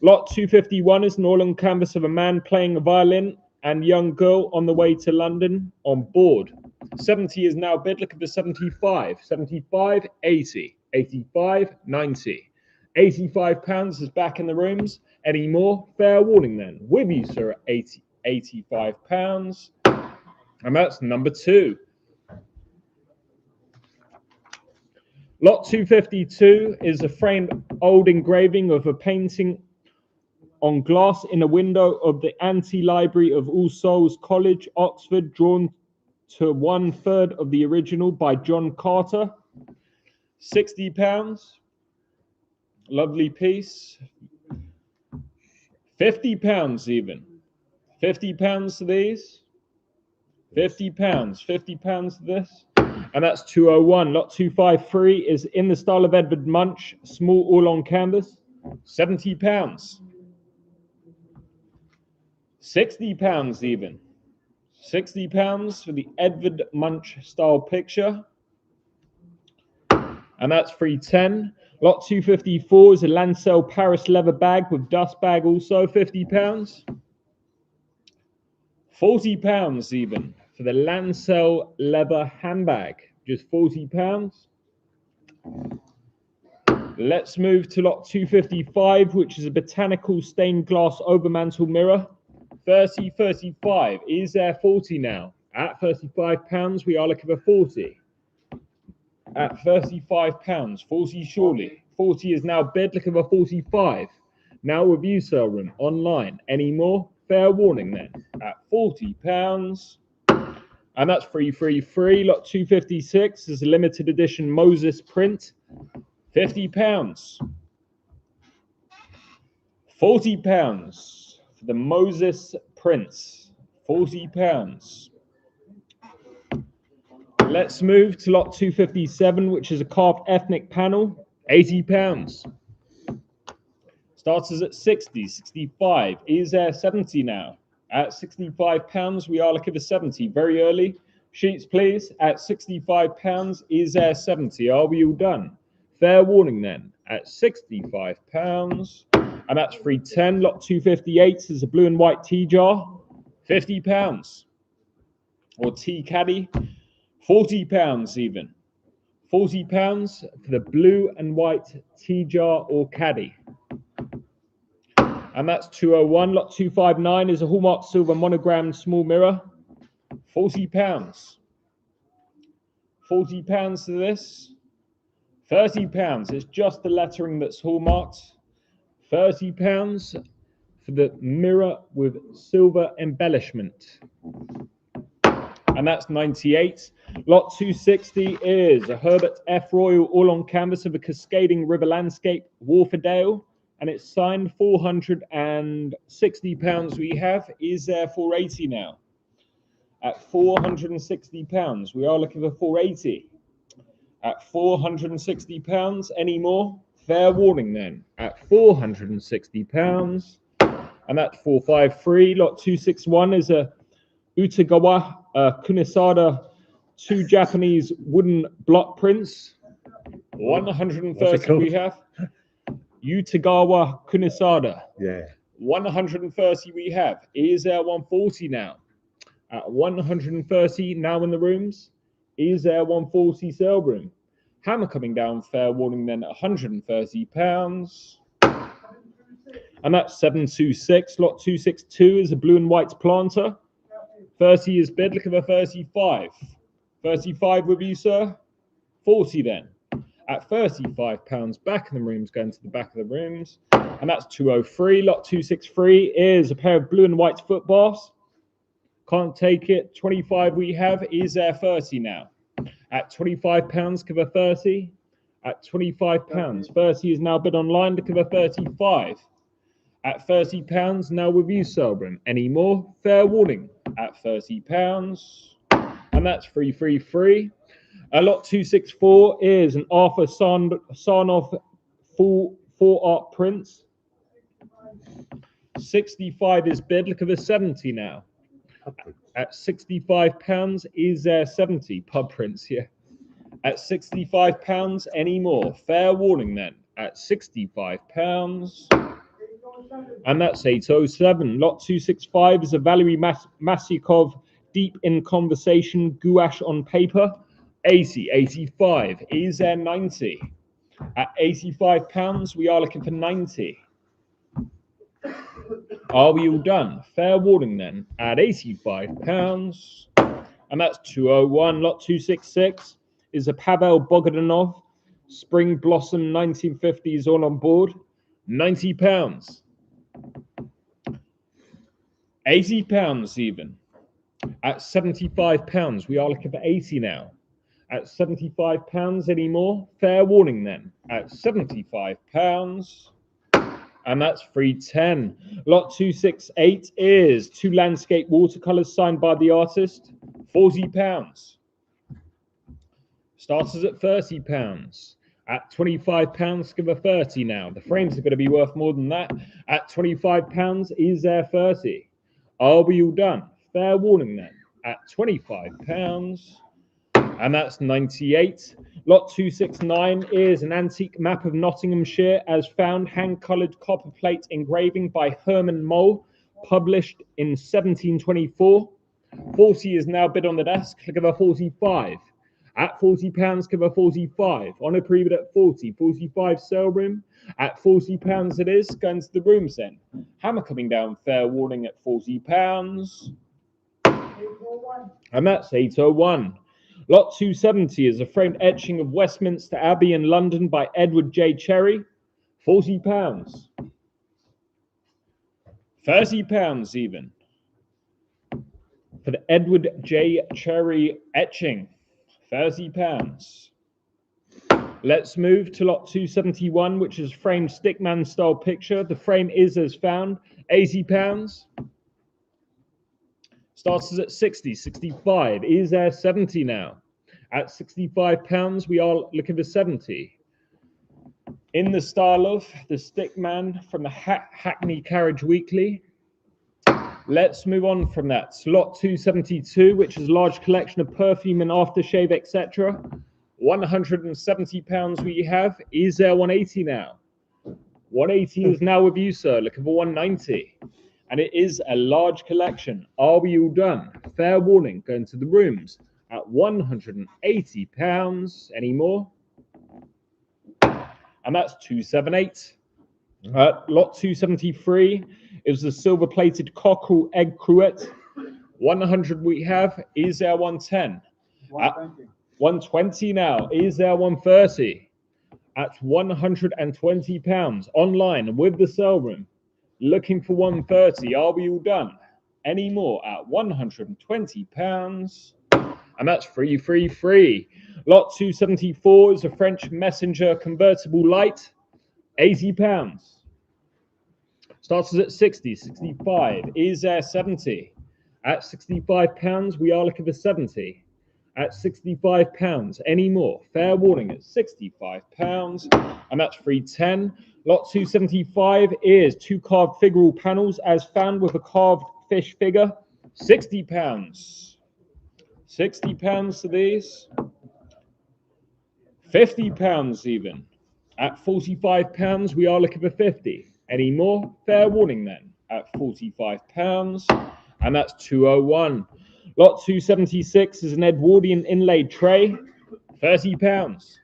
Lot 251 is an all-on canvas of a man playing a violin and young girl on the way to London on board. 70 is now bid. Look at the 75. 75, 80. 85, 90. £85 is back in the rooms. Any more? Fair warning then. With you, sir, at £85. And that's number 2. Lot 252 is a framed old engraving of a painting on glass in a window of the Anti-Library of All Souls College, Oxford, drawn to 1/3 of the original by John Carter. £60. Lovely piece. £50 even. £50 to these. £50. £50 to this. And that's 201. Lot 253 is in the style of Edvard Munch, small all on canvas. £70. £60 even. £60 for the Edvard Munch style picture. And that's 310. Lot 254 is a Lancel Paris leather bag with dust bag also, £50. £40 even for the Lancel leather handbag, just £40. Let's move to lot 255, which is a botanical stained glass overmantel mirror. 30, 35. Is there 40 now? At £35, we are looking for 40. At £35, 40 surely. 40 is now bid, looking for 45. Now review sale room online. Any more? Fair warning then. At £40. And that's free. Lot 256 is a limited edition Moses print. £50. £40 for the Moses prints. £40. Let's move to lot 257, which is a carved ethnic panel, £80. Starters at 60, 65. Is there 70 now? At £65, we are looking for 70. Very early. Sheets, please. At £65, is there 70? Are we all done? Fair warning then. At £65. And that's 310. Lot 258 is a blue and white tea jar. £50. Or tea caddy. £40 even. £40 for the blue and white tea jar or caddy. And that's 201. Lot 259 is a Hallmark silver monogram small mirror. £40. £40 to this. £30. It's just the lettering that's hallmarked. £30 for the mirror with silver embellishment. And that's 98. Lot 260 is a Herbert F. Royal all on canvas of a cascading river landscape, Wharfedale. And it's signed £460 we have. Is there 480 now? At £460, we are looking for 480. At £460, any more? Fair warning then. At £460, and that's 453. Lot 261 is a Utagawa Kunisada 2 Japanese wooden block prints. 130 we have. Utagawa Kunisada. Yeah. 130 we have. Is there 140 now? At 130 now in the rooms. Is there 140 sale room? Hammer coming down, fair warning then at £130. And that's 726. Lot 262 is a blue and white planter. 30 is bid, looking for 35. 35 with you, sir? 40 then. At £35, back in the rooms, going to the back of the rooms. And that's 203. Lot 263 is a pair of blue and white foot baths. Can't take it. 25 we have. Is there 30 now? At £25, cover 30. At £25, 30 is now bid online to cover 35. At £30, now with you, Selbren. Any more? Fair warning. At £30. And that's 333. Lot 264 is an Arthur Sarnoff full 4-art prints. 65 is bid. Look at the 70 now. At £65, is there 70? Pub prints, yeah. At £65, any more? Fair warning then. At £65. And that's 807. Lot 265 is a Valery Masyakov deep in conversation gouache on paper. 80, 85. Is there 90? At £85, we are looking for 90. Are we all done? Fair warning then. At £85. And that's 201. Lot 266 is a Pavel Bogdanov Spring Blossom 1950s all on board. £90. £80 even. At £75, we are looking for 80 now. At £75 any more? Fair warning then. At £75. And that's 310. Lot 268 is 2 landscape watercolors signed by the artist. £40. Starters at £30. At £25, give a 30 now. The frames are going to be worth more than that. At £25, is there 30? Are we all done? Fair warning then. At £25. And that's 98. Lot 269 is an antique map of Nottinghamshire as found, hand-coloured copper plate engraving by Herman Mole, published in 1724. 40 is now bid on the desk. Look at the 45. At £40, give a 45. On a pre-bid at 40. 45 sale room. At £40 it is. Going to the rooms then. Hammer coming down, fair warning at £40. And that's 801. Lot 270 is a framed etching of Westminster Abbey in London by Edward J. Cherry. £40. £30 even. For the Edward J. Cherry etching. £30. Let's move to lot 271, which is a framed stickman style picture. The frame is as found. £80. Starts at 60, 65. Is there 70 now? At £65, we are looking for 70. In the style of the Stickman from the Hackney Carriage Weekly. Let's move on from that. Slot 272, which is a large collection of perfume and aftershave, etc. £170 we have. Is there 180 now? 180 is now with you, sir. Looking for 190. And it is a large collection. Are we all done? Fair warning, going to the rooms at £180. Any more? And that's 278. Lot 273 is the silver-plated cockerel egg cruet. 100 we have. Is there 110? 120. 120 now. Is there 130? At £120 online with the sale room. Looking for 130. Are we all done? Any more at £120? And that's free, free, free. Lot 274 is a French Messenger convertible light. £80. Starts at 60, 65. Is there 70? At £65, we are looking for 70. At £65. Any more? Fair warning at £65. And that's free 10. Lot 275 is 2 carved figural panels as found with a carved fish figure. £60. £60 to these. £50 even. At £45, we are looking for 50. Any more? Fair warning then. At £45. And that's 201. Lot 276 is an Edwardian inlaid tray. £30.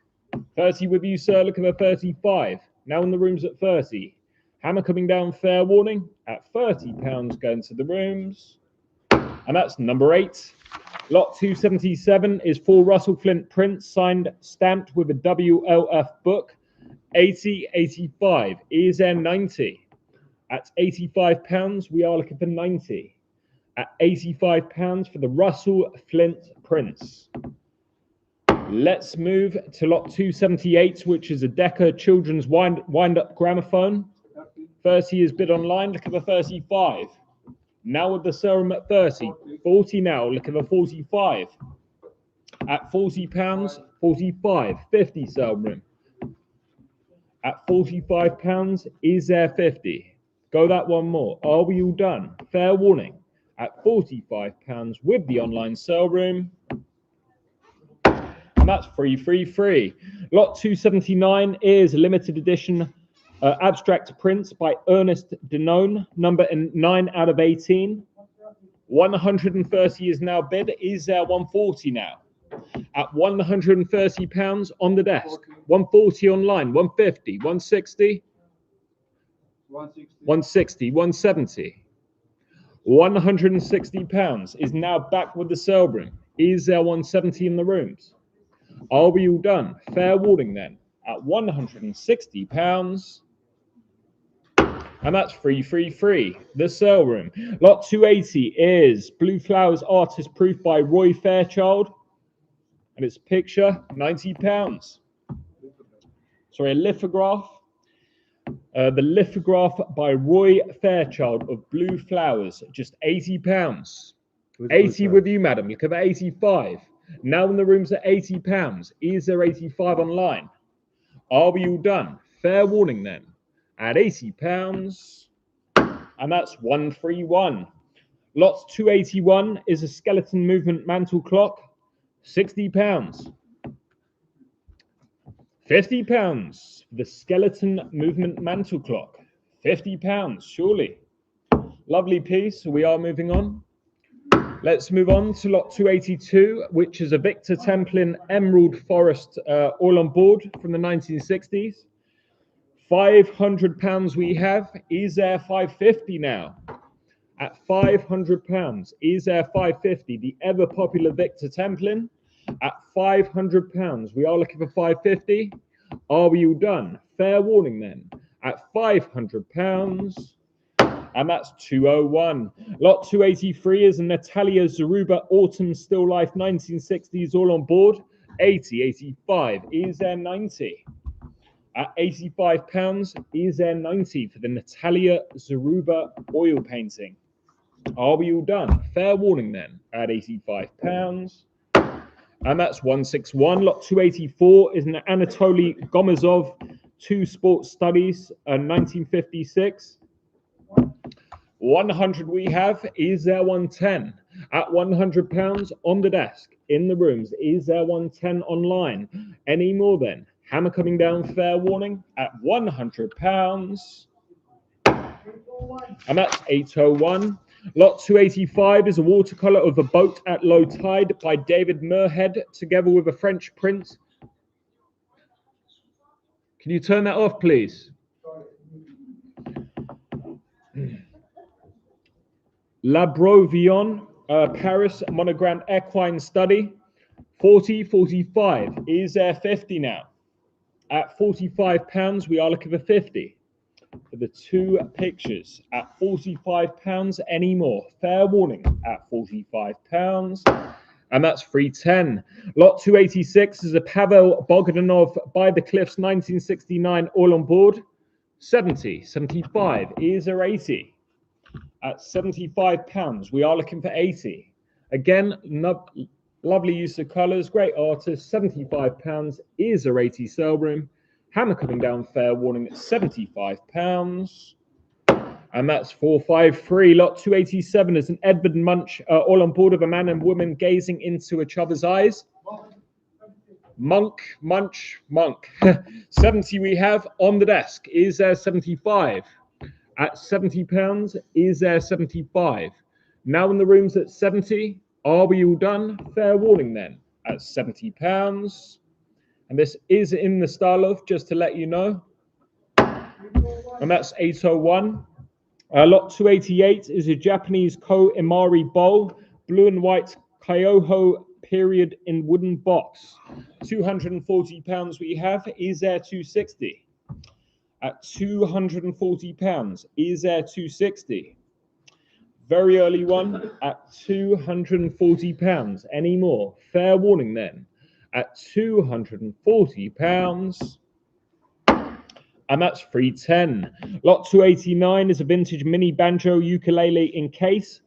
30 with you, sir. Looking for 35. Now in the rooms at 30. Hammer coming down, fair warning. At £30 going to the rooms. And that's number 8. Lot 277 is 4 Russell Flint prints signed, stamped with a WLF book. 80, 85. Is there 90? At £85, we are looking for 90. At £85 for the Russell Flint prints. Let's move to lot 278, which is a Decca children's wind-up gramophone. 30 is bid online, looking for 35. Now with the serum at 30. 40 now, looking for 45. At £40, 45. 50 sale room. At £45, is there 50? Go that one more. Are we all done? Fair warning. At £45 with the online sale room. And that's free, free, free. Lot 279 is a limited edition abstract prints by Ernest Denone, number 9 out of 18. 130 is now bid. Is there 140 now? At £130 on the desk. 140 online. 150, 160, 160, 170. £160 is now back with the sale room. Is there 170 in the rooms? Are we all done? Fair warning then. At £160. And that's free, free, free. The sale room. Lot 280 is Blue Flowers Artist Proof by Roy Fairchild. And it's picture, £90. Sorry, a lithograph. The lithograph by Roy Fairchild of Blue Flowers, just £80. 80 with you, madam. Look at 85. Now in the rooms at £80. Is there 85 online? Are we all done? Fair warning then. At £80. And that's 131. Lot 281 is a skeleton movement mantle clock. £60. £50. The skeleton movement mantle clock. £50, surely. Lovely piece. We are moving on. Let's move on to lot 282, which is a Victor Templin Emerald Forest all on board from the 1960s. £500 we have. Is there 550 now? At £500. Is there 550? The ever popular Victor Templin. At £500. We are looking for 550. Are we all done? Fair warning then. At £500. And that's 201. Lot 283 is a Natalia Zaruba Autumn Still Life 1960s all on board. 80, 85. Is there 90? At £85, is there 90 for the Natalia Zaruba oil painting? Are we all done? Fair warning then. At £85. And that's 161. Lot 284 is an Anatoly Gomezov 2 Sports Studies, 1956. 100 we have. Is there 110? At £100 on the desk, in the rooms. Is there 110 online? Any more then? Hammer coming down, fair warning, at £100. And that's 801. Lot 285 is a watercolor of a boat at low tide by David Muirhead, together with a French print. Can you turn that off, please? Labrovion, Paris, monogram equine study. 40, 45. Is there 50 now? At £45, we are looking for 50. For the two pictures at £45. Any more? Fair warning at £45. And that's 310. Lot 286 is a Pavel Bogdanov by the Cliffs 1969 all on board. 70, 75. Is there 80? At £75, we are looking for 80. Again, lovely use of colours, great artist. £75 is a 80 sale room. Hammer coming down, fair warning at £75. And that's 453. Lot 287 is an Edvard Munch, all on board of a man and woman gazing into each other's eyes. Monk, Munch, Monk. 70 we have on the desk. Is there 75? At £70, is there 75? Now in the rooms at 70. Are we all done? Fair warning then at £70. And this is in the style of, just to let you know. And that's 801. Lot 288 is a Japanese Ko-Imari bowl, blue and white Kyoho period in wooden box. £240 we have. Is there 260? At £240. Is there 260? Very early one at £240. Any more? Fair warning then. At £240. And that's 310. Lot 289 is a vintage mini banjo ukulele in case.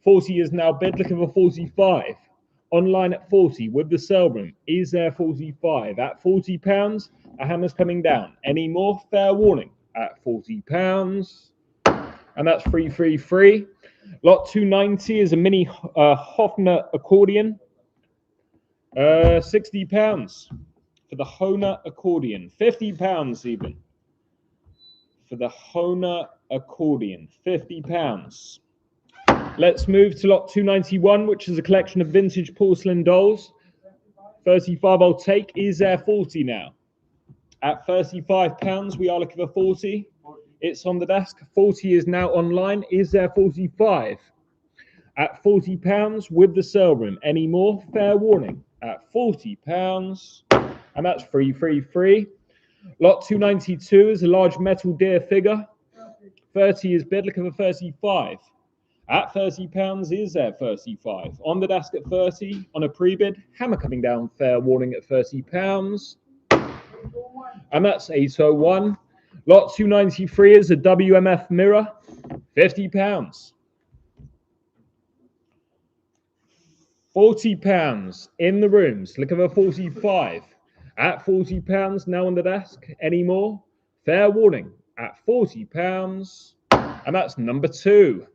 40 is now bid, looking for 45. Online at 40 with the sale room. Is there 45? At £40, a hammer's coming down. Any more? Fair warning at £40. And that's 333. Lot 290 is a mini Hofner accordion. £60 for the Hohner accordion. £50 even for the Hohner accordion. £50. Let's move to lot 291, which is a collection of vintage porcelain dolls. 35 I'll take. Is there 40 now? At £35, we are looking for 40. It's on the desk. 40 is now online. Is there 45? At £40 with the sale room. Any more? Fair warning. At £40. And that's 333. Lot 292 is a large metal deer figure. 30 is bid, looking for 35. At £30, is there 35? On the desk at 30, on a pre-bid. Hammer coming down, fair warning at £30. And that's 801. Lot 293 is a WMF mirror. £50. £40 in the rooms, looking for 45. At £40 now on the desk. Any more? Fair warning at £40. And that's number 2.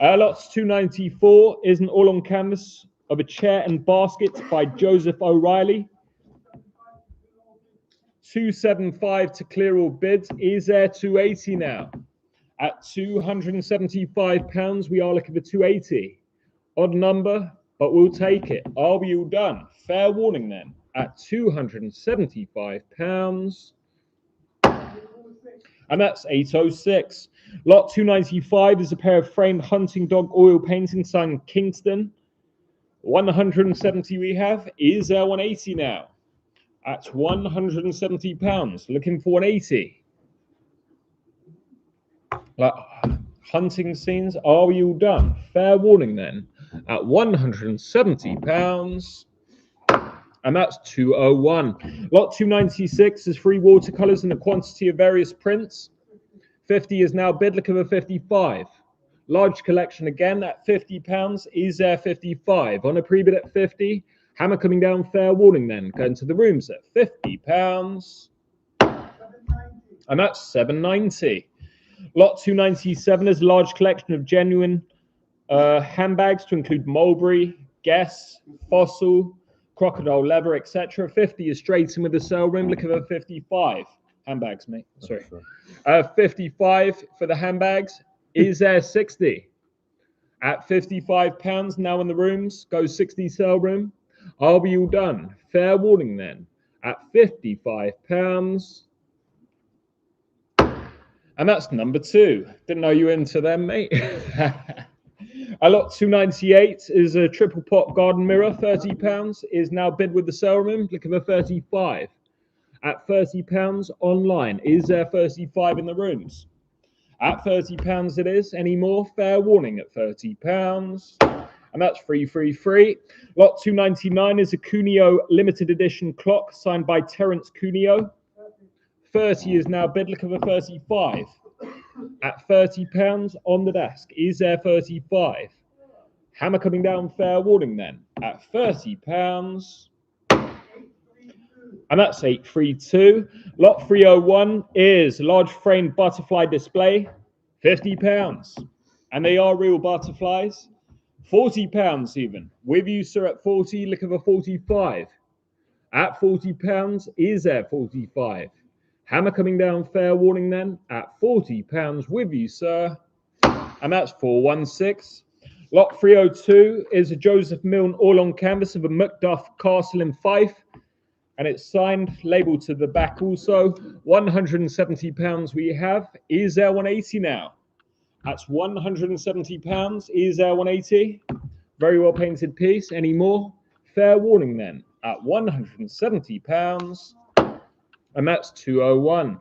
Lots 294 is an all-on canvas of a chair and basket by Joseph O'Reilly. 275 to clear all bids. Is there 280 now? At £275, we are looking for 280. Odd number, but we'll take it. Are we all done? Fair warning then. At £275. And that's 806. Lot 295 is a pair of framed hunting dog oil paintings signed Kingston. 170 we have. Is there 180 now? At £170. Looking for 180. Hunting scenes. Are we all done? Fair warning then. At £170. And that's 201. Lot 296 is 3 watercolors in a quantity of various prints. 50 is now bid, looking for 55. Large collection again at £50. Is there 55? On a pre-bid at 50. Hammer coming down, fair warning then. Going to the rooms at £50. And that's £7.90. Lot 297 is a large collection of genuine handbags to include mulberry, Guess, Fossil, crocodile leather, etc. 50 is straight in with the sale room. Look at the 55 handbags, mate. Sorry. 55 for the handbags. Is there 60? At £55 now in the rooms. Go 60 sale room. I'll be all done. Fair warning then. At £55. And that's number 2. Didn't know you were into them, mate. A lot 298 is a triple pot garden mirror, £30, is now bid with the sale room. Look at the 35. At £30 online. Is there 35 in the rooms? At £30 it is. Any more? Fair warning at £30. And that's free. Lot 299 is a Cuneo limited edition clock signed by Terence Cuneo. 30 is now bid. Look at the 35. At £30 on the desk. Is there 35? Hammer coming down, fair warning then. At £30. And that's 832. Lot 301 is a large framed butterfly display. £50. And they are real butterflies. £40 even. With you, sir, at 40. Look at the 45. At £40. Is there 45? Hammer coming down, fair warning then, at £40 with you, sir. And that's 416. Lot 302 is a Joseph Milne all-on canvas of a Macduff castle in Fife. And it's signed, labelled to the back also. £170 we have. Is there 180 now? That's £170. Is there 180? Very well painted piece. Any more? Fair warning then, at £170. And that's 201.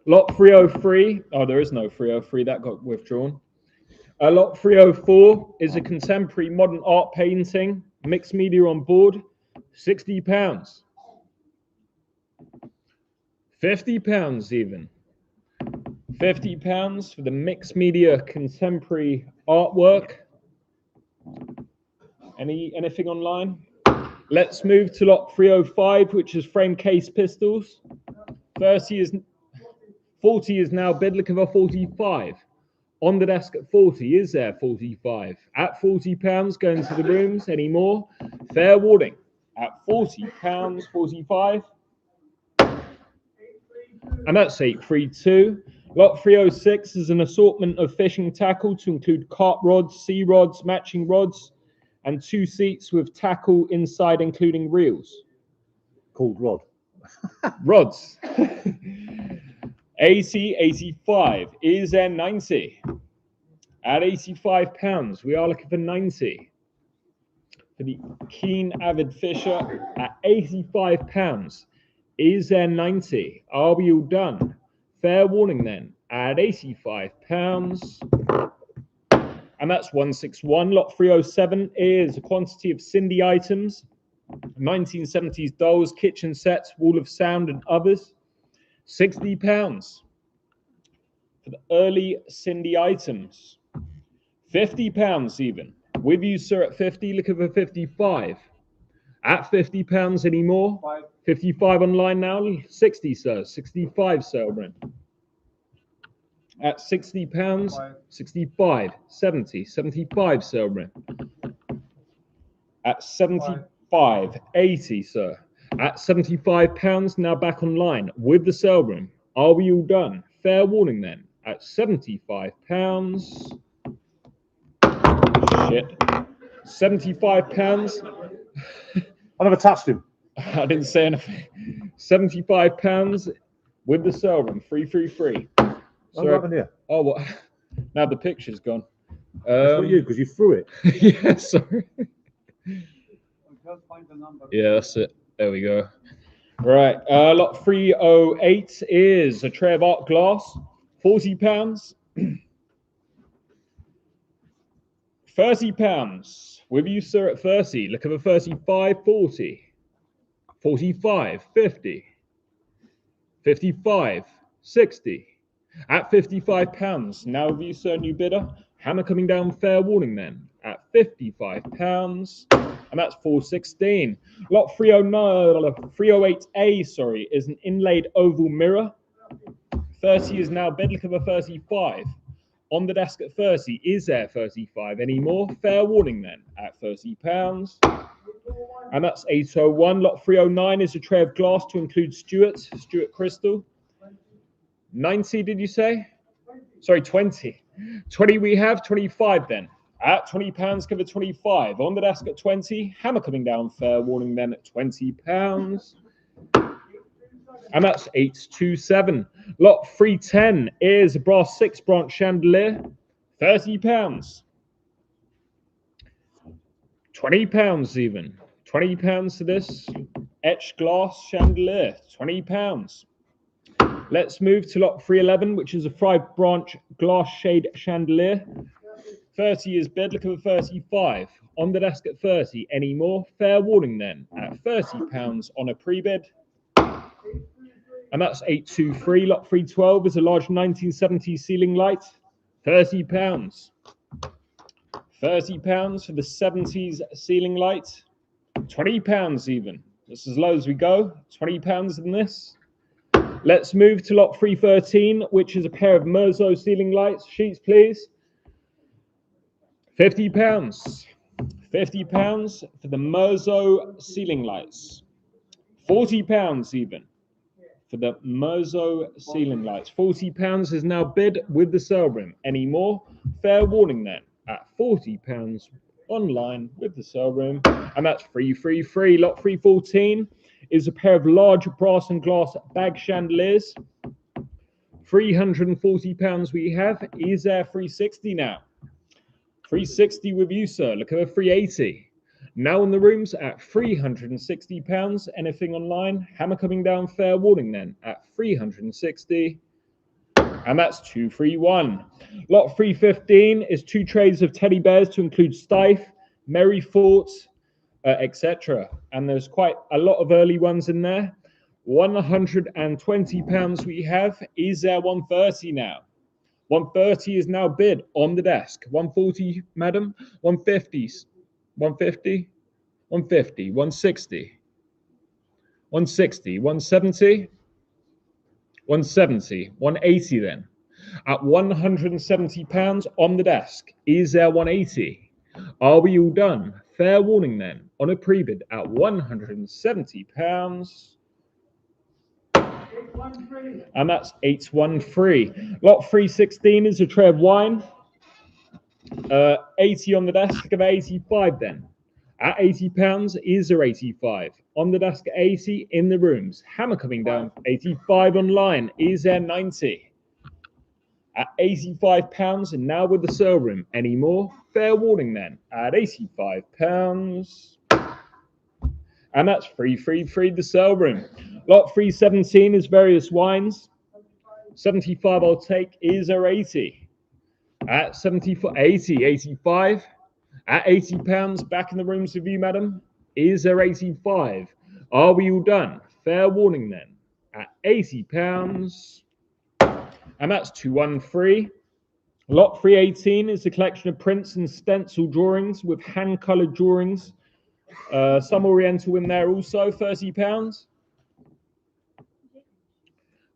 Lot 303. Oh, there is no 303. That got withdrawn. Lot 304 is a contemporary modern art painting. Mixed media on board. £60. £50 even. £50 for the mixed media contemporary artwork. Anything online? Let's move to lot 305, which is frame case pistols. 40 is now bid. Look at the 45. On the desk at 40. Is there 45? At £40 going to the rooms. Any more? Fair warning. At £40, 45. And that's 832. Lot 306 is an assortment of fishing tackle to include carp rods, sea rods, matching rods, and 2 seats with tackle inside, including reels. Called rod. Rods. 80, 85. Is there 90? At £85, we are looking for 90. For the keen avid fisher, at £85. Is there 90? Are we all done? Fair warning then, at £85. And that's 161. Lot 307 is a quantity of Cindy items, 1970s dolls, kitchen sets, wall of sound, and others. £60 for the early Cindy items. £50 even. With you, sir, at 50. Look at the 55. At £50 anymore. 55 online now. 60, sir. 65, sir. At £60, 65, 70, 75, sir. At 75, 80, sir. At £75, now back online with the sale room. Are we all done? Fair warning then. At £75. Shit. £75. I never touched him. I didn't say anything. £75 with the sale room. Free. What happened here? Oh, what? Now the picture's gone. That's not you, because you threw it. Yeah, sorry. Just find the number. Yeah, that's it. There we go. Right. Lot 308 is a tray of art glass. £40. £30. With you, sir, at 30. Look at the 35, 40. 45, 50. 55, 60. At £55. Now with you, sir, new bidder. Hammer coming down, fair warning then. at £55. And that's 416. Lot 309, 308A, sorry, is an inlaid oval mirror. 30 is now bid. Look at the 35. On the desk at 30. Is there 35 anymore? Fair warning then at £30. And that's 801. Lot 309 is a tray of glass to include Stuart Crystal. 90, did you say? Sorry, 20. 20 we have, 25 then. At £20, cover 25. On the desk at 20. Hammer coming down, fair warning then at £20. And that's 827. Lot 310 is a brass 6-branch chandelier. £30. £20 even. £20 to this etched glass chandelier. £20. Let's move to lot 311, which is a 5-branch glass shade chandelier. 30 is bid. Look at the 35. On the desk at 30. Any more? Fair warning then at £30 on a pre-bid. And that's 823. Lot 312 is a large 1970s ceiling light. £30. £30 for the 70s ceiling light. £20 even. That's as low as we go. £20 in this. Let's move to lot 313, which is a pair of Merzo ceiling lights. Sheets, please. £50. £50 for the Merzo ceiling lights. £40 even for the Merzo ceiling lights. £40 is now bid with the sale room. Any more? Fair warning then at £40 online with the sale room. And that's 333. Lot 314 is a pair of large brass and glass bag chandeliers. £340 we have. Is there 360 now? 360 with you, sir. Look at the 380. Now in the rooms at £360. Anything online? Hammer coming down, fair warning then at 360. And that's 231. Lot 315 is 2 trays of teddy bears to include Stife, Merry Fort, etc. And there's quite a lot of early ones in there. £120 we have. Is there 130 now? 130 is now bid on the desk. 140, madam. 150. 150. 150. 160. 160. 170. 170. 180 then. At £170 on the desk. Is there 180? Are we all done? Fair warning then on a pre-bid at £170. And that's 813. Lot 316 is a tray of wine. 80 on the desk of 85 then. At £80, is there 85? On the desk at 80 in the rooms. Hammer coming down, 85 online. Is there 90? At £85 and now with the sale room. Any more? Fair warning then at £85. And that's 333 the sale room. Lot 317 is various wines. 75 I'll take. Is there 80? At 74, 80, 85. At £80 back in the rooms with you, madam. Is there 85? Are we all done? Fair warning then at £80. And that's 213. Lot 318 is a collection of prints and stencil drawings with hand-coloured drawings. Some Oriental in there also, £30.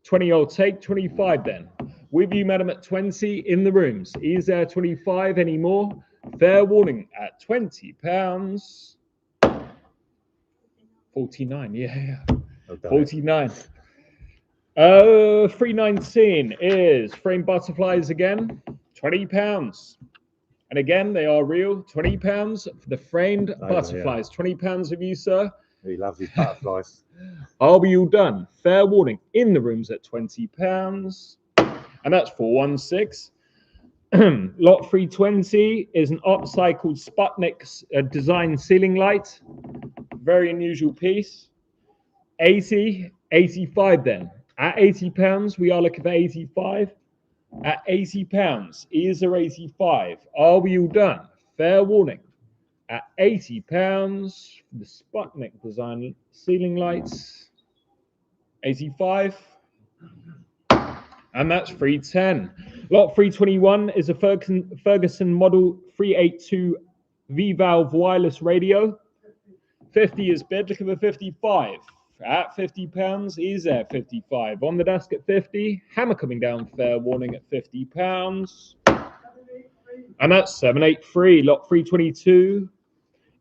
20 I'll take, 25 then. With you, madam, at 20 in the rooms. Is there 25 anymore? Fair warning at £20. 49, yeah. 49. 319 is frame butterflies again, £20. And again, they are real, £20 for the framed butterflies. Yeah. £20 of you, sir. He loves these butterflies. Are we all done? Fair warning in the rooms at £20. And that's 416. Lot 320 is an upcycled Sputnik design ceiling light. Very unusual piece. 80, 85 then. At £80, we are looking for 85. At £80, is there 85? Are we all done? Fair warning. At £80, the Sputnik design ceiling lights. 85. And that's 310. Lot 321 is a Ferguson model 382 V-Valve wireless radio. 50 is bid. Look at the 55. At £50 is at 55. On the desk at 50. Hammer coming down, fair warning at £50. And that's 783. Lot 322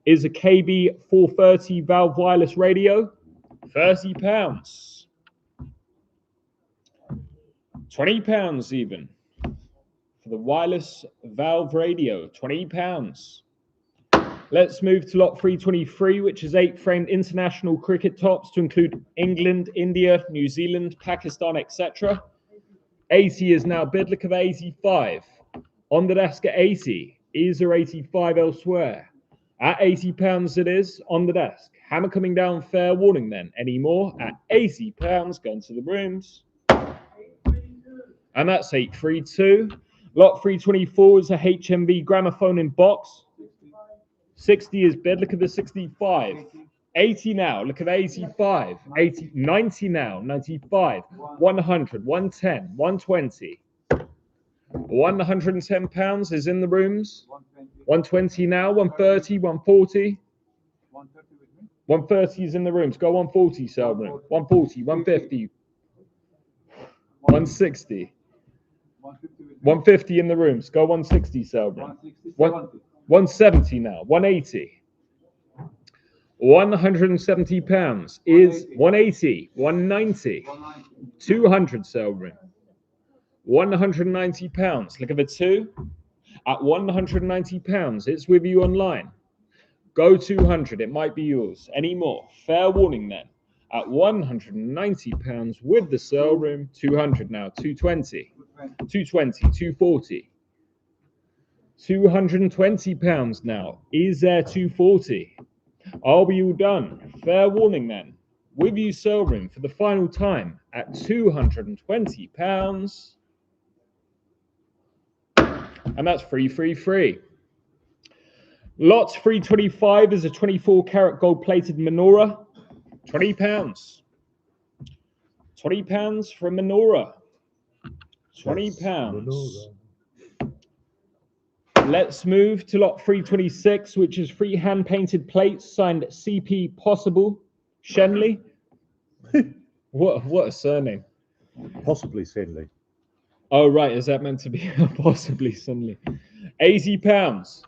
is a KB 430 valve wireless radio. £30. £20 even for the wireless valve radio. £20. Let's move to lot 323, which is 8-framed international cricket tops to include England, India, New Zealand, Pakistan, etc. 80 is now bid. Look at 85. On the desk at 80. Is there 85 elsewhere? At £80 it is on the desk. Hammer coming down, fair warning then. Any more? At £80 going to the rooms. And that's 832. Lot 324 is a HMV gramophone in box. 60 is bid. Look at the 65. 80 now. Look at the 85. 80, 90 now. 95. 100. 110. 120. £110 is in the rooms. 120 now. 130. 140. 130 is in the rooms. Go 140, sale room. 140. 150. 160. 150 in the rooms. Go 160, sale room. 170 now. 180. £170 is 180. 190. 200, sale room. £190. Look at the 2. At £190, it's with you online. Go 200. It might be yours. Any more? Fair warning then. At £190 with the sale room. 200 now. 220. 220. 240. £220 now. Is there 240? Are we all done? Fair warning then. With you sale room for the final time at £220. And that's free. Lot 325 is a 24-carat gold-plated menorah. £20. £20 for a menorah. £20. Let's move to lot 326, which is 3 hand-painted plates signed CP Possible, Shenley. What a surname. Possibly Finley. Oh, right. Is that meant to be possibly Shenley? £80.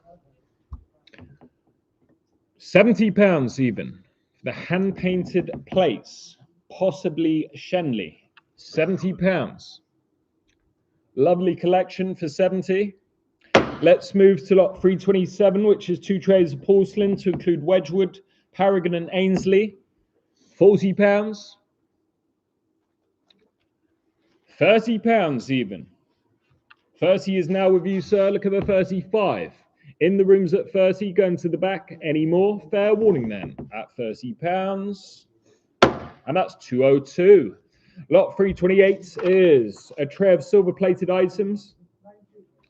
£70 even. The hand-painted plates, possibly Shenley. £70. Lovely collection for 70. Let's move to lot 327, which is 2 trays of porcelain to include Wedgwood, Paragon and Ainsley. £40. £30 even. 30 is now with you, sir. Look at the 35. In the rooms at 30, going to the back. Any more? Fair warning then. At £30. And that's 202. Lot 328 is a tray of silver-plated items.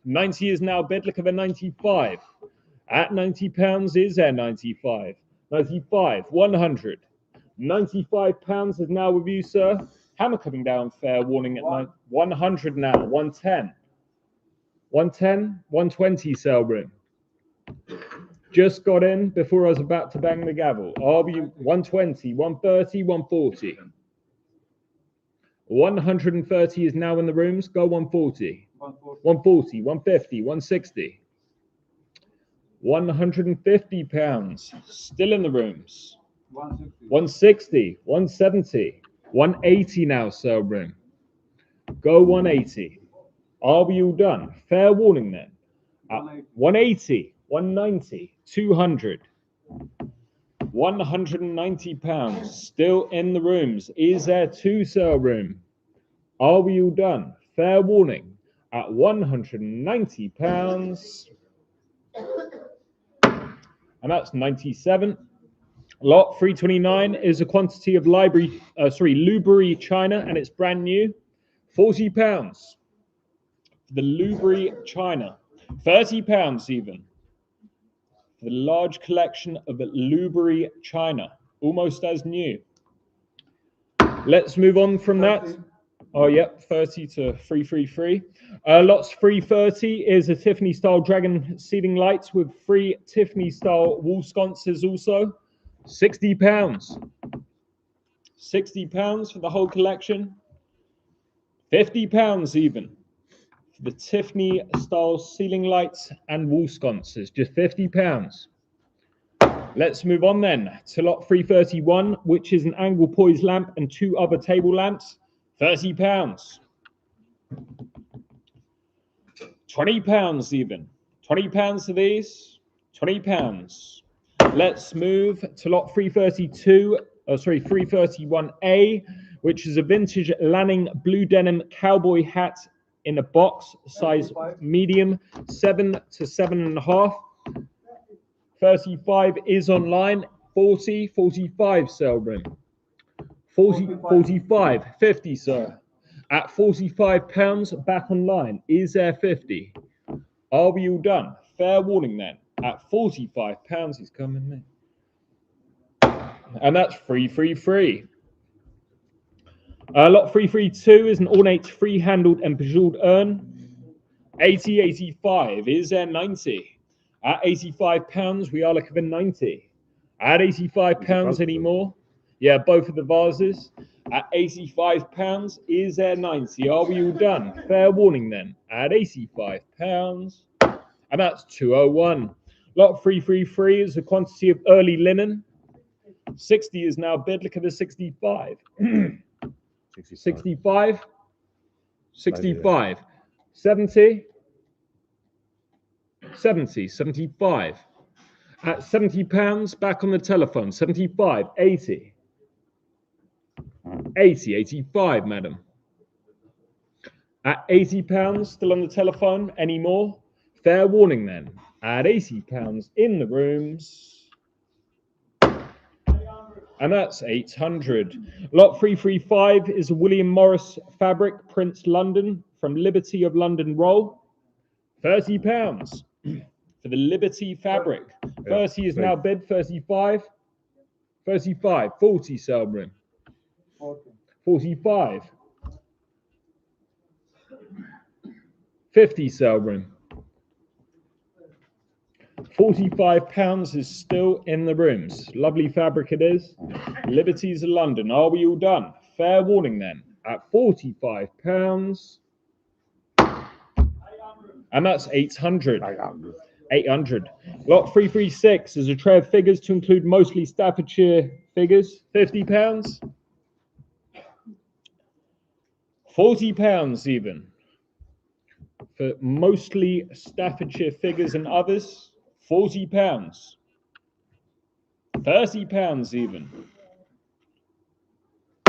90 is now bid. Look at the 95. At £90 is there 95. 95. 100. £95 is now with you, sir. Hammer coming down, fair warning at 100 now. 110. 110. 120 sale room. Just got in before I was about to bang the gavel. Are we 120, 130, 140? 130 is now in the rooms. Go 140. 140, 150, 160. £150 still in the rooms. 160, 170, 180 now, sale room. Go 180. Are we all done? Fair warning then. 180, 190, 200. £190 still in the rooms. Is there 2 sale room? Are we all done? Fair warning at £190. And that's 97. Lot 329 is a quantity of Lubery China, and it's brand new. £40 for the Lubery China. £30 even for the large collection of Lubery China, almost as new. Let's move on from that. Oh, yep, 30 to 333. Lots 330 is a Tiffany style dragon ceiling lights with 3 Tiffany style wall sconces also. £60. £60 for the whole collection. £50 even for the Tiffany style ceiling lights and wall sconces. Just £50. Let's move on then to lot 331, which is an angle poise lamp and 2 other table lamps. £30. £20 even. £20 for these. £20. Let's move to lot 331A, which is a vintage Lanning blue denim cowboy hat in a box, size medium, 7 to 7.5. 35 is online. 40, 45 sale room. 40, 45, 50, sir. At £45, back online. Is there 50? Are we all done? Fair warning then. At £45, he's coming in. And that's 333. Lot 332 is an ornate free-handled and bejeweled urn. 80, 85. Is there 90? At £85, we are looking for 90. At £85 anymore? Yeah, both of the vases. At £85, is there 90? Are we all done? Fair warning then. At £85. And that's 201. Lot 333 is a quantity of early linen. 60 is now bid. Look at the 65. 65. 65. 70. 70. 75. At £70, back on the telephone. 75. 80. 80. 85, madam. At £80, still on the telephone. Any more? Fair warning then. At £80 in the rooms. And that's 800. Lot 335 is a William Morris fabric, Prince London, from Liberty of London roll. £30 for the Liberty fabric. 30 is now bid. 35. 35. 40 sale room. 45. 50 sale room. £45 is still in the rooms. Lovely fabric it is. Liberties of London. Are we all done? Fair warning then. At £45. And that's 800. 800. Lot 336 is a tray of figures to include mostly Staffordshire figures. £50. £40 even. For mostly Staffordshire figures and others. £40. £30 even.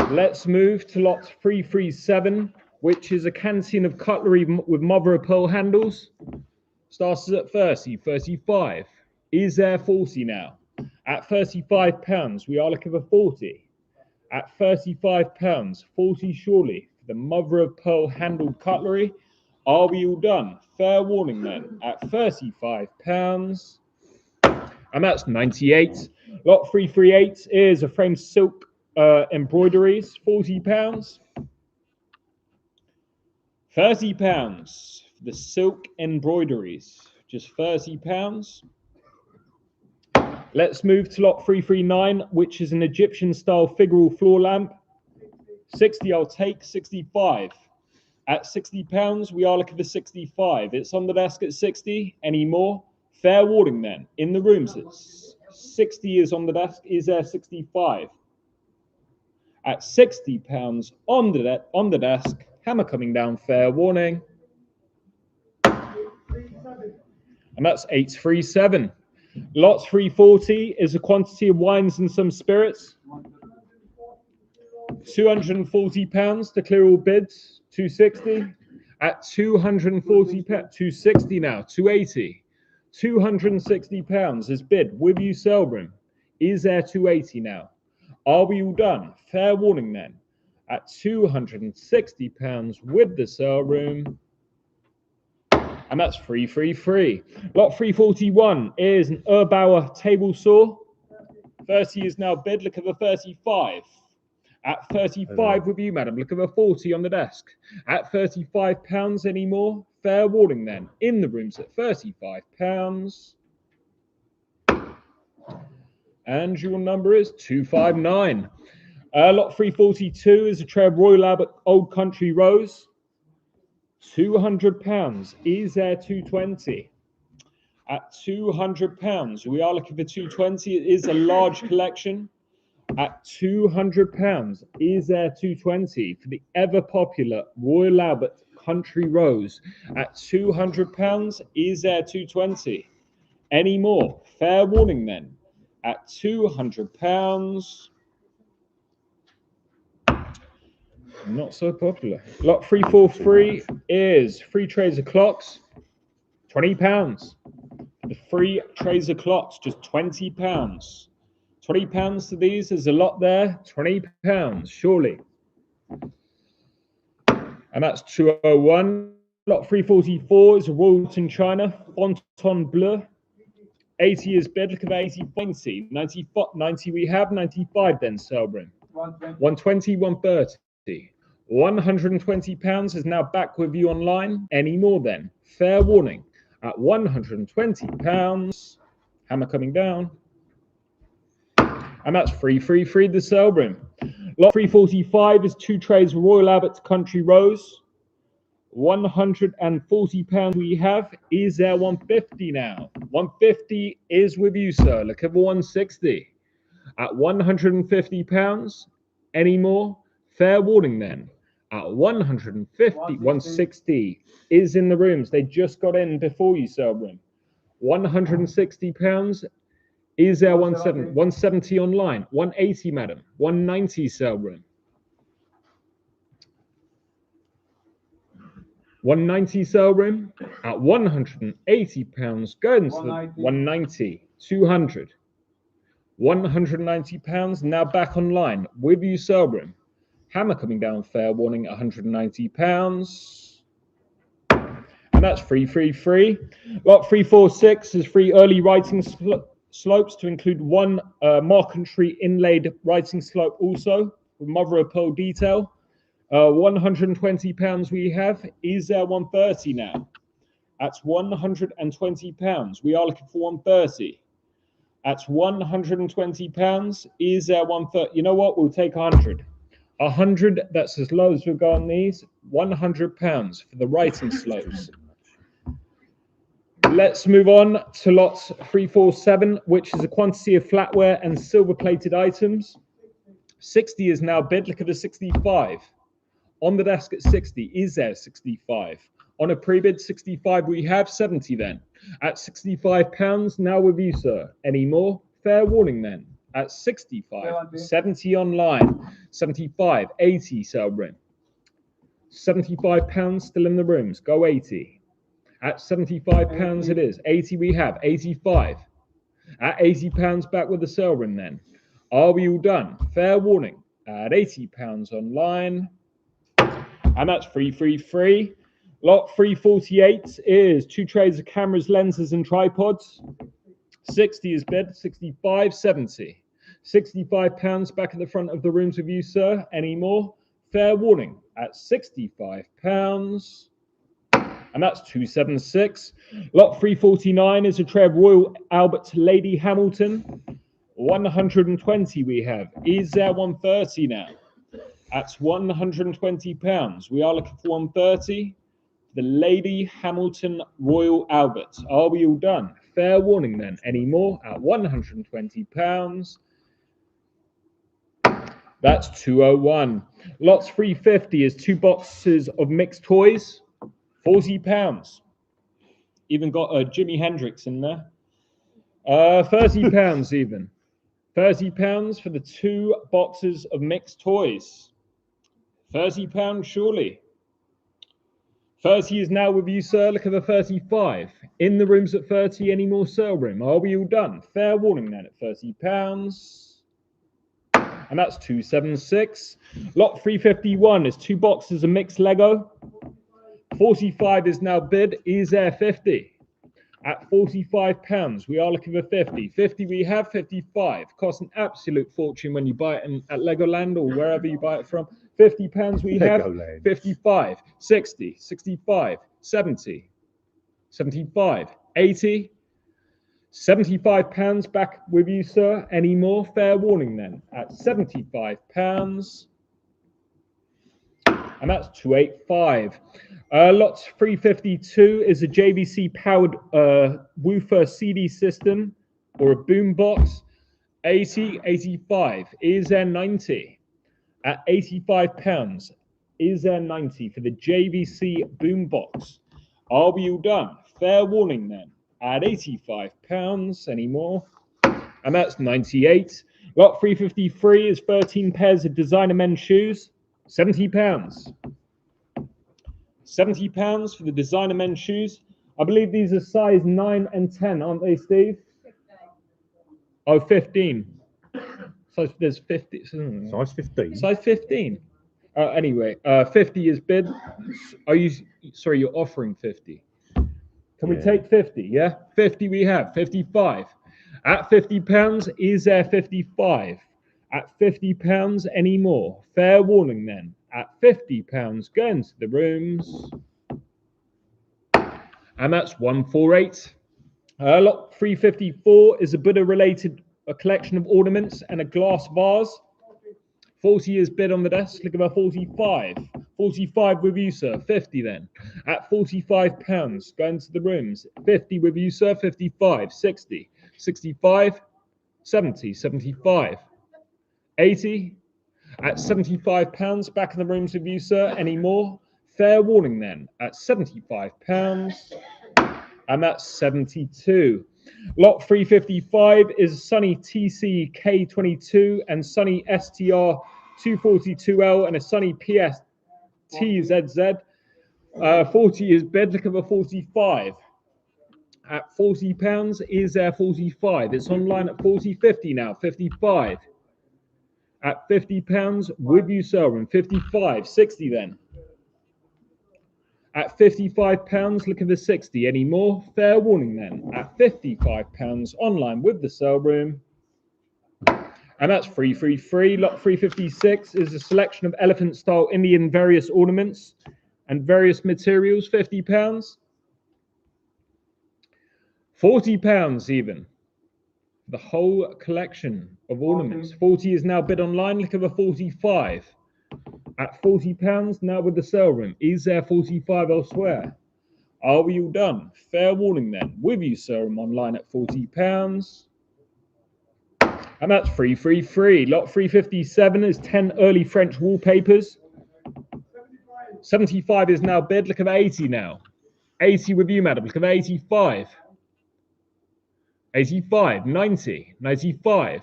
Let's move to lot 337, which is a canteen of cutlery with mother of pearl handles. Starts at 30, 35. Is there 40 now? At £35, we are looking for 40. At £35, 40 surely for the mother of pearl handled cutlery. Are we all done? Fair warning then. At £35. And that's 98. Lot 338 is a framed silk embroideries. £40. £30 for the silk embroideries. Just £30. Let's move to lot 339, which is an Egyptian style figural floor lamp. 60 I'll take. 65. At £60, we are looking for 65. It's on the desk at 60. Any more? Fair warning then. In the rooms, it's 60 is on the desk. Is there 65? At £60 on the desk. Hammer coming down. Fair warning. And that's 837. Lot 340 is a quantity of wines and some spirits. £240 to clear all bids. 260 at 240 260 now. 280. £260 is bid with you sale room. Is there 280 now? Are we all done? Fair warning then. At £260 with the sale room. And that's 333. Lot 341 is an Erbauer table saw. 30 is now bid. Look at the 35. At 35 with you, madam. Look at the 40 on the desk. At £35 anymore. Fair warning then. In the rooms at £35. And your number is 259. Lot 342 is a tray of Royal Albert Old Country Rose. £200. Is there 220? At £200, we are looking for 220. It is a large collection. At £200, is there 220 for the ever popular Royal Albert Country Rose? At £200, is there 220? Any more? Fair warning then. At £200. Not so popular. Lot 343 is 3 trays of clocks, £20. The 3 trays of clocks, just £20. £20 to these, there's a lot there. £20, surely. And that's 201. Lot 344 is a Royalton China, Fontaine Bleu. 80 is bid, look at that 80, 90 we have, 95 then, Selbrin. 120, 130. £120 is now back with you online. Any more then? Fair warning. At £120. Hammer coming down. And that's 333 the Selbrin. Lot 345 is 2 trays of Royal Albert Country Rose. £140 we have. Is there 150 now? 150 is with you, sir. Look at the 160. At £150. Any more? Fair warning then. At 150, 160 is in the rooms. They just got in before you, Selbrin. £160. Is there 170? 170 online. 180, madam. 190, Selbrin. 190 Selbrin. At £180. Go into the 190. 200. £190. Now back online. With you, Selbrin. Hammer coming down, fair warning, £190. And that's 333. Lot 346 is 3 early writing slopes to include 1 marquetry inlaid writing slope also with mother of pearl detail. £120 we have. Is there 130 now? That's £120. We are looking for 130. That's £120. Is there 130? You know what? We'll take 100. 100, that's as low as we'll go on these. £100 for the writing slopes. Let's move on to lot 347, which is a quantity of flatware and silver-plated items. 60 is now bid. Look at the 65. On the desk at 60. Is there 65? On a pre-bid 65, we have 70 then. At £65, now with you, sir. Any more? Fair warning then. At 65, 70 online, 75, 80, Selbrin. £75 still in the rooms. Go 80. At £75 it is. 80 we have. 85. At £80 back with the Selbrin then. Are we all done? Fair warning. At £80 online. And that's 333. Lot 348 is 2 trays of cameras, lenses, and tripods. 60 is bid. 65, 70. £65 back at the front of the rooms with you, sir. Any more? Fair warning. At £65. And that's 276. Lot 349 is a tray of Royal Albert Lady Hamilton. 120 we have. Is there 130 now? That's £120. We are looking for 130. The Lady Hamilton Royal Albert. Are we all done? Fair warning then. Any more? At £120. That's 201. Lots 350 is 2 boxes of mixed toys. £40. Even got a Jimi Hendrix in there. £30 even. £30 for the 2 boxes of mixed toys. £30 surely. 30 is now with you, sir. Look at the 35. In the rooms at 30, any more sale room? Are we all done? Fair warning then at £30. And that's 276. Lot 351 is 2 boxes of mixed Lego. 45 is now bid. Is there 50? At £45, we are looking for 50. 50 we have, 55. Costs an absolute fortune when you buy it at Legoland or wherever you buy it from. £50 we have, Legoland. 55, 60, 65, 70, 75, 80, £75 back with you, sir. Any more? Fair warning then. At £75. And that's 285. Lot 352 is a JVC powered woofer CD system or a boom box. 80, 85. Is there 90? At £85. Is there 90 for the JVC boom box? Are we all done? Fair warning then. At £85. Any more? And that's 98. Lot 353 is 13 pairs of designer men's shoes. £70. £70 for the designer men's shoes. I believe these are size 9 and 10, aren't they, Steve? 15. Oh, 15. So there's 50. Size 15. Size 15. Anyway, 50 is bid. Are you sorry? You're offering 50. Can we take 50? Yeah, 50 we have. 55. At £50, is there 55? At £50, any more? Fair warning then. At £50, go into the rooms. And that's 148. Lot 354 is a Buddha-related collection of ornaments and a glass vase. 40 is bid on the desk. Look about 45. 45 with you, sir. 50 then. At £45, go into the rooms. 50 with you, sir. 55, 60, 65, 70, 75, 80. At £75, back in the rooms with you, sir. Any more? Fair warning then. At £75. And that's 72. Lot 355 is Sunny TC K22 and Sunny STR 242L and a Sunny PS TZZ. 40 is bed. Look at the 45. At £40, is there 45? It's online at 40, 50 now. 55. At £50 with you, sir, and 55, 60 then. At £55, look at the 60. Any more? Fair warning then. At £55 online with the sale room. And that's 333. Lot 356 is a selection of elephant style Indian various ornaments and various materials. £50. £40 even. The whole collection of ornaments. 40 is now bid online. Look at the 45. At £40 now with the sale room. Is there 45 elsewhere? Are we all done? Fair warning then. With you, sir, I'm online at £40. And that's 333. Lot 357 is 10 early French wallpapers. 75 is now bid. Look at the 80 now. 80 with you, madam. Look at the 85. 85, 90, 95,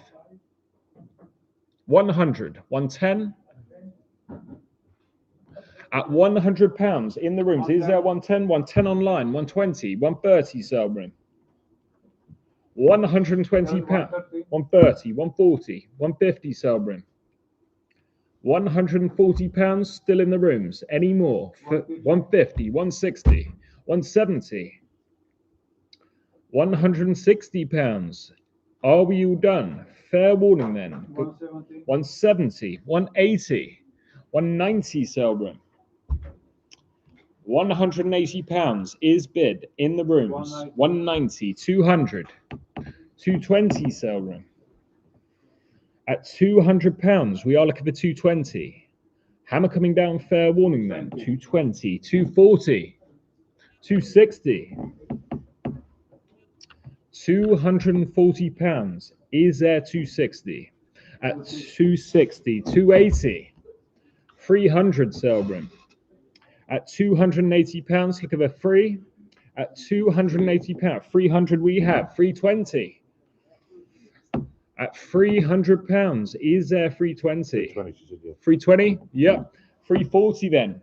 100, 110. At £100 in the rooms. Is there 110? 110 online, 120, 130 sale room. £120, 130, 140, 150 sale room. £140 still in the rooms. Any more? 150, 160, 170. £160. Are we all done? Fair warning then. 170, 180, 190 sale room. £180 is bid in the rooms. 190, 200, 220 sale room. At £200, we are looking for 220. Hammer coming down, fair warning then. 220, 240, 260. £240. Is there 260? At 260, 280, 300 sale room. At £280, look at the free. At £280, 300 we have. 320. At £300, is there 320? 320? Yep. 340 then.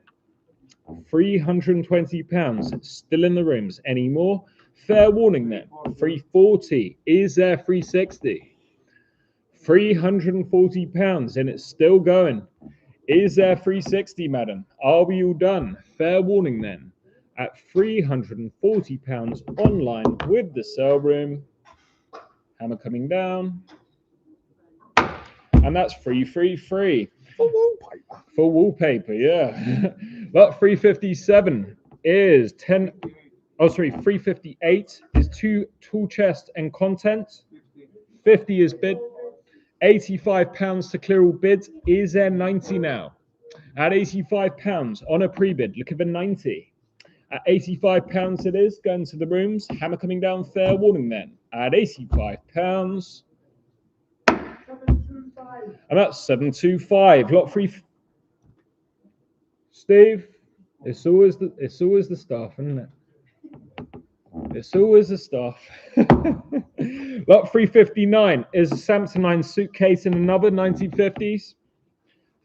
£320 still in the rooms. Any more? Fair warning then. 340. Is there 360? £340 and it's still going. Is there 360, madam? Are we all done? Fair warning then. at £340 online with the sale room. Hammer coming down. And that's free. For wallpaper. For wallpaper, yeah. Lot 357 is 358 is 2 tool chest and content. 50 is bid. £85 to clear all bids. Is there 90 now? At £85 on a pre-bid, look at the 90. At £85 it is, going to the rooms. Hammer coming down, fair warning then. At £85. And that's 725. Lot 3. Steve, it's always the stuff, isn't it? It's always the stuff. Lot 359 is a Samsonite suitcase in another 1950s.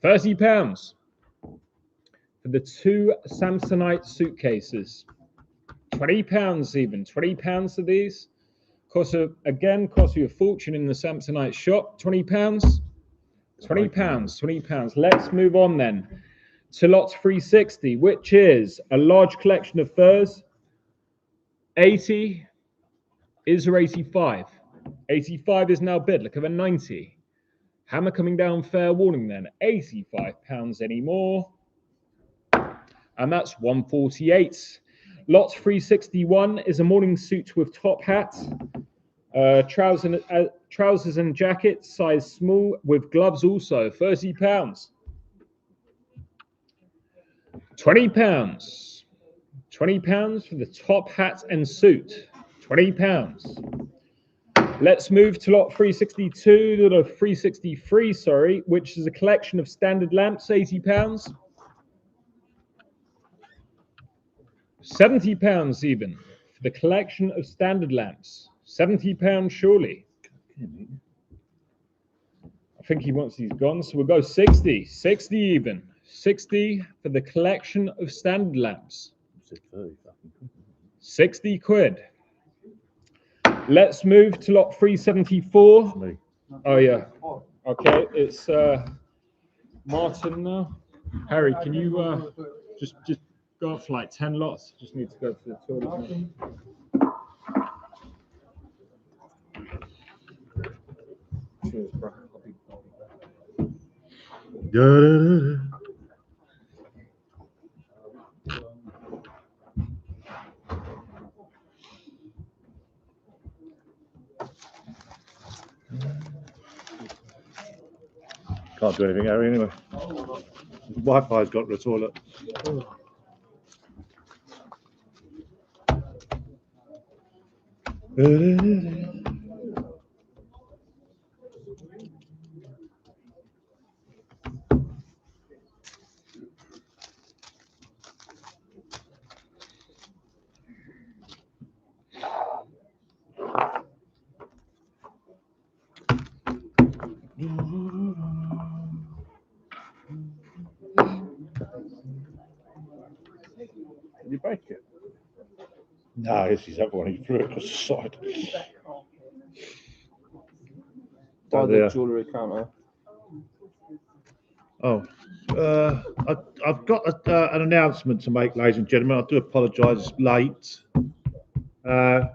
£30 for the 2 Samsonite suitcases. £20 even. £20 for these. Cost you a fortune in the Samsonite shop. £20. £20. Let's move on then to lot 360, which is a large collection of furs. 80 is or 85. 85 is now bid. Look at the 90. Hammer coming down, fair warning then. £85 anymore. And that's 148. Lot 361 is a morning suit with top hat, trousers and jacket, size small, with gloves also. £30. £20. £20 for the top hat and suit. £20. Let's move to lot 362, lot 363, sorry, which is a collection of standard lamps. £80. £70 even for the collection of standard lamps. £70 surely. I think he wants these gone, so we'll go 60. 60 even. 60 for the collection of standard lamps. 60 quid. Let's move to lot 374. Me. Oh yeah. Okay, it's Martin now. Harry, can you just go up for like 10 lots? Just need to go to the toilet. Cheers, bro. Can't do anything, Harry, anyway. Wi-Fi's got to the toilet. Did you break it? No, this is that one. He threw it across the side. By there. the jewellery counter. Oh, I've got an announcement to make, ladies and gentlemen. I do apologise, it's late. Can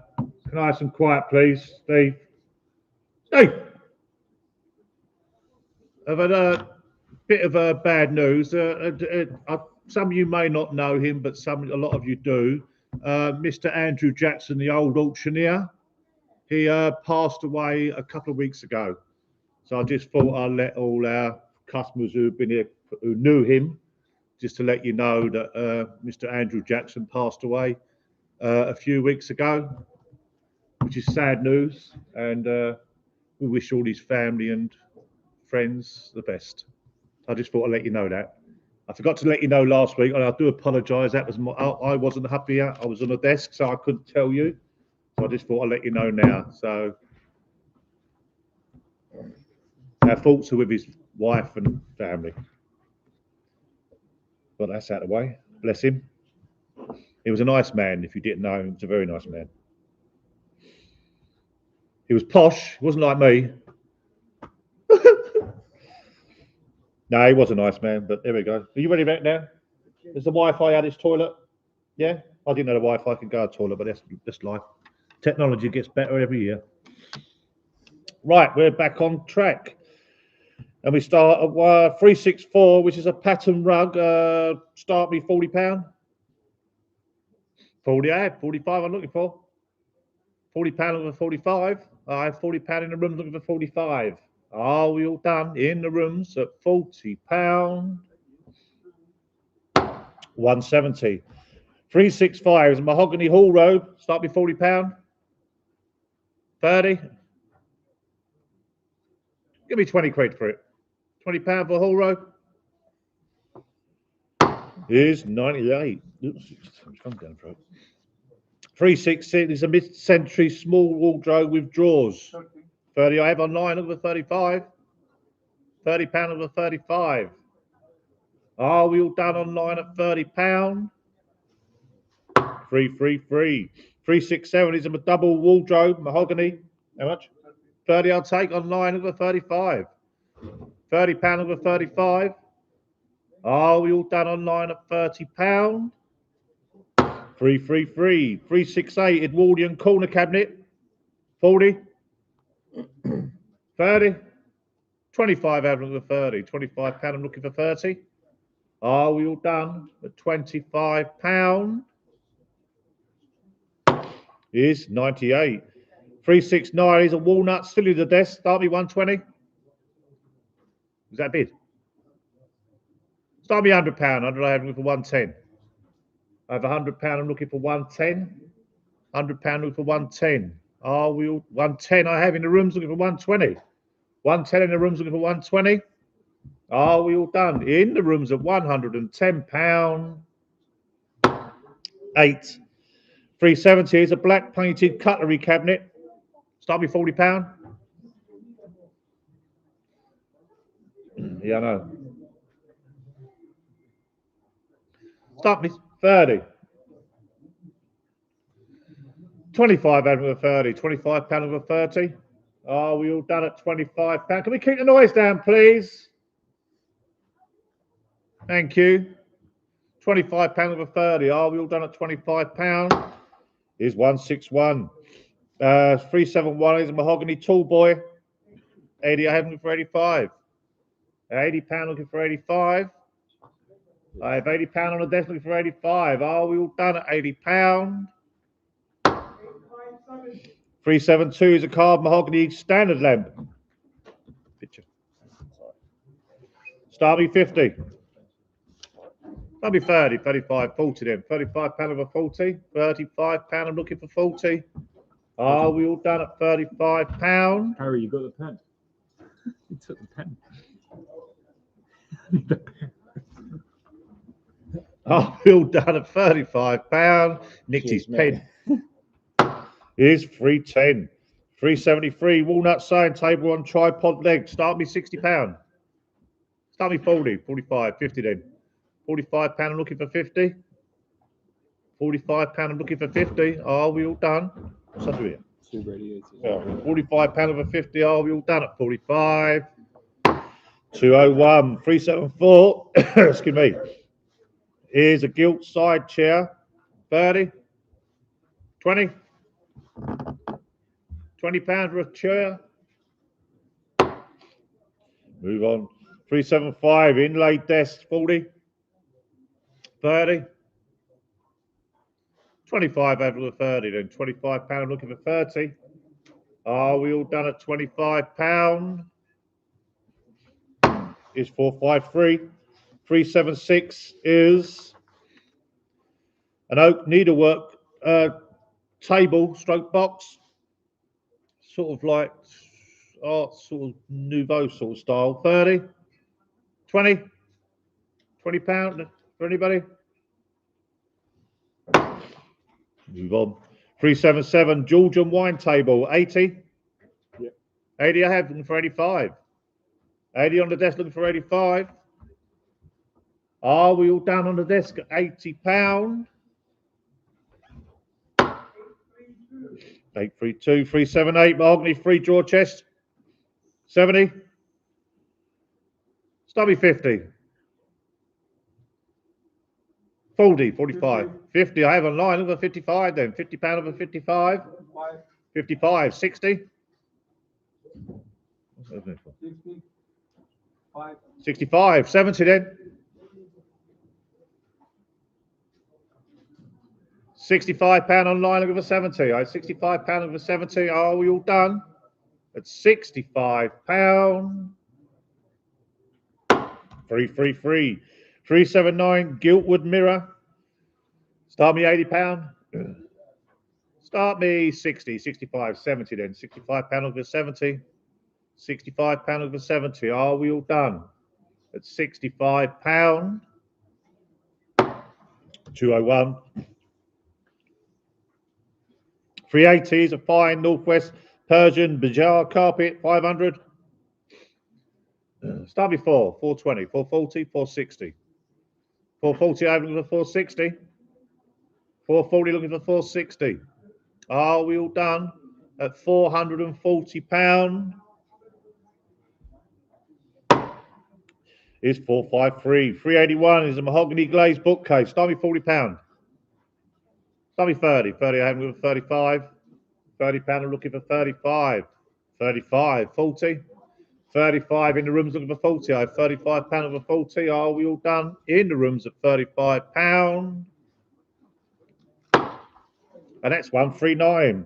I have some quiet, please, Steve? Steve! I've had a bit of bad news. Some of you may not know him, but a lot of you do. Mr. Andrew Jackson, the old auctioneer, he passed away a couple of weeks ago. So I just thought I'd let all our customers who've been here, who knew him, just to let you know that Mr. Andrew Jackson passed away a few weeks ago, which is sad news. And we wish all his family and friends the best. I just thought I'd let you know that. I forgot to let you know last week, and I do apologise. That was I wasn't happy. I was on a desk, so I couldn't tell you. So I just thought I'd let you know now. So our thoughts are with his wife and family. But that's out of the way. Bless him. He was a nice man. If you didn't know, he was a very nice man. He was posh. He wasn't like me. No, he was a nice man, but there we go. Are you ready back now? Is the Wi-Fi at his toilet? Yeah? I didn't know the Wi-Fi could go to the toilet, but that's life. Technology gets better every year. Right, we're back on track. And we start at 364, which is a pattern rug. Start me £40. 40, I have 45 I'm looking for. £40 looking for 45. I have £40 in the room looking for 45. Are we all done in the rooms at £40? 170. 365 is a mahogany hall robe. Start me £40. 30. Give me 20 quid for it. £20 for a hall robe is 98. Oops, come down for it. 366 is a mid-century small wardrobe with drawers. 30 I have online over 35. £30 over 35. Are we all done online at £30? 333. 367 is a double wardrobe, mahogany. How much? 30 I'll take online over 35. £30 over 35. Are we all done online at £30? 333. 368 Edwardian corner cabinet. 40. 30. 25 out of the 30. £25 I'm looking for 30. Are we all done at £25? Is 98. 369 is a walnut, still in the desk. Start me 120. Is that a bid? Start me £100. I have looking for 110. I have £100. I'm looking for 110. £100 looking for 110. Are we all 110? I have in the rooms looking for 120. 110 in the rooms looking for 120. Are we all done? In the rooms at £110. 8. 370 is a black painted cutlery cabinet. Start me £40. Yeah, I know. Start me 30. 25 over 30. £25 over 30. Are we all done at £25? Can we keep the noise down, please? Thank you. £25 over 30. Are we all done at £25? Is 161. 371 is a mahogany tall boy. 80 I have looking for 85. £80 looking for 85. I have £80 on the desk looking for 85. Are we all done at £80? 372 is a carved mahogany standard lamp. Picture. Start me 50. Start me 30, 35, 40 then. £35 over 40. £35 I'm looking for 40. Are we all done at £35? Harry, you got the pen. He took the pen. Are we all done at £35? Nicked his pen. Is 310. 373 walnut side table on tripod leg. Start me £60. Start me 40, 45, 50 then. £45 I'm looking for 50. £45 I'm looking for 50. Are we all done? What's that here? 2 radiators. Yeah, £45 over 50. Are we all done at 45? 201. 374. Excuse me. Here's a gilt side chair. 30. 20. £20 for a chair. Move on. 375 inlaid desk. 40. 30. 25 over the 30 then. £25 looking for 30. Are we all done at £25? Is 453. 376 is an oak needlework table stroke box. Sort of like art, sort of nouveau sort of style. 30. 20. £20 for anybody? Move on. 377 Georgian wine table. 80. Yeah. 80 I have looking for 85. 80 on the desk looking for 85. Are we all down on the desk at £80? 832 378 mahogany 3 drawer chest. 70. Stubby 50. 40, 45, 50. I have online over 55 then. £50 over 55. 55, 60. 65, 70 then. 65 pound online over 70. I had 65 pound over 70. Are we all done? At 65 pound. 333. 379 Giltwood mirror. Start me 80 pound. Start me 60, 65, 70 then. 65 pound over 70. 65 pound over 70. Are we all done? At 65 pound. 201. 380 is a fine Northwest Persian Bazaar carpet, 500. Start before 420, 440, 460. 440 over looking for 460. 440 looking for 460. Are we all done? At £440 is 453. 381 is a mahogany glazed bookcase. Start me £40. Start me 30. 30 I haven't looking for 35. £30 I'm looking for 35. 35. 40. 35 in the rooms looking for 40. I have £35 over 40. Are we all done? In the rooms at £35. And that's 139.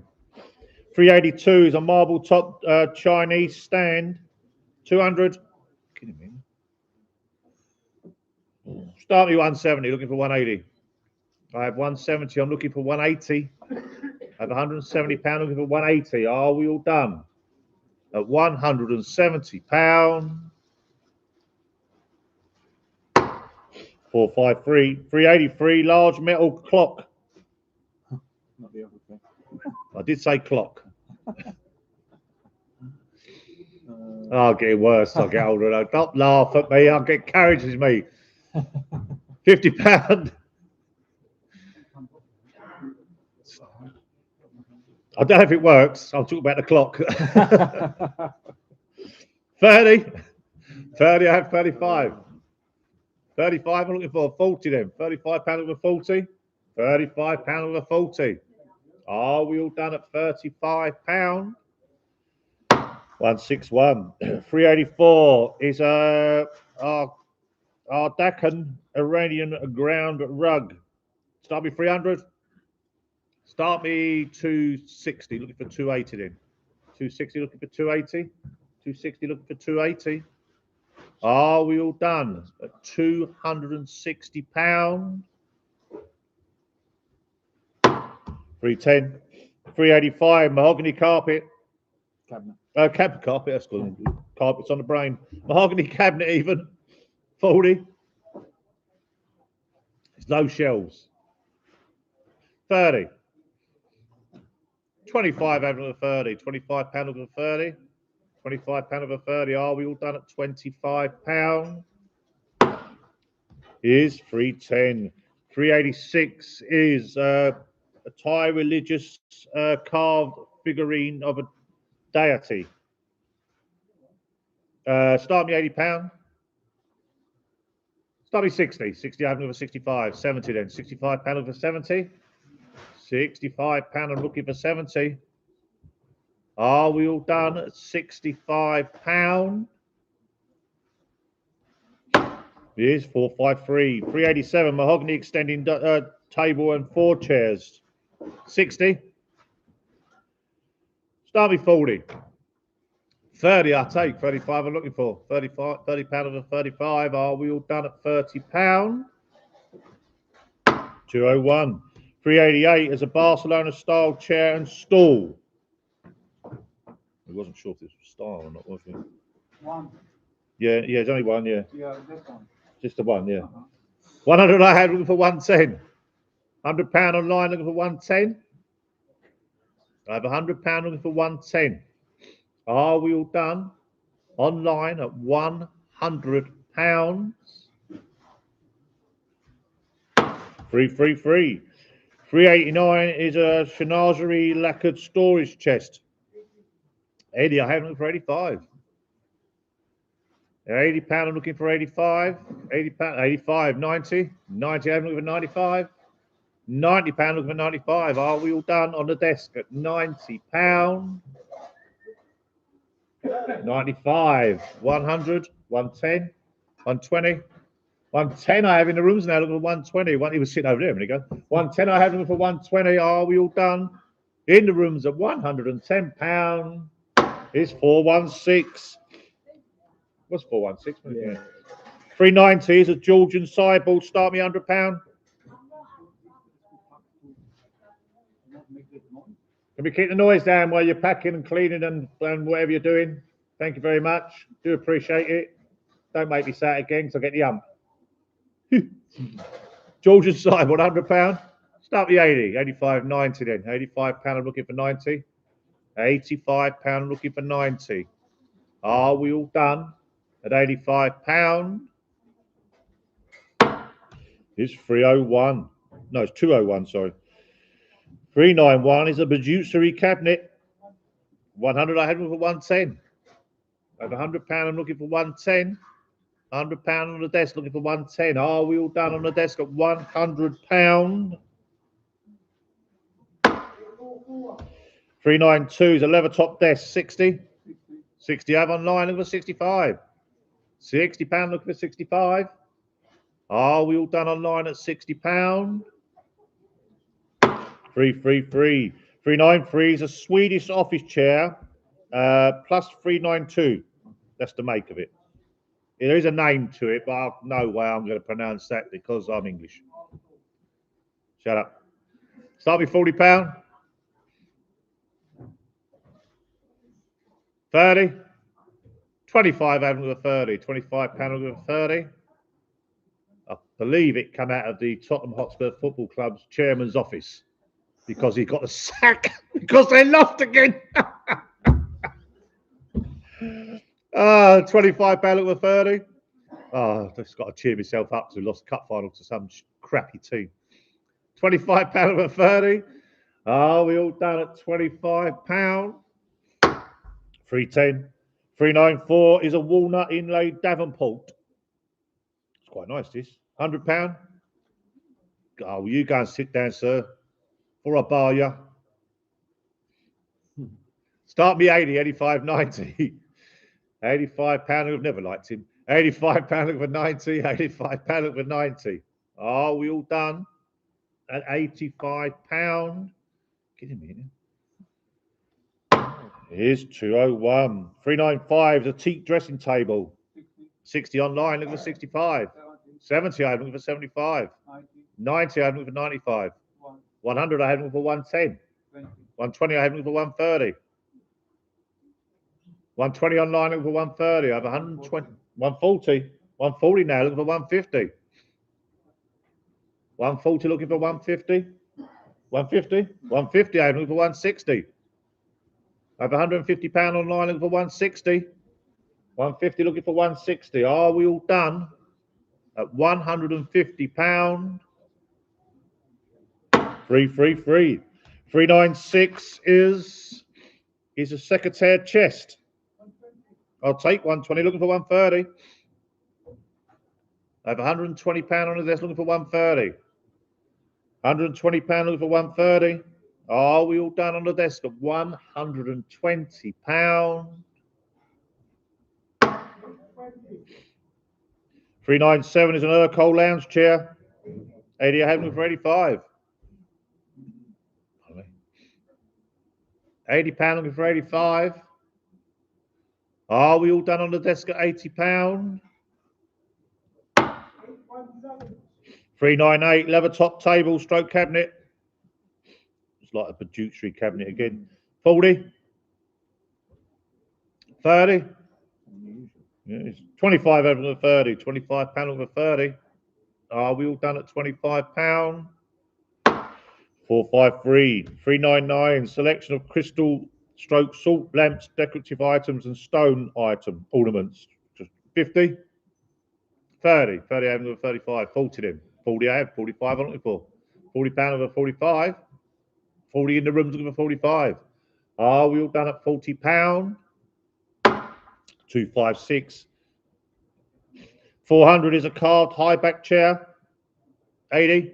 382 is a marble top Chinese stand. 200. Start me 170, looking for 180. I have 170, I'm looking for 180. I have £170, looking for 180. Are we all done? At £170. 453. 383, large metal clock. Not the other thing. I did say clock. I'll get worse. I'll get older. Don't laugh at me. I'll get carried with me. £50. I don't know if it works. I'll talk about the clock. 30. 30, I have 35. 35, I'm looking for 40 then. £35 over 40. £35 over 40. Are we all done at £35? 161. 384 is our Deccan Iranian ground rug. Start me 300. Start me 260. Looking for 280 then. 260 looking for 280. 260 looking for 280. Are we all done at £260? 310. 385 mahogany carpet. Cabinet. Carpet, that's good. Carpet's on the brain. Mahogany cabinet even. 40. There's no shelves. 30. 25 over the 30. £25 over the 30. £25 over 30. Are we all done at £25? Is 310. 386 is a Thai religious carved figurine of a deity. Start me £80. Start me 60. 60 I'm over 65. 70 then. £65 over 70. £65 I'm looking for 70. Are we all done at £65? It is 453. 387 mahogany extending table and 4 chairs. 60. Start me 40. 30 I take. 35 I'm looking for. £30 over 35. Are we all done at £30? 201. 388 is a Barcelona style chair and stool. I wasn't sure if this was style or not, was it? One. Yeah, there's only one, yeah. Yeah, this one. Just the one, yeah. 100 I had looking for 110. £100 online looking for 110. I have £100 looking for 110. Are we all done? Online at £100. 333. 389 is a Chinagerie lacquered storage chest. Eddie, I have looking for 85. £80, I'm looking for 85. £80, 85, 90. 90, I'm looking for 95. £90, looking for 95. Are we all done on the desk at £90? 95, 100, 110, 120, 110 I have in the rooms now, looking for 120. He was sitting over there a minute ago. 110 I have looking for 120. Are we all done? In the rooms at £110 is 416. What's 416? Yeah. 390 is a Georgian sideboard. Start me £100. Can we keep the noise down while you're packing and cleaning and whatever you're doing? Thank you very much. Do appreciate it. Don't make me say it again because I get the ump. Georgian sideboard, £100. Start me 80, 85, 90 then. £85, I'm looking for 90. £85, I'm looking for 90. Are we all done at £85? It's 301. No, it's 201, sorry. 391 is a Bajusery cabinet. 100 I had for 110. Over £100, I'm looking for 110. £100 on the desk, looking for 110. Are we all done on the desk at £100? 392 is a leather top desk, 60. 60 I have online, looking for 65. £60, looking for 65. Are we all done online at £60? 333. 393 is a Swedish office chair, plus 392. That's the make of it. There is a name to it, but no way I'm going to pronounce that because I'm English. Shut up. Start with £40. 30. 25 having with a 30. £25 with a 30. I believe it came out of the Tottenham Hotspur Football Club's chairman's office because he got a sack because they lost again. £25 with a 30. Oh, I've just got to cheer myself up to lost cup final to some crappy team. £25 with a 30. Are we all done at £25? 310. 394 is a walnut inlaid Davenport. It's quite nice, this. £100. Oh, you go and sit down, sir. For a bar, yeah. Start me 80, 85, 90. £85, I've never liked him. £85 for 90, £85 for 90. Are we all done at £85? Get him in. Here's 201. 395 is a teak dressing table. 60 online, looking for 65. 70, I'm looking for 75. 90, I'm looking for 95. 100, I have looking for 110. 120, I have looking for 130. 120 online, looking for 130. I have 120, 140. 140 now, looking for 150. 140, looking for 150. 150. 150, I have looking for 160. I have £150 online, looking for 160. 150, looking for 160. Are we all done at £150? 333. 396 is a secretary chest. I'll take 120, looking for 130. I have £120 on the desk, looking for 130. £120 looking for 130. Are we all done on the desk at £120? 397 is an Urco lounge chair. 80 I have looking for 85. £80 looking for 85. Are we all done on the desk at £80? 398 leather top table stroke cabinet. It's like a Bajusery cabinet again. 40. 30. Yeah, it's 25 over the 30. £25 over 30. Are we all done at £25? 453. 399. Selection of crystal stroke salt lamps, decorative items, and stone item ornaments. 50. 30. 30 over 35. 40 then. 40 I have. 45 I'm looking for. £40 over 45. 40 in the rooms looking for 45. Are we all done at £40? 256. 400 is a carved high back chair. 80.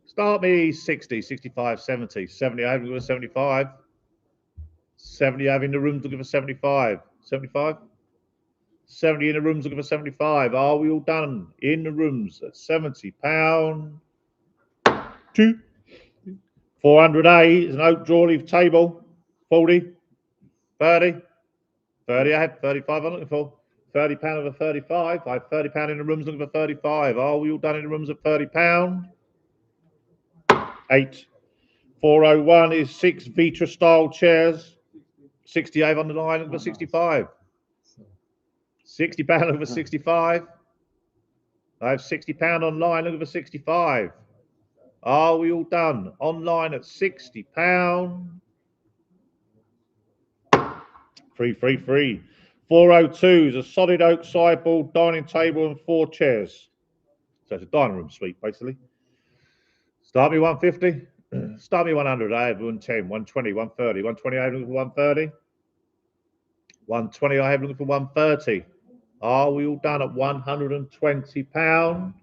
Start me 60, 65, 70. 70, I having 75. 70, having the rooms looking for 75. 75. 70 in the rooms looking for 75. Are we all done in the rooms at £70? 2. 400A is an oak draw leaf table. 40. 30. 30, I had 35 I'm looking for. £30 over 35. I have £30 in the rooms looking for 35. Are we all done in the rooms at £30? 8. 401 is 6 Vitra style chairs. 68 on the line looking for 65. £60 over 65. I have £60 online looking for 65. Are we all done? Online at £60. 333. 402 is a solid oak sideboard, dining table, and 4 chairs. So it's a dining room suite, basically. Start me 150. Start me 100. I have 110, 120, 130. 120, I have looking for 130. 120, I have looking for 130. Are we all done at £120?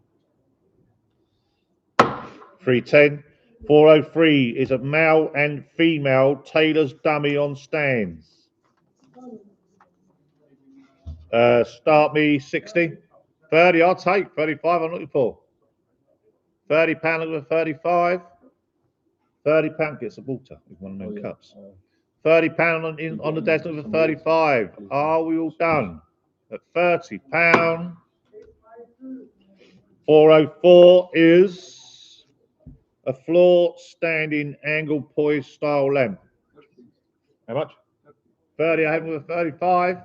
310. 403 is a male and female tailor's dummy on stands. Start me 60. 30, I'll take. 35, I'm looking for. £30 looking for 35. £30 gets a water with one of them cups. £30 on the desk looking for 35. Are we all done at £30? 404 is a floor standing angle poise style lamp. How much? 30, I have with 35.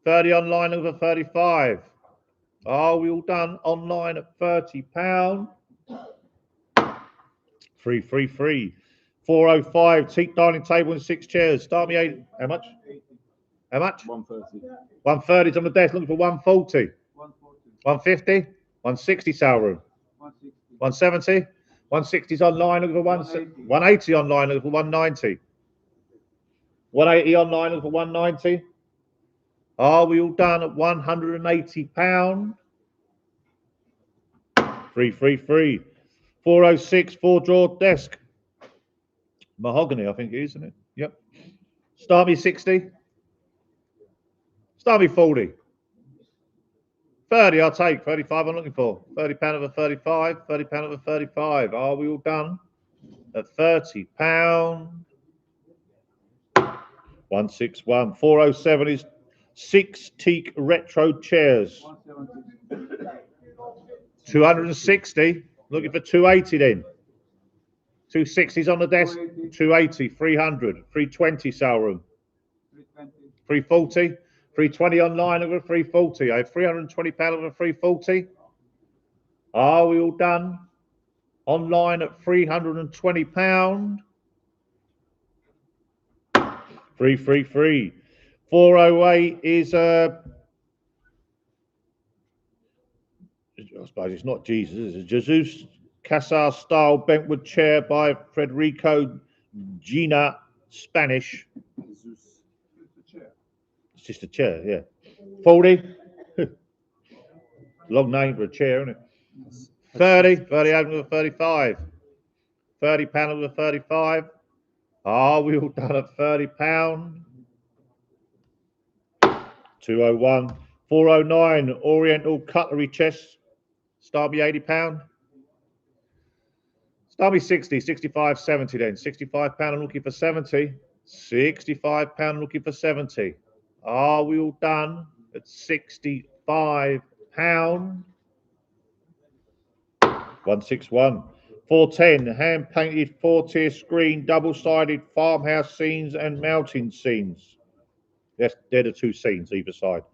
30 online over 35. Are we all done online at £30? 333. 405, teak dining table and 6 chairs. Start me 8. How much? How much? 130. 130 is on the desk looking for 140. 150. 160 sale room. 170. 160 is online looking for 180 online looking for 190. 180 online looking for 190. Are we all done at £180? 333. 406, 4 drawer desk. Mahogany, I think it is, isn't it? Yep. Start me 60. Start me 40. 30, I'll take. 35, I'm looking for. £30 over 35. £30 over 35. Are we all done at £30? 161. 407 is 6 teak retro chairs. 260. Looking for 280 then. 260s on the desk. 280. 300. 320 sale room. 340. 320 online over 340. I have £320 over 340. Are we all done? Online at £320. 333. 408 is I suppose it's not Jesus, it's a Jesus Casar style Bentwood chair by Federico Gina, Spanish. It's just a chair, yeah. 40. Long name for a chair, isn't it? 30. 30 over 35. £30 over 35. Are we all done at £30? 201. 409. Oriental cutlery chest. Start me £80. Start me 60, 65, 70 then. £65 I'm looking for 70. £65 I'm looking for 70. Are we all done at £65? 161. 410. Hand painted 4-tier screen, double-sided farmhouse scenes and mountain scenes. Yes, they're the 2 scenes either side.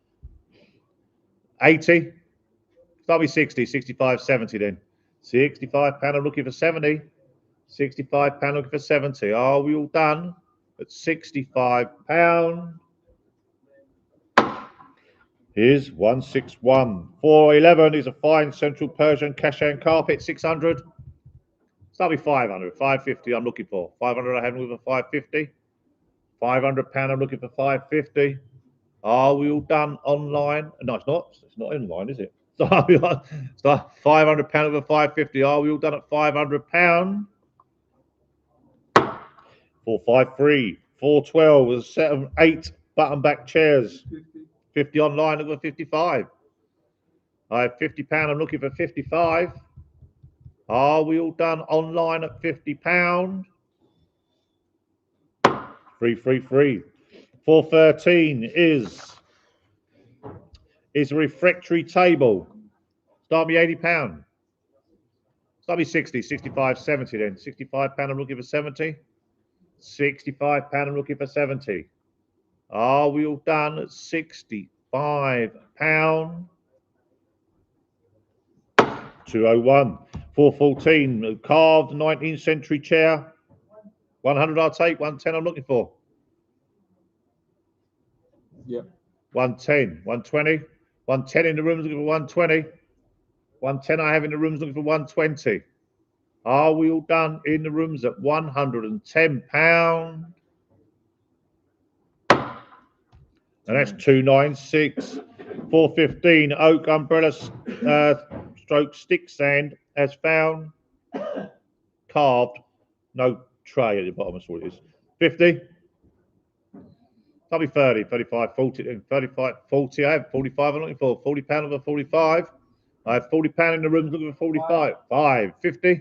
80. Start me 60, 65, 70 then. £65 I'm looking for 70. £65 looking for 70. Are we all done at £65? Here's 161. 411 is a fine Central Persian Kashan carpet, 600. Start me 500. 550 I'm looking for. 500 I have with a 550. £500 I'm looking for 550. Are we all done online? No, it's not. It's not online, is it? It's not £500 over 550. Are we all done at £500? 453, 412 was a set of 8 button back chairs. 50 online over 55. I have £50. I'm looking for 55. Are we all done online at £50? 333. 413 is a refractory table. Start me £80. Start me 60, 65, 70 then. £65 I'm looking for 70. £65 I'm looking for 70. Are we all done at £65? 201. 414. A carved 19th century chair. 100 I'll take. 110 I'm looking for. Yep. 110. 120. 110 in the rooms looking for 120. 110 I have in the rooms looking for 120. Are we all done in the rooms at £110? And that's 296. 415. Oak umbrella stroke stick stand as found. Carved. No tray at the bottom. That's what it is. 50. That'll be 30, 35, 40, 35, 40. I have 45 I'm looking for. £40 over 45. I have £40 in the rooms looking for 45. 5. 50.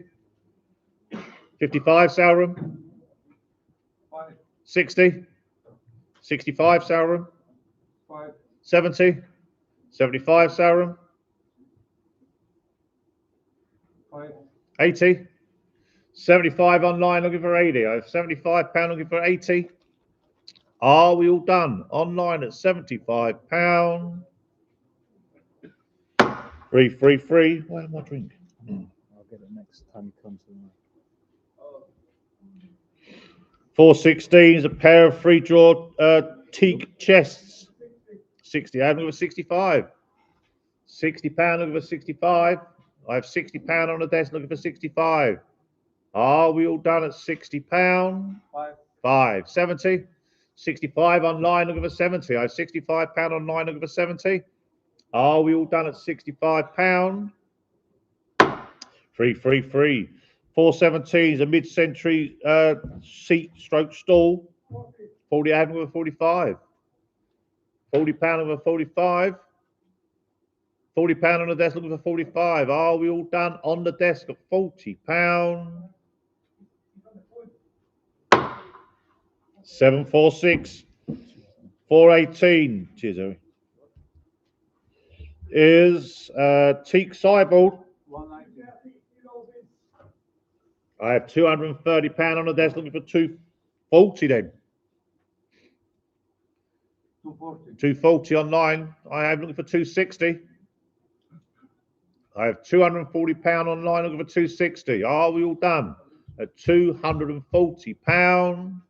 55 sale room. 60. 65 sale room. 70. 75 sale room. 80. 75 online looking for 80. I have £75 looking for 80. Are we all done? Online at £75. 333. Where's my drink? I'll get it next time you come to me. 416 is a pair of 3-drawer teak chests. 60. I haven't got 65. £60 looking for 65. I have £60 on the desk looking for 65. Are we all done at £60? 5. 70. 65 online looking for 70. I have £65 online looking for 70. Are we all done at £65? 333. 417 is a mid-century seat stroke stool. 40 I haven't got 45. £40 over 45. £40 on the desk looking for 45. Are we all done on the desk at £40? 746. 418. Cheers, Harry. Is teak sideboard. I have £230 on the desk looking for 240 then. 240 online. I have looking for 260. I have £240 online looking for 260. Are we all done at £240?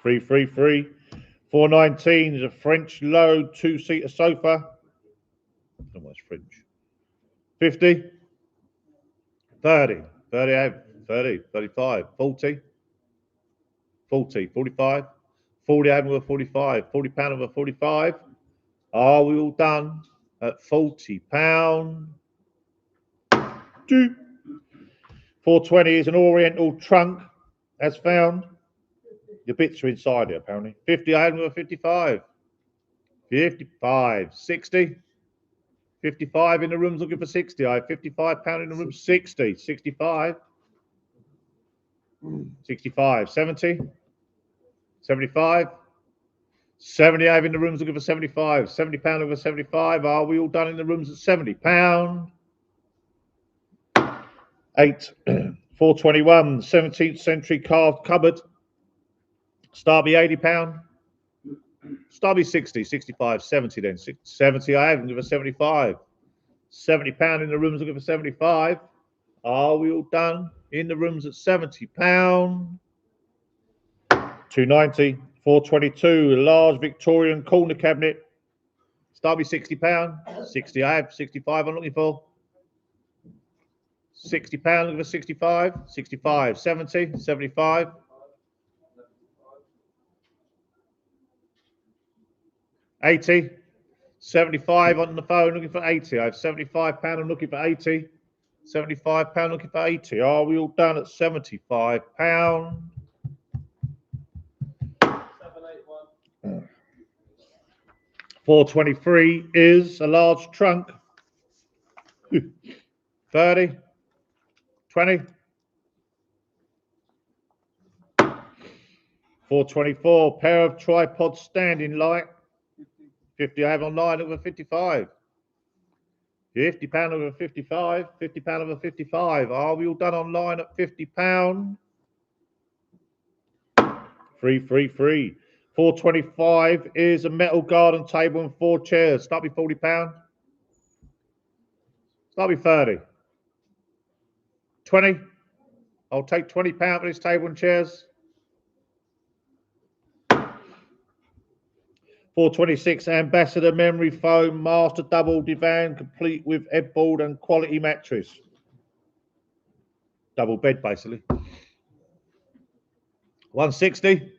333. 419 is a French low 2-seater sofa. I don't know what's French. 50. 30. 30 I have 30. 35. 40. 40. 45. 40 I have with 45. £40 over 45. Are we all done at £40? 420 is an Oriental trunk as found. The bits are inside it apparently. 50 I had with 55. 55. 60. 55 in the room's looking for 60. I have £55 in the room. 60. 65. 65. 70. 75. 70 I have in the rooms looking for 75. £70 over 75. Are we all done in the rooms at £70? 8. 421. 17th century carved cupboard. Start me £80. Start me 60, 65, 70 then. 70 I have looking for 75. £70 in the rooms looking for 75. Are we all done in the rooms at £70? 290. 422. A large Victorian corner cabinet. Start me £60. 60 I have. 65 I'm looking for. £60 looking for 65. 65. 70. 75. 80. 75 on the phone looking for 80. I have £75. I'm looking for 80. £75 looking for 80. Are we all done at £75? 423 is a large trunk. 30. 20. 424, pair of tripod standing light. 50 I have online over 55. £50 over 55. £50 over 55. Are we all done online at £50? 333. 425 is a metal garden table and 4 chairs. Start with £40. Start with 30. 20. I'll take £20 for this table and chairs. 426 Ambassador memory foam master double divan complete with headboard and quality mattress. Double bed basically. 160.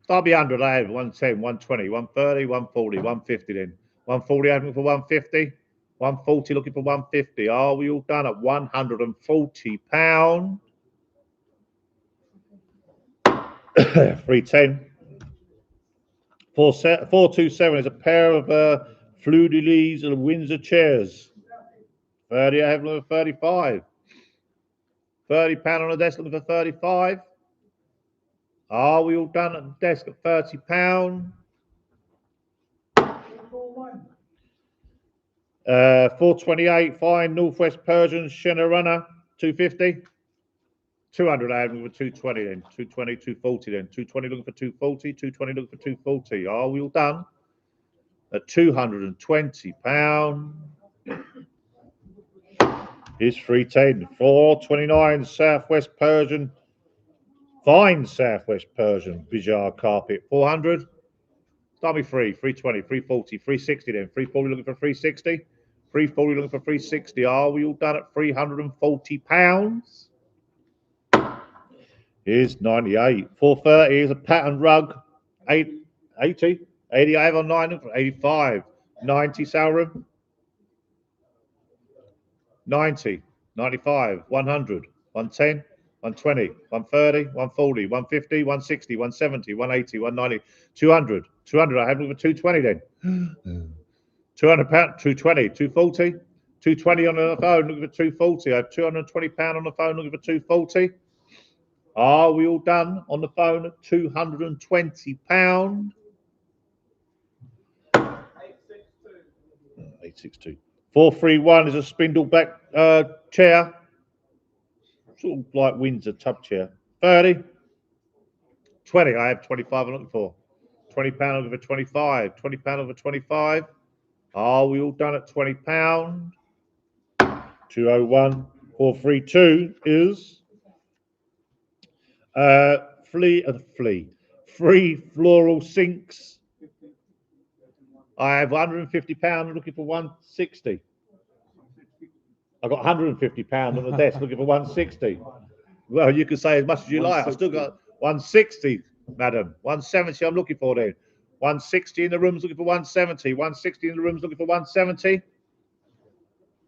Start me 100. I have 110, 120, 130, 140, 150 then. 140 looking for 150. 140 looking for 150. Are we all done at £140? 310. 427 is a pair of Fleur-de-Lis and Windsor chairs. 30, I have them for 35. £30 on the desk looking for 35. Are we all done at the desk at £30? 428, fine Northwest Persian Shenna Runner, 250. 200 I have them for 220 then. 220, 240 then. 220 looking for 240. 220 looking for 240. Are we all done at £220? Is 310. 429 Southwest Persian, fine Southwest Persian bizarre carpet, 400. Start me 320, 340, 360 then. 340 looking for 360. 340 looking for 360. Are we all done at £340? Here's 98. 430 is a pattern rug. 80. 80 I have on 9 for 85. 90 Salram. 90. 95. 100. 110. 120. 130. 140. 150. 160. 170. 180. 190. 200. 200 I have them for 220 then. £200. 220. 240. 220 on the phone looking for 240. I have £220 on the phone looking for 240. Are we all done on the phone at £220? 862. 431 is a spindle back chair, sort of like Windsor tub chair. 30. 20. I have 25 I'm looking for. £20 over 25. £20 over 25. Are we all done at £20? 201. 432 is free floral sinks. I have £150 looking for 160. I've got £150 on the desk looking for 160. Well, you can say as much as you like. I've still got 160, madam. 170 I'm looking for then. 160 in the room's looking for 170. 160 in the room's looking for 170.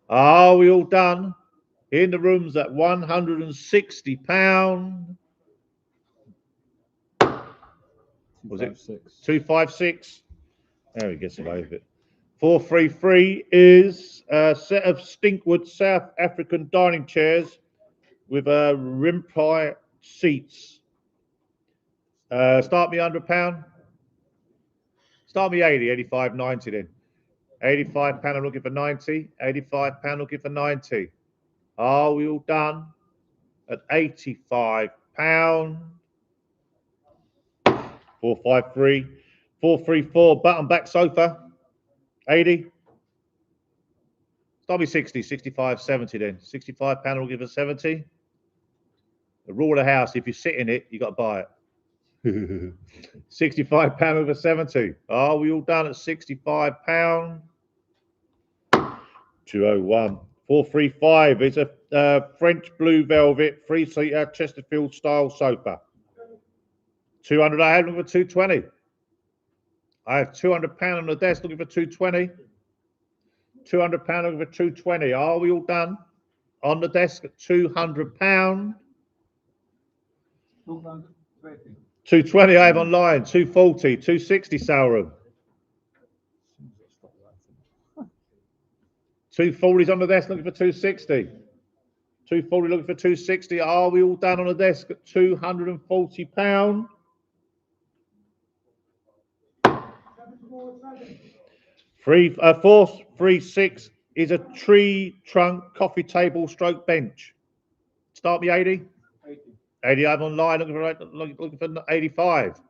Are we all done? In the room's at £160. Was it 256? There he gets away with it. 433 is a set of Stinkwood South African dining chairs with rimpi seats. Start me £100. Start me 80, 85, 90 then. £85 I'm looking for 90. £85 looking for 90. Are we all done at £85? 453. 434 button back sofa. 80. Start me 60, 65, 70 then. £65 will give us 70. The rule of the house, if you sit in it, you got to buy it. £65 over 70. Are we all done at £65? 201. 435 is a French blue velvet 3-seater Chesterfield style sofa. 200 I had them for 220. I have £200 on the desk looking for 220. £200 looking for 220. Are we all done? On the desk at £200. 220. 220 I have online. 240. 260 Sauron. 240's on the desk looking for 260. 240 looking for 260. Are we all done on the desk at £240? Fourth, 3-6 is a tree trunk coffee table stroke bench. Start me 80. 80 I'm online looking for 85.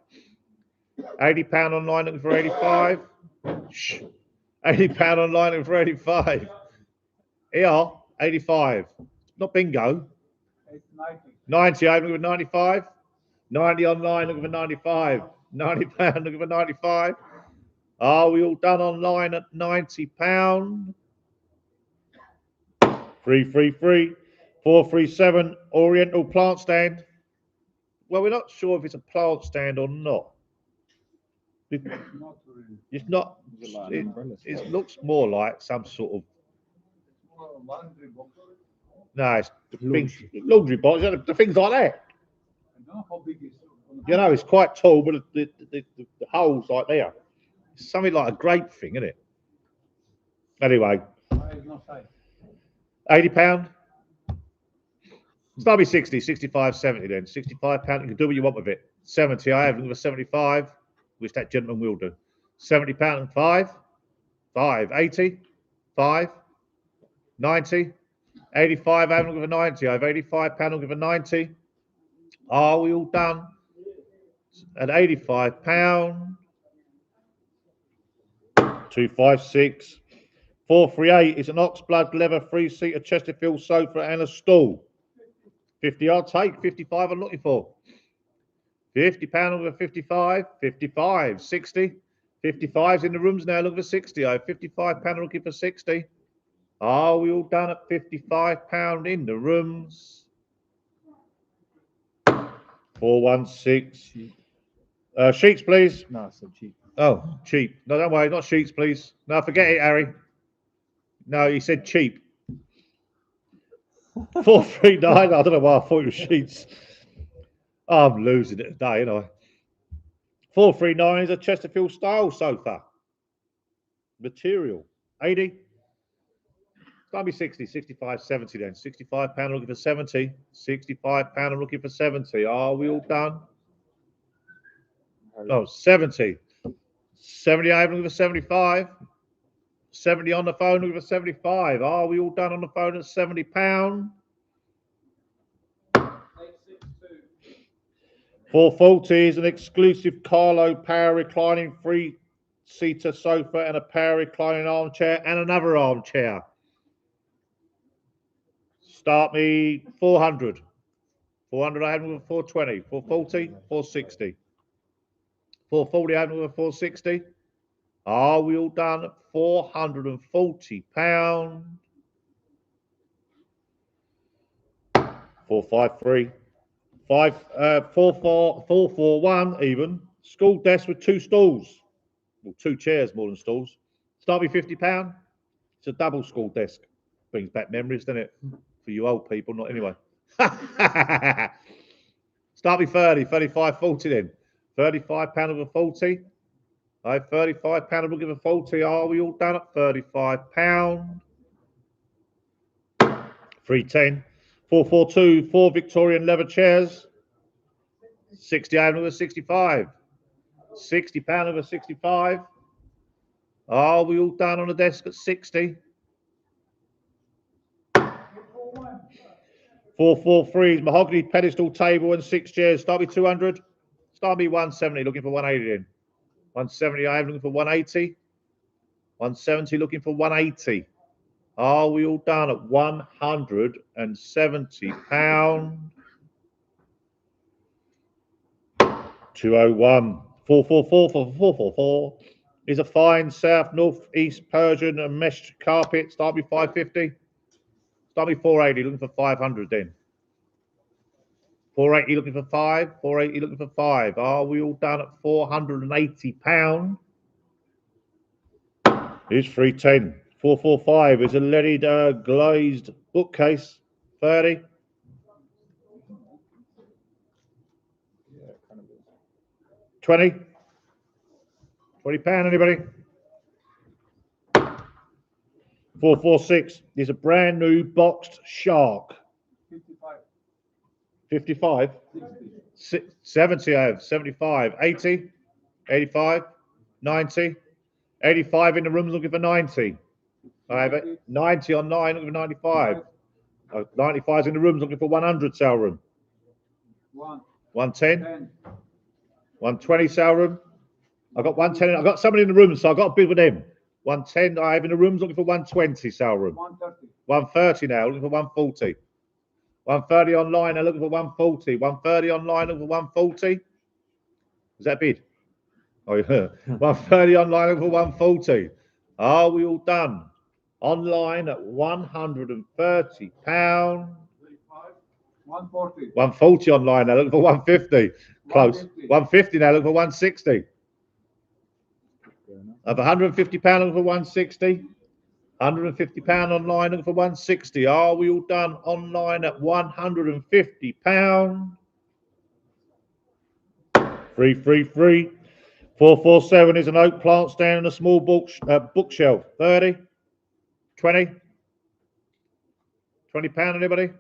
£80 online looking for 85. Shh. £80 online looking for 85. Here, 85. Not bingo. 90 I'm looking for 95. 90 online looking for 95. £90 looking for 95. Are we all done online at £90? 333 437 Oriental plant stand. Well, we're not sure if it's a plant stand or not. It's not. It looks more like some sort of. No, it's laundry box. The things like that. You know, it's quite tall, but the hole's like there. It's something like a grape thing, isn't it? Anyway, £80. Start me 60, 65, 70 then. £65, you can do what you want with it. 70, I have looking for 75, which that gentleman will do. £70 and 5, 80, 5, 90, 85, I have looking for 90. I have £85 looking for 90. Are we all done? At £85, 256. 438 is an oxblood leather 3-seater Chesterfield sofa and a stool. 50 I'll take, 55 I'm looking for. £50 over 55, 55, 60. 55's in the rooms now, looking for 60. I have £55 looking for 60. Are we all done at £55 in the rooms? 416. Sheets, please. No, I said cheap. Oh, cheap. No, don't worry, not sheets, please. No, forget it, Harry. No, he said cheap. 439. I don't know why I thought it was sheets. I'm losing it today, you know. 439 is a Chesterfield style sofa. Material. 80. Start me 60, 65, 70 then. £65 looking for 70. £65 I'm looking for 70. Are we all done? Oh, 70. 70 I'm looking for 75. 70 on the phone looking for 75. Are we all done on the phone at £70? 440 is an exclusive Carlo power reclining 3-seater sofa and a power reclining armchair and another armchair. Start me 400. 400 I had with 420. 440, 460. 440 I had with 460. Are we all done at £440? 453. 441 even. School desk with 2 stools. Well, 2 chairs more than stools. Start me £50. It's a double school desk. Brings back memories, doesn't it? For you old people, not anyway. Start me 30, 35, 40 then. £35 over 40. I have £35 I'm looking for 40. Are we all done at £35? 310. 442, 4 Victorian leather chairs. 60 over 65. £60 over 65. Are we all done on the desk at 60? 443 mahogany pedestal table and 6 chairs. Start me 200. Start me 170. Looking for 180 then. 170. I am looking for 180. 170. Looking for 180. Are we all done at £170? 201. 444 for 444 is a fine south north east Persian and mesh carpet. Start me 550. Start me 480. Looking for 500 then. 480 looking for 5. 480 looking for 5. Are we all done at £480? Is 310. 445 is a leaded glazed bookcase. 30. 20. 20 pound, anybody? 446 is a brand new boxed shark. 55. 55. 60. 70 I have. 75. 80. 85. 90. 85 in the room's looking for 90. I have it. 90 online looking for 95. 95's in the room's looking for 100 sale room. 110. 10. 120 sale room. I've got 110. I've got somebody in the room, so I've got to bid with them. 110 I have in the room's looking for 120 sale room. 130. 130 now, looking for 140. 130 online, they're looking for 140. 130 online, looking for 140. Is that a bid? Oh, yeah. 130 online, looking for 140. Are we all done? Online at £130. 140. 140 online, now looking for 150. Close. 150 now, looking for 160. Of £150 looking for 160. £150 online looking for 160. Are we all done? Online at £150. 333. 447 is an oak plant stand and a small bookshelf. 30. 20. £20, anybody?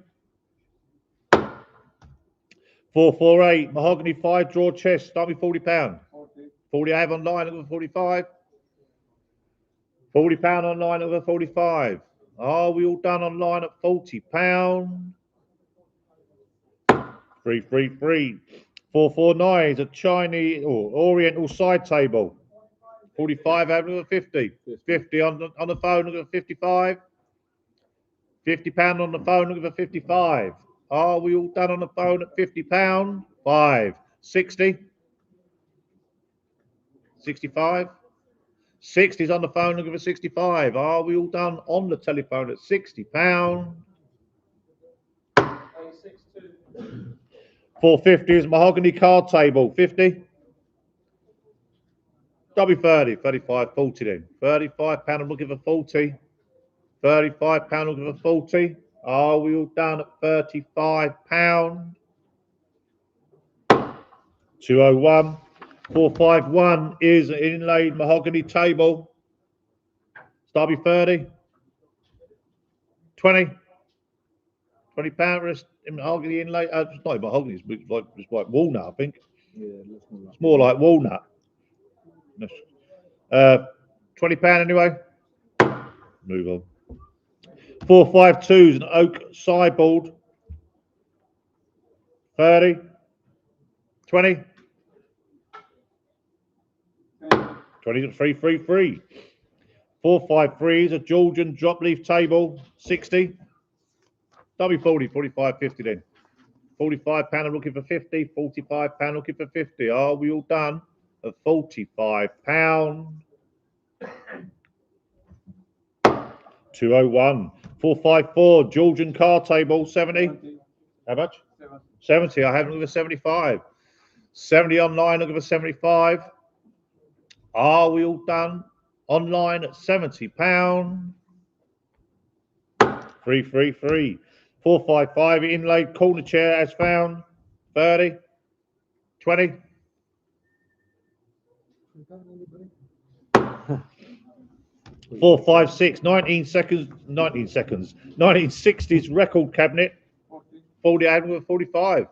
448 mahogany 5-drawer chest. Start with £40. 40 I have online looking for 45. £40 online over 45. Are we all done online at £40? 333. 449 is a Chinese or Oriental side table. 45 having a 50. 50 on the phone looking for 55. £50 on the phone looking for 55. Are we all done on the phone at £50? 5. 60. 65. 60's on the phone looking for 65. Are we all done on the telephone at £60? 450 is mahogany card table. 50. That'll be 30. 35, 40 then. £35 I'm looking for 40. £35 looking for 40. Are we all done at £35? 201. 451 is an inlaid mahogany table. That'll be 30. 20. £20 in mahogany inlay. It's not mahogany, it's like walnut, I think. Yeah, it looks more like It's more like walnut. £20 anyway. Move on. 452 is an oak sideboard. 30. 20. 20 333. 453 is a Georgian drop leaf table. 60. That'll be 40, 45, 50 then. £45 I'm looking for 50. £45 looking for 50. Are we all done at £45? 201. 454 Georgian card table. 70. How much? 70. I haven't looked for 75. 70 online looking for 75. Are we all done? Online at £70. 333. 455 inlaid corner chair as found. 30. 20. 456. 19 seconds. 1960s record cabinet. 40 out with 45.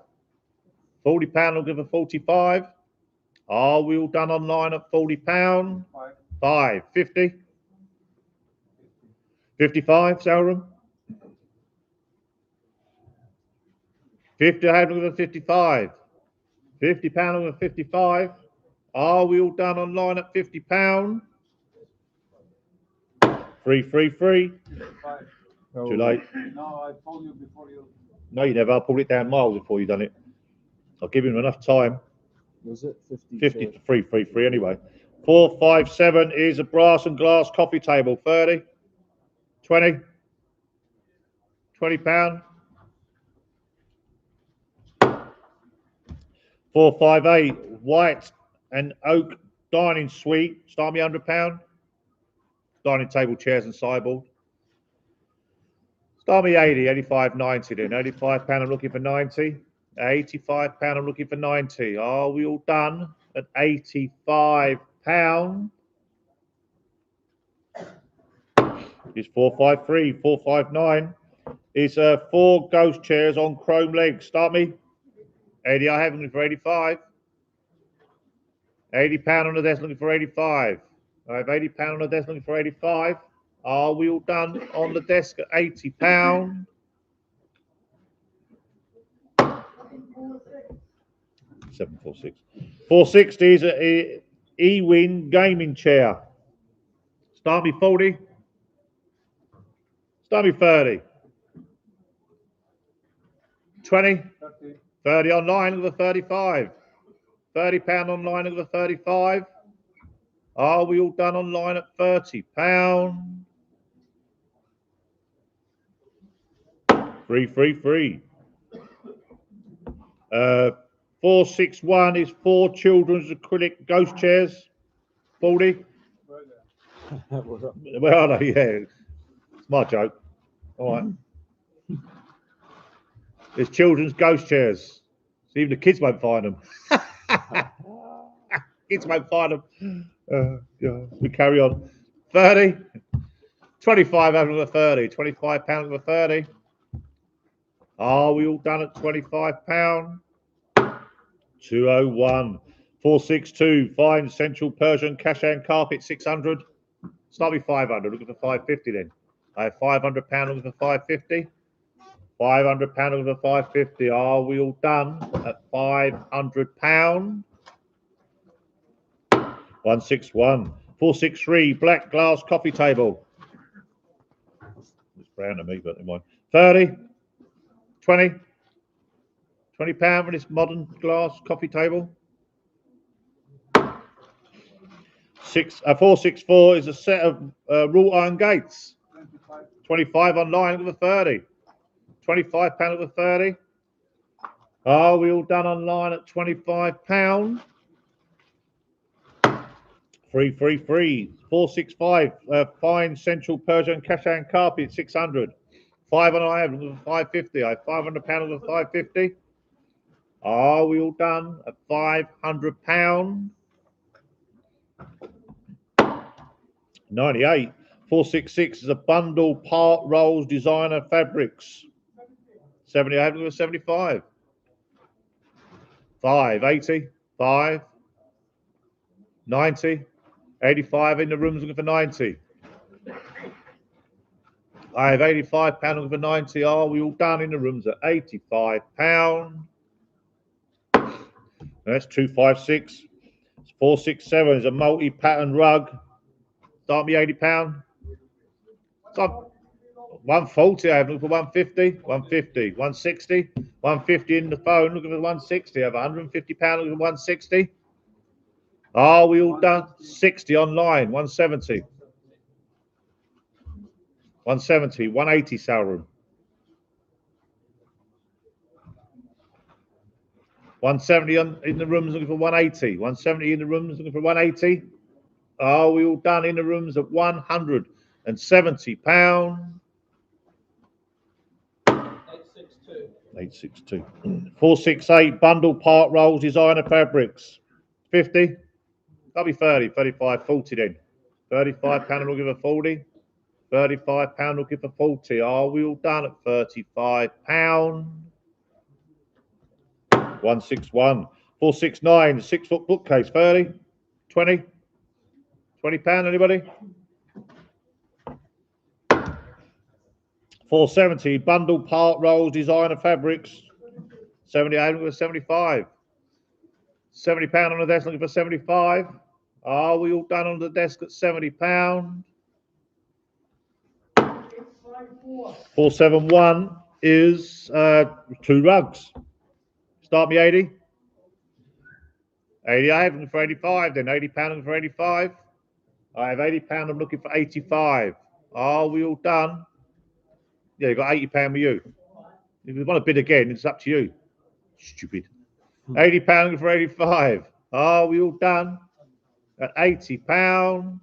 £40 looking for 45. Are we all done online at £40? 5. 50. 55, Salram. 50 out looking for 55. £50 looking for 55. Are we all done online at £50? 333. Too late. No, I told you before you. No, you never. I pulled it down miles before you done it. I'll give him enough time. Was it 50? 50 to 333 anyway. 457 is a brass and glass coffee table. 30. 20. £20. 458 white and oak dining suite. Start me £100. dining table chairs and sideboard. Start me 80, 85, 90 then. £85, I'm looking for 90. £85, I'm looking for 90. Are we all done at £85? It's 453, 459. It's 4 ghost chairs on chrome legs. Start me. 80, I have looking for 85. £80 on the desk looking for 85. I have £80 on the desk looking for 85. Are we all done on the desk at £80? 746. 460 is a E-Win gaming chair. Start me 40. Start me 30. 20. 30 online with a 35. £30 online with a 35. Are we all done online at £30? 333. 461 is 4 children's acrylic ghost chairs. 40. Where are they? Yeah, it's my joke. All right. It's children's ghost chairs. So even the kids won't find them. Kids won't find them. Yeah, we carry on. 30. 25 out of the 30. £25 of the 30. Are we all done at £25? 201. 462. Fine Central Persian cash and carpet 600. Start with 500. Looking for 550 then. I have £500 looking for 550. £500 looking for 550. Are we all done at £500? 161. 463. Black glass coffee table. It's brown to me, but never mind. 30. 20. £20 for this modern glass coffee table. 464 is a set of wrought iron gates. 25 online with a 30. £25 with a 30. Are we all done online at £25? 333. 465. Fine Central Persian cash and carpet 600. 5 on I have with a 550. I have £500 with a 550. Are we all done at £500? 98. 466 is a bundle part rolls designer fabrics. 70, I have with a 75. 580. 5. 90. 85 in the rooms looking for 90. I have £85 looking for 90. Are we all done in the rooms at £85? That's 256. 467 is a multi-pattern rug. Start me £80. So 140, I have looking for 150, 150, 160, 150 in the phone, looking for 160. I have £150 looking for 160. Are we all done? 60 online, 170. 170, 180 sale room. 170 in the rooms looking for 180. 170 in the rooms looking for 180. Are we all done in the rooms at £170? 862. 468 bundle part rolls designer fabrics. 50. That'll be 30, 35, 40 then. £35 looking for 40. £35 looking for 40. Are we all done at £35? 161. 469. 6-foot bookcase. 30. 20. £20. Anybody? 470. Bundle part rolls designer fabrics. 78 looking for 75. £70 on the desk looking for 75. Are we all done on the desk at £70? 471 is 2 rugs. Start me 80. 80 I have looking for 85. Then £80 looking for 85. I have £80. I'm looking for 85. Are we all done? Yeah, you've got £80 with you. If you want to bid again, it's up to you. Stupid. £80 looking for 85. Are we all done? At £80.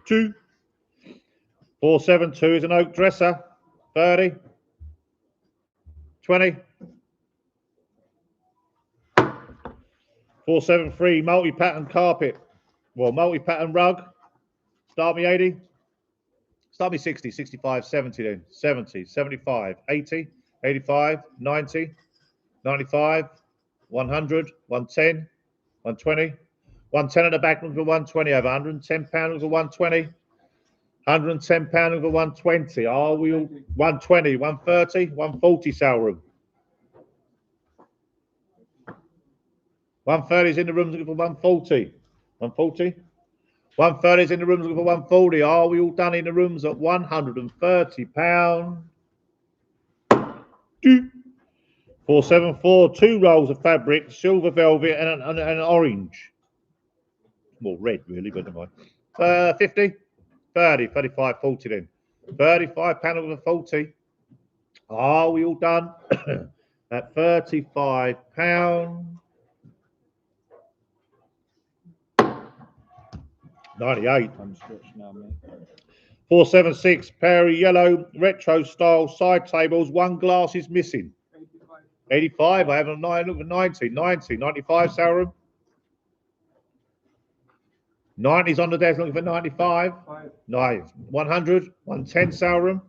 2. 472 is an oak dresser. 30. 20. 473 multi-pattern carpet. Well, multi-pattern rug. Start me 80. Start me 60, 65, 70 then. 70, 75, 80, 85, 90, 95, 100, 110, 120. 110 at the back, looking for 120 over. 110 pound, looking for 120. 110 pound, looking for 120. Are we all 120, 130, 140 sale room? 130 is in the room looking for 140. 140. 130 is in the rooms looking for 140. Are we all done in the rooms at £130? 474, 2 rolls of fabric, silver velvet and an orange. Well, red really, but never mind. 50, 30, 35, 40 then. £35 over 40. Are we all done at £35? 98. I'm stretched now, mate. 476, pair of yellow retro style side tables, 1 glass is missing. 85, I have a 9, look at 90, 90, 95 sale room. 90's on the desk looking for 95. 9, 100, 110 sale room.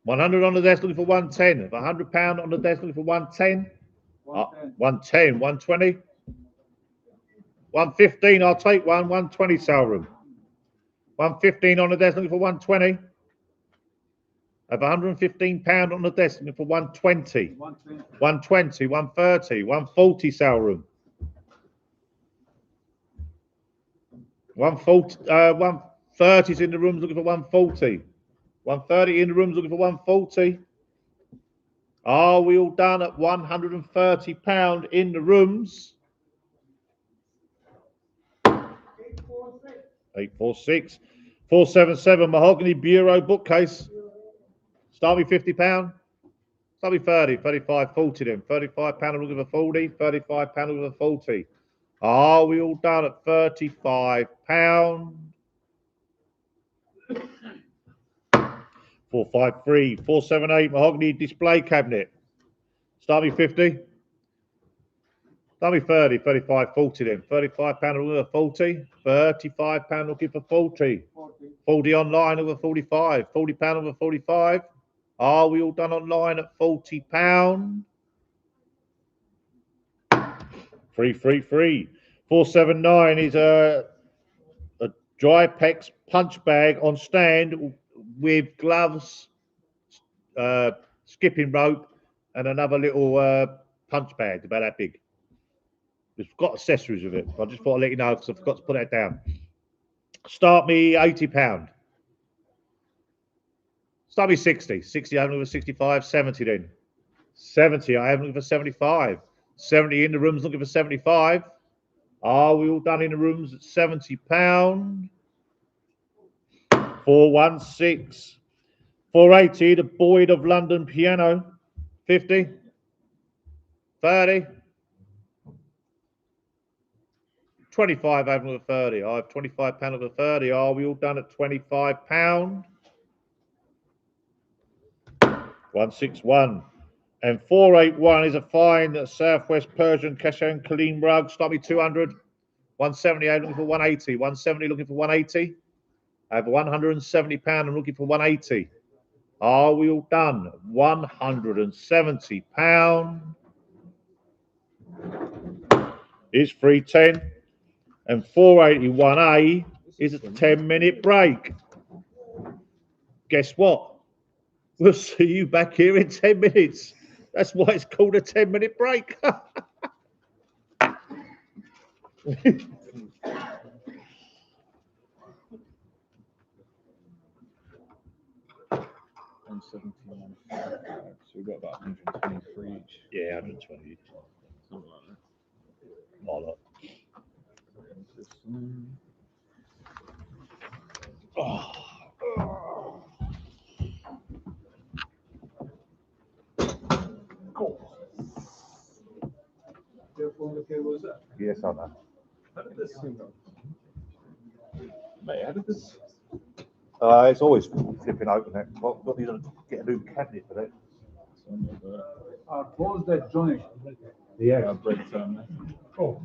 100 on the desk looking for 110. £100 on the desk looking for 110. 110, 120. 115, I'll take one. 120 sale room. 115 on the desk looking for 120. I have £115 on the desk looking for 120. 120, 130, 140 sale room. 130's in the rooms looking for 140. 130 in the rooms looking for 140. Are we all done at £130 in the rooms? 846. 477 mahogany bureau bookcase. Start me £50. Start me 30, 35, 40 then. £35 looking for 40, £35 looking for 40. Are we all done at £35? 453. 478 mahogany display cabinet. Start me 50. Start me 30, 35, 40 then. £35 looking for 40. £35 looking for 40. 40 online over 45. £40 over 45. Are we all done online at £40? 333. 479 is a dry pex punch bag on stand with gloves, skipping rope, and another little punch bag about that big. It's got accessories with it. I just thought I'd let you know because I forgot to put that down. Start me £80. Start me 60. 60, I haven't looking for 65. 70 then. 70, I haven't looking for 75. 70 in the rooms looking for 75. Are we all done in the rooms at £70? 416. 480, the Boyd of London piano. 50. 30. 25 over 30. I have £25 over 30. Are we all done at £25? 161. And 481 is a fine Southwest Persian Kashan Kalim rug. Start me 200. 178 looking for 180. 170 looking for 180. I have £170. I'm looking for 180. Are we all done? £170 is 310. And 481A is a 10-minute break. Guess what? We'll see you back here in 10 minutes. That's why it's called a 10-minute break. So we've got about 123 each. Yeah, 120 each. Something like that. Not a lot. Cool. Yes, I know. How did this thing go? Mate, how did this? It's always flipping open. Well, got to get a new cabinet for that. Close that joint. Yeah. Break time. Oh.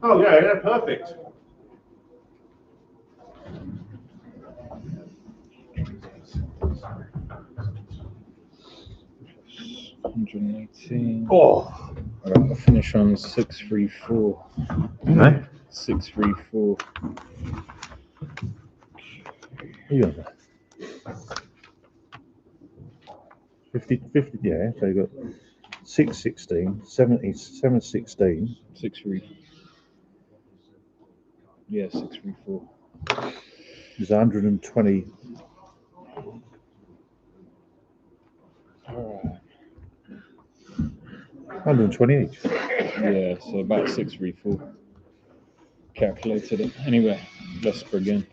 Oh yeah, yeah, perfect. Oh, I got to finish on 634. Right. 634. Yeah. 50, yeah, so you got 616, 70, 716. 634. Yeah, 634. There's 120. All right. 120 each. Yeah, so about 634. Calculated it. Anyway, let's begin.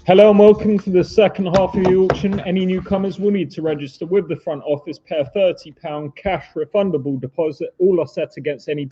Hello and welcome to the second half of the auction. Any newcomers will need to register with the front office, pay a £30 cash refundable deposit. All are set against any